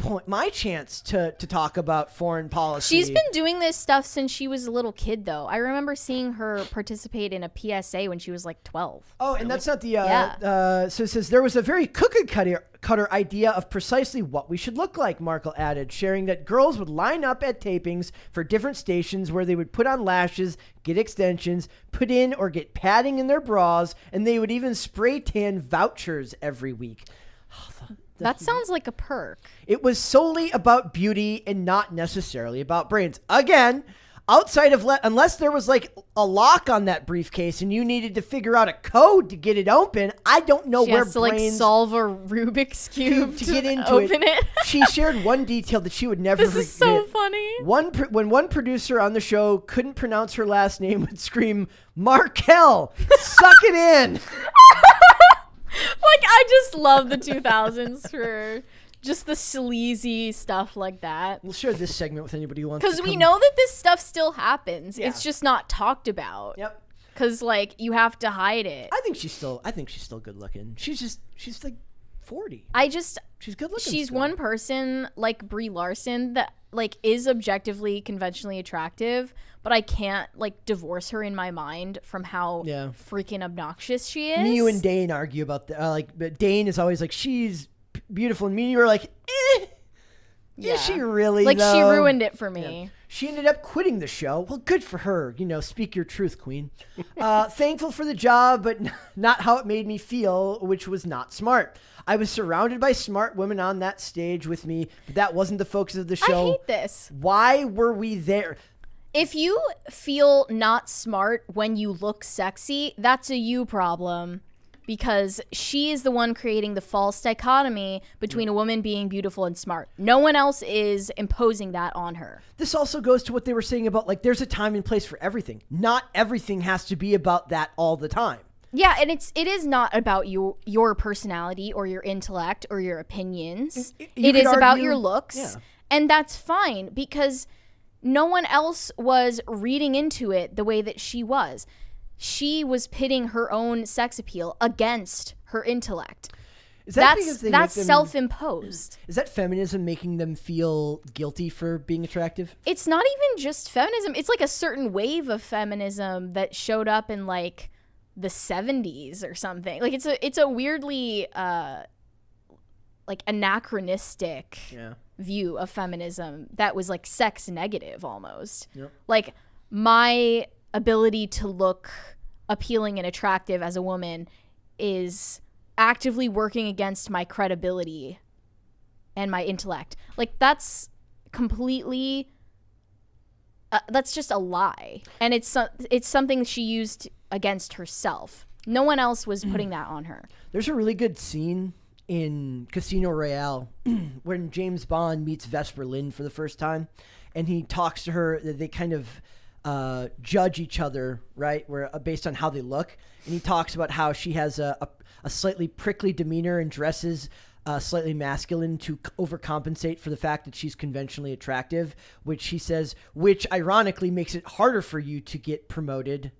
chance to talk about foreign policy? She's been doing this stuff since she was a little kid, though. I remember seeing her participate in a PSA when she was like 12. Oh, and that's not the Yeah. So it says there was a very cookie cutter idea of precisely what we should look like, Markle added, sharing that girls would line up at tapings for different stations where they would put on lashes, get extensions, put in or get padding in their bras, and they would even spray tan vouchers every week. That sounds like a perk. It was solely about beauty and not necessarily about brains. Again, outside of unless there was like a lock on that briefcase and you needed to figure out a code to get it open, I don't know She where has to like brains solve a Rubik's cube to get into open it. She shared one detail that she would never This is so funny. When one producer on the show couldn't pronounce her last name, would scream, "Markel, suck it in." Like, I just love the 2000s for just the sleazy stuff like that. We'll share this segment with anybody who wants to Because we come- know that this stuff still happens. Yeah. It's just not talked about. Yep. Because, like, you have to hide it. I think she's still good looking. She's like 40. She's good looking. She's still. one person like Brie Larson that like is objectively conventionally attractive, but I can't like divorce her in my mind from how freaking obnoxious she is. Me, you and Dane argue about that. But Dane is always like, she's beautiful, and me and you are like, is she really? Like though? she ruined it for me. Yeah. She ended up quitting the show. Well, good for her. Speak your truth, queen. Thankful for the job, but not how it made me feel, which was not smart. I was surrounded by smart women on that stage with me, but that wasn't the focus of the show. I hate this. Why were we there? If you feel not smart when you look sexy, that's a you problem. Because she is the one creating the false dichotomy between a woman being beautiful and smart. No one else is imposing that on her. This also goes to what they were saying about, like, there's a time and place for everything. Not everything has to be about that all the time. Yeah, and it is not about your personality or your intellect or your opinions. It is about your looks. Yeah. And that's fine because no one else was reading into it the way that she was. She was pitting her own sex appeal against her intellect. Is that because that's self-imposed. Is that feminism making them feel guilty for being attractive? It's not even just feminism. It's like a certain wave of feminism that showed up in like the 70s or something. Like it's a weirdly like anachronistic view of feminism that was like sex negative almost. Yep. Like my ability to look appealing and attractive as a woman is actively working against my credibility and my intellect. Like that's completely that's just a lie, and it's something she used against herself. No one else was putting that on her. There's a really good scene in Casino Royale when James Bond meets Vesper Lynd for the first time, and he talks to her. They kind of judge each other, right? Based on how they look. And he talks about how she has a slightly prickly demeanor and dresses slightly masculine to overcompensate for the fact that she's conventionally attractive, which he says, which ironically makes it harder for you to get promoted,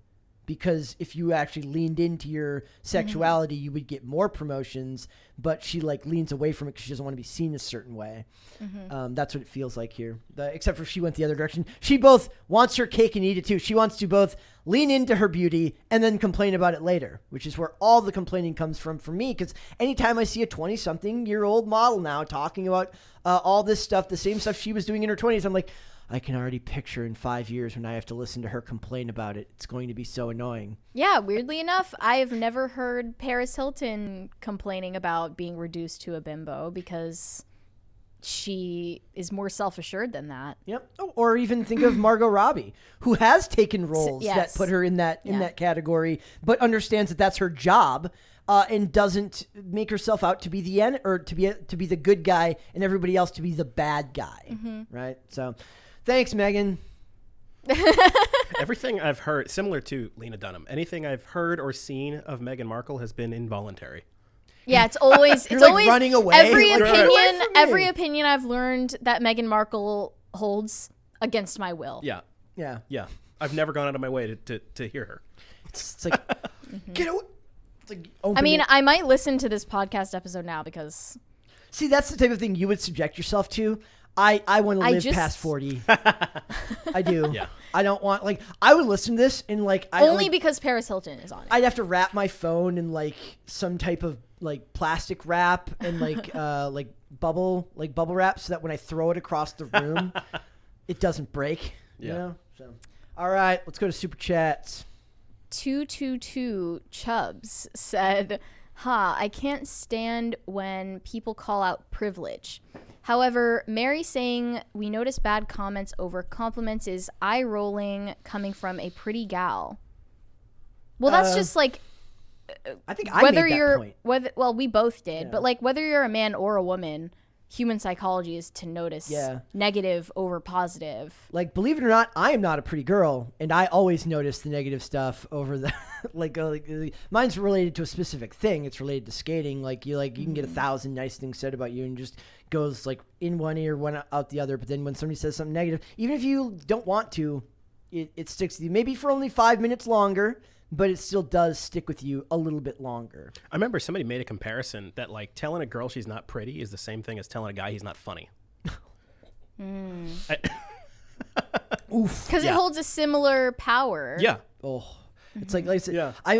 because if you actually leaned into your sexuality, you would get more promotions, but she like leans away from it because she doesn't want to be seen a certain way. That's what it feels like here. Except for she went the other direction. She both wants her cake and eat it too. She wants to both lean into her beauty and then complain about it later, which is where all the complaining comes from for me. Because anytime I see a 20-something-year-old model now talking about all this stuff, the same stuff she was doing in her 20s, I'm like, I can already picture in 5 years when I have to listen to her complain about it. It's going to be so annoying. Yeah, weirdly enough, I have never heard Paris Hilton complaining about being reduced to a bimbo because she is more self-assured than that. Yep. Or even think of Margot Robbie, who has taken roles that put her in that category, but understands that that's her job. And doesn't make herself out to be the end or to be the good guy and everybody else to be the bad guy, right? So, thanks, Meghan. Everything I've heard, similar to Lena Dunham, anything I've heard or seen of Meghan Markle has been involuntary. Yeah, it's always like running away. Every opinion I've learned that Meghan Markle holds against my will. Yeah. I've never gone out of my way to hear her. It's like get away. Like, I mean, I might listen to this podcast episode now because... See, that's the type of thing you would subject yourself to. I want to live past 40. I do. Yeah. I don't want... Like, I would listen to this and, like... Only because Paris Hilton is on it. I'd have to wrap my phone in, like, some type of, like, plastic wrap and, like, bubble wrap so that when I throw it across the room, it doesn't break. Yeah. You know? So, all right, let's go to Super Chats. 222 Chubbs said, I can't stand when people call out privilege. However, Mary saying we notice bad comments over compliments is eye-rolling coming from a pretty gal. Well, that's just like... I think I made that point. Well, we both did. Yeah. But like whether you're a man or a woman... Human psychology is to notice negative over positive. Like, believe it or not, I am not a pretty girl, and I always notice the negative stuff over the like mine's related to a specific thing. It's related to skating. Like you can get 1,000 nice things said about you, and just goes like in one ear, one out the other. But then when somebody says something negative, even if you don't want to, it sticks to you. Maybe for only 5 minutes longer. but it still does stick with you a little bit longer. I remember somebody made a comparison that like telling a girl she's not pretty is the same thing as telling a guy he's not funny. Oof. Because it holds a similar power. Yeah. Oh. It's like I said, Yeah. I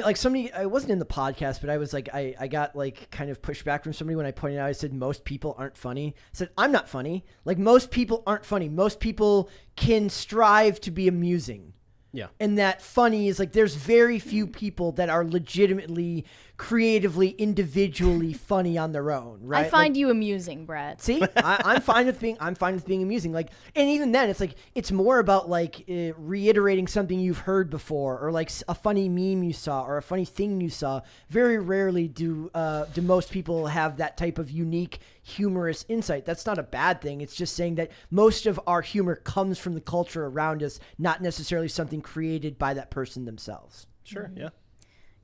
wasn't in the podcast, but I was like, I got like kind of pushback from somebody when I pointed out, I said, most people aren't funny. I said, I'm not funny. Like, most people aren't funny. Most people can strive to be amusing. Yeah. And that funny is like, there's very few people that are legitimately, creatively, individually funny on their own, right? I find you amusing, Brett. See, I'm fine with being amusing. Like, and even then, it's like it's more about like reiterating something you've heard before, or like a funny meme you saw, or a funny thing you saw. Very rarely do most people have that type of unique, humorous insight. That's not a bad thing. It's just saying that most of our humor comes from the culture around us, not necessarily something created by that person themselves. Sure. Yeah.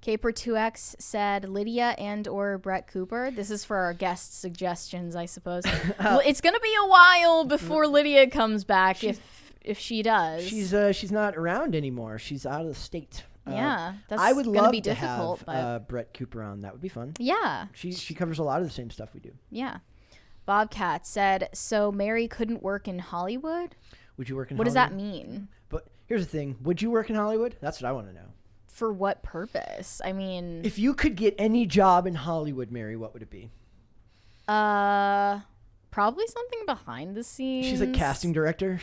Caper2X said Lydia and or Brett Cooper. This is for our guest suggestions, I suppose. Well, it's going to be a while before Lydia comes back, if she does. She's not around anymore. She's out of the state. Yeah, that's I would gonna love be to difficult, have Brett Cooper on. That would be fun. Yeah. She covers a lot of the same stuff we do. Yeah. Bobcat said, so Mary couldn't work in Hollywood? Would you work in What Hollywood? does that mean? But here's the thing. Would you work in Hollywood? That's what I want to know. For what purpose? I mean... If you could get any job in Hollywood, Mary, what would it be? Probably something behind the scenes. She's a casting director.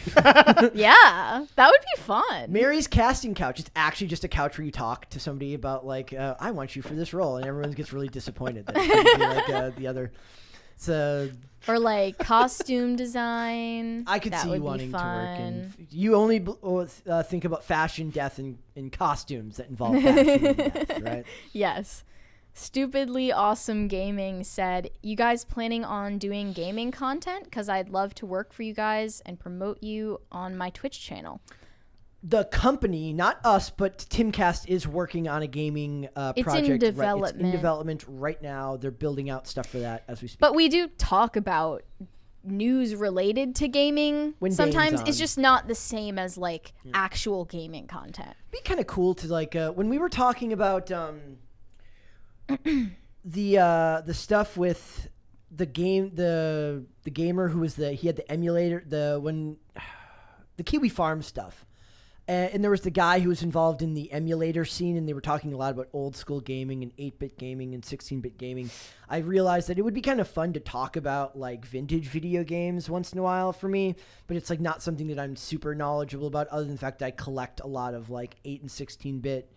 Yeah, that would be fun. Mary's casting couch. It's actually just a couch where you talk to somebody about, like, I want you for this role. And everyone gets really disappointed that it's gonna be like the other... So, or like costume design. I could that see would you be wanting to work fun. in. You only think about fashion, death, and costumes that involve fashion and death, right? Yes. Stupidly Awesome Gaming said, you guys planning on doing gaming content? Because I'd love to work for you guys and promote you on my Twitch channel. The company, not us, but Timcast is working on a gaming project. It's in development. Right, it's in development right now. They're building out stuff for that as we speak. But we do talk about news related to gaming. When sometimes Dane's on. it's just not the same as like actual gaming content. It'd be kind of cool to like when we were talking about the stuff with the gamer who was he had the emulator the Kiwi Farm stuff. And there was the guy who was involved in the emulator scene, and they were talking a lot about old school gaming and 8-bit gaming and 16-bit gaming. I realized that it would be kind of fun to talk about like vintage video games once in a while for me, but it's like not something that I'm super knowledgeable about, other than the fact that I collect a lot of like 8 and 16-bit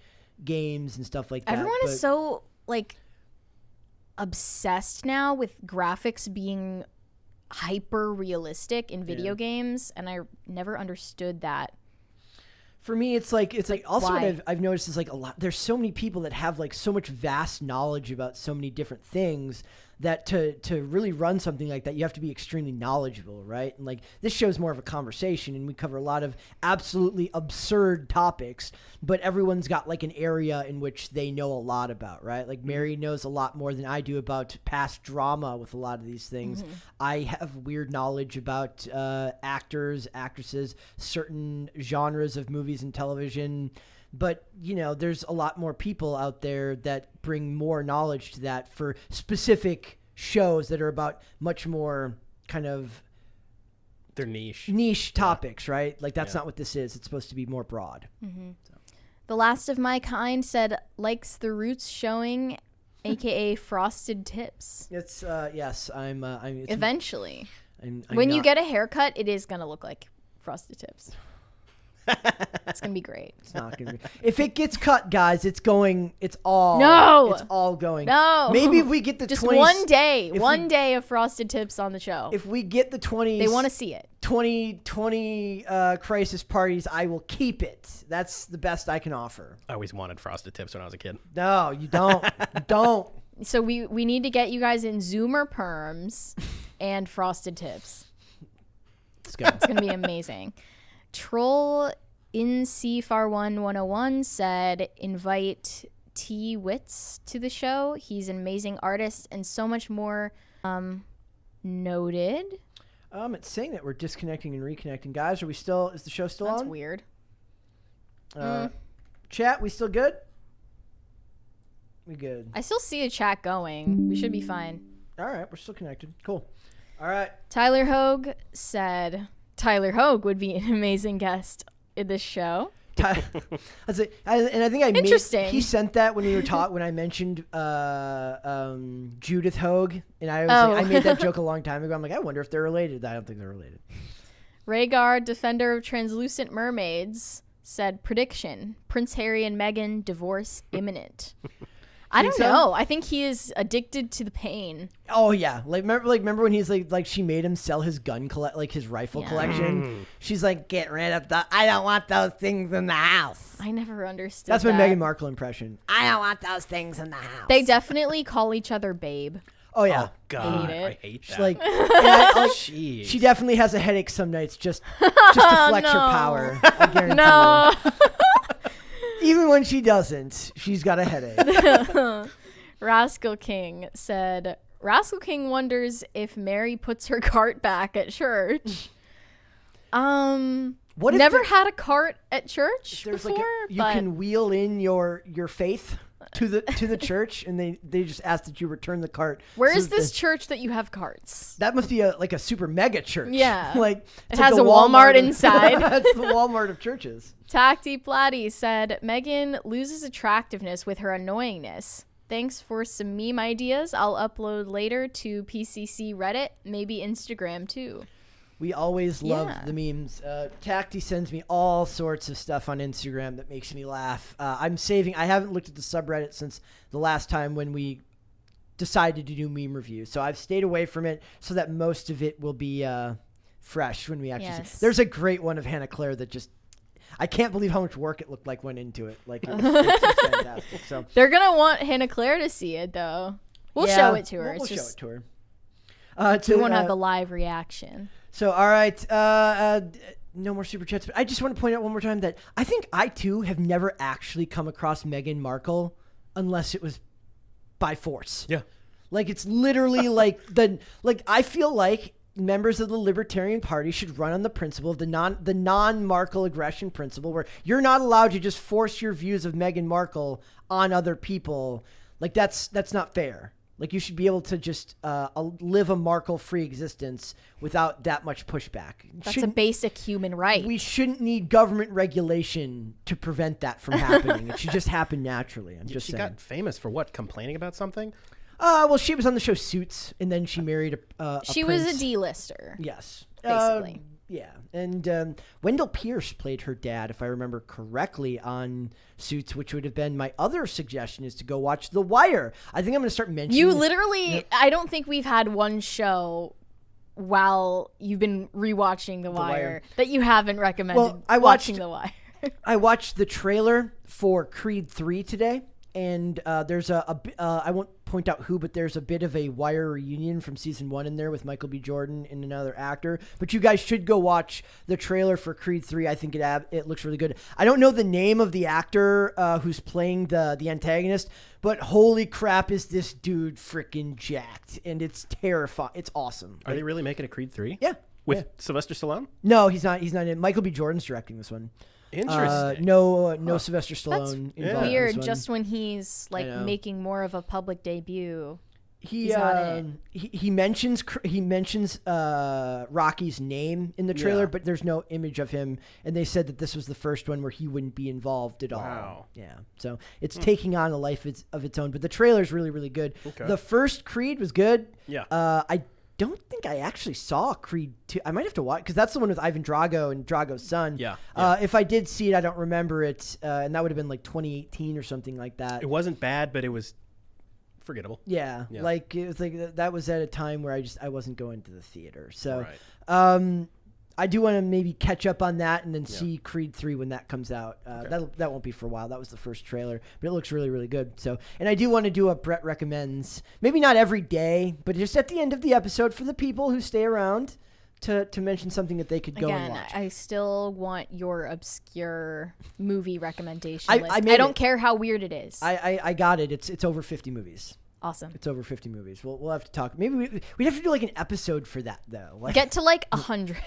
games and stuff like that. Everyone is so like obsessed now with graphics being hyper realistic in video games, and I never understood that. For me, it's like also why? what I've noticed is like a lot. There's so many people that have like so much vast knowledge about so many different things that to really run something like that, you have to be extremely knowledgeable, right? And like this show's more of a conversation, and we cover a lot of absolutely absurd topics, but everyone's got like an area in which they know a lot about, right? Like Mary knows a lot more than I do about past drama with a lot of these things. Mm-hmm. I have weird knowledge about actors, actresses, certain genres of movies and television. But, you know, there's a lot more people out there that bring more knowledge to that for specific shows that are about much more kind of... They're niche. Niche topics, right? Like, that's not what this is. It's supposed to be more broad. Mm-hmm. So. The Last of My Kind said, likes the roots showing, a.k.a. frosted tips. It's, yes, I'm eventually. I'm when you get a haircut, it is going to look like frosted tips. It's gonna be great. It's not gonna be. If it gets cut, guys, it's all going. No. Maybe if we get the just 20, one day of frosted tips on the show. If we get the 20s, they want to see it. 2020 crisis parties, I will keep it. That's the best I can offer. I always wanted frosted tips when I was a kid. No, you don't. You don't. So we need to get you guys in Zoomer perms and frosted tips. Let's go. It's gonna be amazing. Troll in CFAR1 101 said, invite T Wits to the show. He's an amazing artist and so much more. Noted. It's saying that we're disconnecting and reconnecting. Guys, is the show still on? That's weird. Chat, we still good? We good. I still see a chat going. We should be fine. All right, we're still connected. Cool. All right. Tyler Hogue said Tyler Hogue would be an amazing guest in this show. And I think I Interesting. he sent that when we were when I mentioned Judith Hogue, and I made that joke a long time ago. I'm like, I wonder if they're related. I don't think they're related. Rhaegar, defender of translucent mermaids, said prediction: Prince Harry and Meghan divorce imminent. I don't know. I think he is addicted to the pain. Oh yeah, remember when he's like she made him sell his his rifle collection. She's like, get rid of I don't want those things in the house. I never understood. That's my Meghan Markle impression. I don't want those things in the house. They definitely call each other babe. Oh yeah. Oh God, Hate it. I hate that. She's like, Jeez. she definitely has a headache some nights just to flex her power. I guarantee No. you. Even when she doesn't, she's got a headache. Rascal King said, Rascal King wonders if Mary puts her cart back at church. What if never had a cart at church there's before, you can wheel in your faith to the church, and they just ask that you return the cart. Where is this church that you have carts? That must be a super mega church. Yeah. Like It has a Walmart inside. That's the Walmart of churches. Tacti Platty said, Meghan loses attractiveness with her annoyingness. Thanks for some meme ideas. I'll upload later to PCC Reddit, maybe Instagram too. We always love Yeah. the memes. Tacti sends me all sorts of stuff on Instagram that makes me laugh. I haven't looked at the subreddit since the last time when we decided to do meme reviews. So I've stayed away from it so that most of it will be fresh when we actually see. There's a great one of Hannah Claire that just, I can't believe how much work it looked like went into it. Like it's just fantastic. So They're going to want Hannah Claire to see it though. We'll show it to her. We'll show it to her. We won't have the live reaction. So, all right, no more super chats. But I just want to point out one more time that I think I, too, have never actually come across Meghan Markle unless it was by force. Yeah. Like, it's literally I feel like members of the Libertarian Party should run on the principle of the non-Markle aggression principle, where you're not allowed to just force your views of Meghan Markle on other people. Like, that's not fair. Like, you should be able to just live a Markle-free existence without that much pushback. That's a basic human right. We shouldn't need government regulation to prevent that from happening. It should just happen naturally. I'm just she saying. got famous for what? Complaining about something? Well, she was on the show Suits, and then she married a She prince. was a D-lister. Yes. Basically. Yeah. And Wendell Pierce played her dad, if I remember correctly, on Suits, which would have been my other suggestion, is to go watch The Wire. I think I'm going to start mentioning... You literally... I don't think we've had one show while you've been rewatching The Wire that you haven't recommended watching The Wire. I watched the trailer for Creed 3 today. And there's I won't point out who, but there's a bit of a Wire reunion from season 1 in there with Michael B. Jordan and another actor. But you guys should go watch the trailer for Creed 3. I think it looks really good. I don't know the name of the actor who's playing the antagonist, but holy crap, is this dude freaking jacked. And it's terrifying. It's awesome. Are they really making a Creed 3? Yeah. With Sylvester Stallone? No, he's not. He's not in. Michael B. Jordan's directing this one. Interesting. No Sylvester Stallone. That's involved in weird. this one. Just when he's like know. making more of a public debut. He mentions Rocky's name in the trailer, but there's no image of him. And they said that this was the first one where he wouldn't be involved at all. Wow. Yeah. So it's taking on a life of its own. But the trailer's really, really good. Okay. The first Creed was good. Yeah. I don't think I actually saw Creed 2. I might have to watch, because that's the one with Ivan Drago and Drago's son. Yeah. If I did see it, I don't remember it. And that would have been like 2018 or something like that. It wasn't bad, but it was forgettable. Yeah, like it was like that was at a time where I wasn't going to the theater. So Right. I do want to maybe catch up on that and then see Creed 3 when that comes out. That won't be for a while. That was the first trailer, but it looks really, really good. So, and I do want to do a Brett recommends, maybe not every day, but just at the end of the episode for the people who stay around to mention something that they could go and watch. I still want your obscure movie recommendation I list. made I don't it. care how weird it is. I got it. It's over 50 movies. Awesome. It's over 50 movies. We'll have to talk. Maybe we'd have to do like an episode for that though. Like, Get to like 100.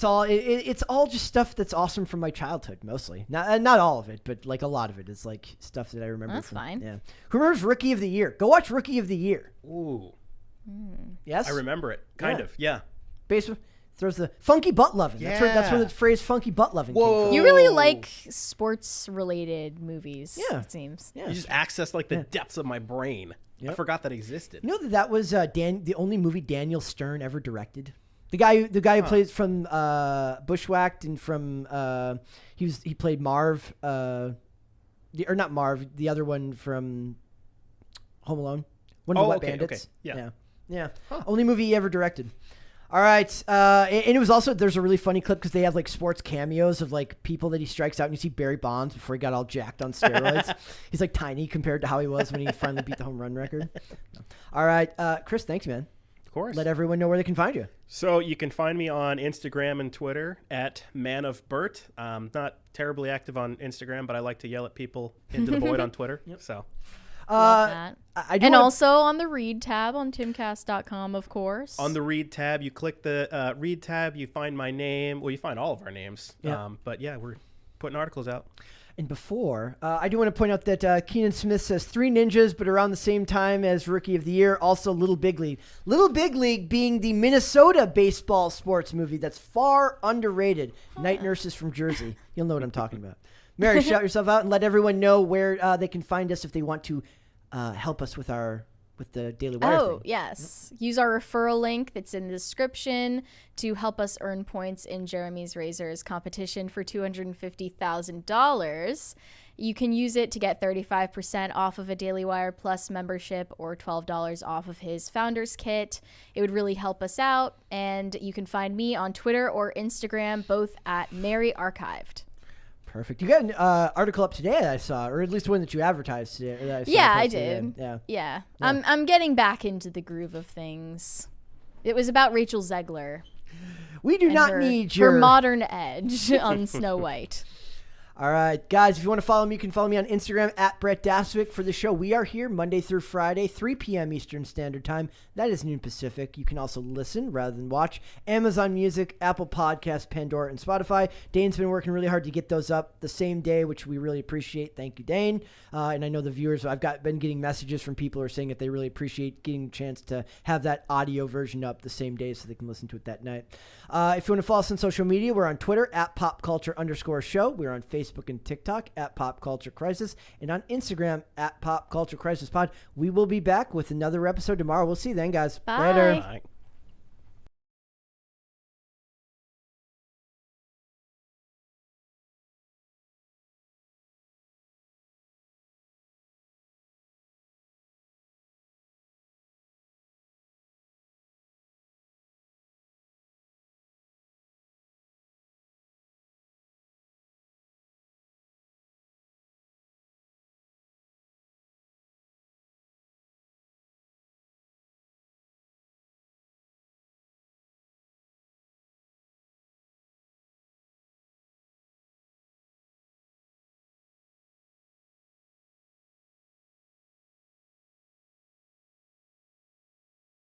it's all just stuff that's awesome from my childhood, mostly. Not all of it, but like a lot of it is like stuff that I remember. That's fine. Yeah. Who remembers Rookie of the Year? Go watch Rookie of the Year. Ooh. Yes. I remember it. Kind of. Yeah. Basement throws the funky butt loving. Yeah. That's where the phrase funky butt loving came Whoa. from. You really like sports related movies. Yeah. It seems. Yeah. You just access like the depths of my brain. Yep. I forgot that existed. You know that was the only movie Daniel Stern ever directed. The guy who plays from Bushwhacked and from he played Marv, or not Marv, the other one from Home Alone, one of the Wet Bandits. Okay. Yeah. Huh. Only movie he ever directed. All right, and it was also, there's a really funny clip because they have like sports cameos of like people that he strikes out, and you see Barry Bonds before he got all jacked on steroids. He's like tiny compared to how he was when he finally beat the home run record. All right, Chris, thanks, man. Of course. Let everyone know where they can find you. So you can find me on Instagram and Twitter at manofbert. Not terribly active on Instagram, but I like to yell at people into the void on Twitter. Yep. So. Love that. And also on the Read tab on timcast.com, of course. On the Read tab, you click the Read tab, you find my name. Well, you find all of our names. Yeah. But yeah, we're putting articles out. And before, I do want to point out that Keenan Smith says 3 Ninjas, but around the same time as Rookie of the Year, also Little Big League. Little Big League being the Minnesota baseball sports movie that's far underrated. Night Nurses from Jersey. You'll know what I'm talking about. Mary, shout yourself out and let everyone know where they can find us if they want to help us with the Daily Wire thing. Yes. Yep. Use our referral link that's in the description to help us earn points in Jeremy's Razors competition for $250,000. You can use it to get 35% off of a Daily Wire Plus membership or $12 off of his Founders Kit. It would really help us out. And you can find me on Twitter or Instagram, both at Mary Archived. Perfect. You got an article up today that I saw, or at least one that you advertised today. That I saw Yeah, I posted did. today. Yeah. I'm getting back into the groove of things. It was about Rachel Zegler. We do not need your her modern edge on Snow White. All right, guys, if you want to follow me, you can follow me on Instagram at Brett Daswick. For the show, we are here Monday through Friday, 3 p.m. Eastern Standard Time. That is noon Pacific. You can also listen rather than watch. Amazon Music, Apple Podcasts, Pandora, and Spotify. Dane's been working really hard to get those up the same day, which we really appreciate. Thank you, Dane. And I know the viewers, been getting messages from people who are saying that they really appreciate getting a chance to have that audio version up the same day so they can listen to it that night. If you want to follow us on social media, we're on Twitter at popculture_show. We're on Facebook and TikTok at Pop Culture Crisis, and on Instagram at Pop Culture Crisis Pod. We will be back with another episode tomorrow. We'll see you then, guys. Bye. Later. Bye.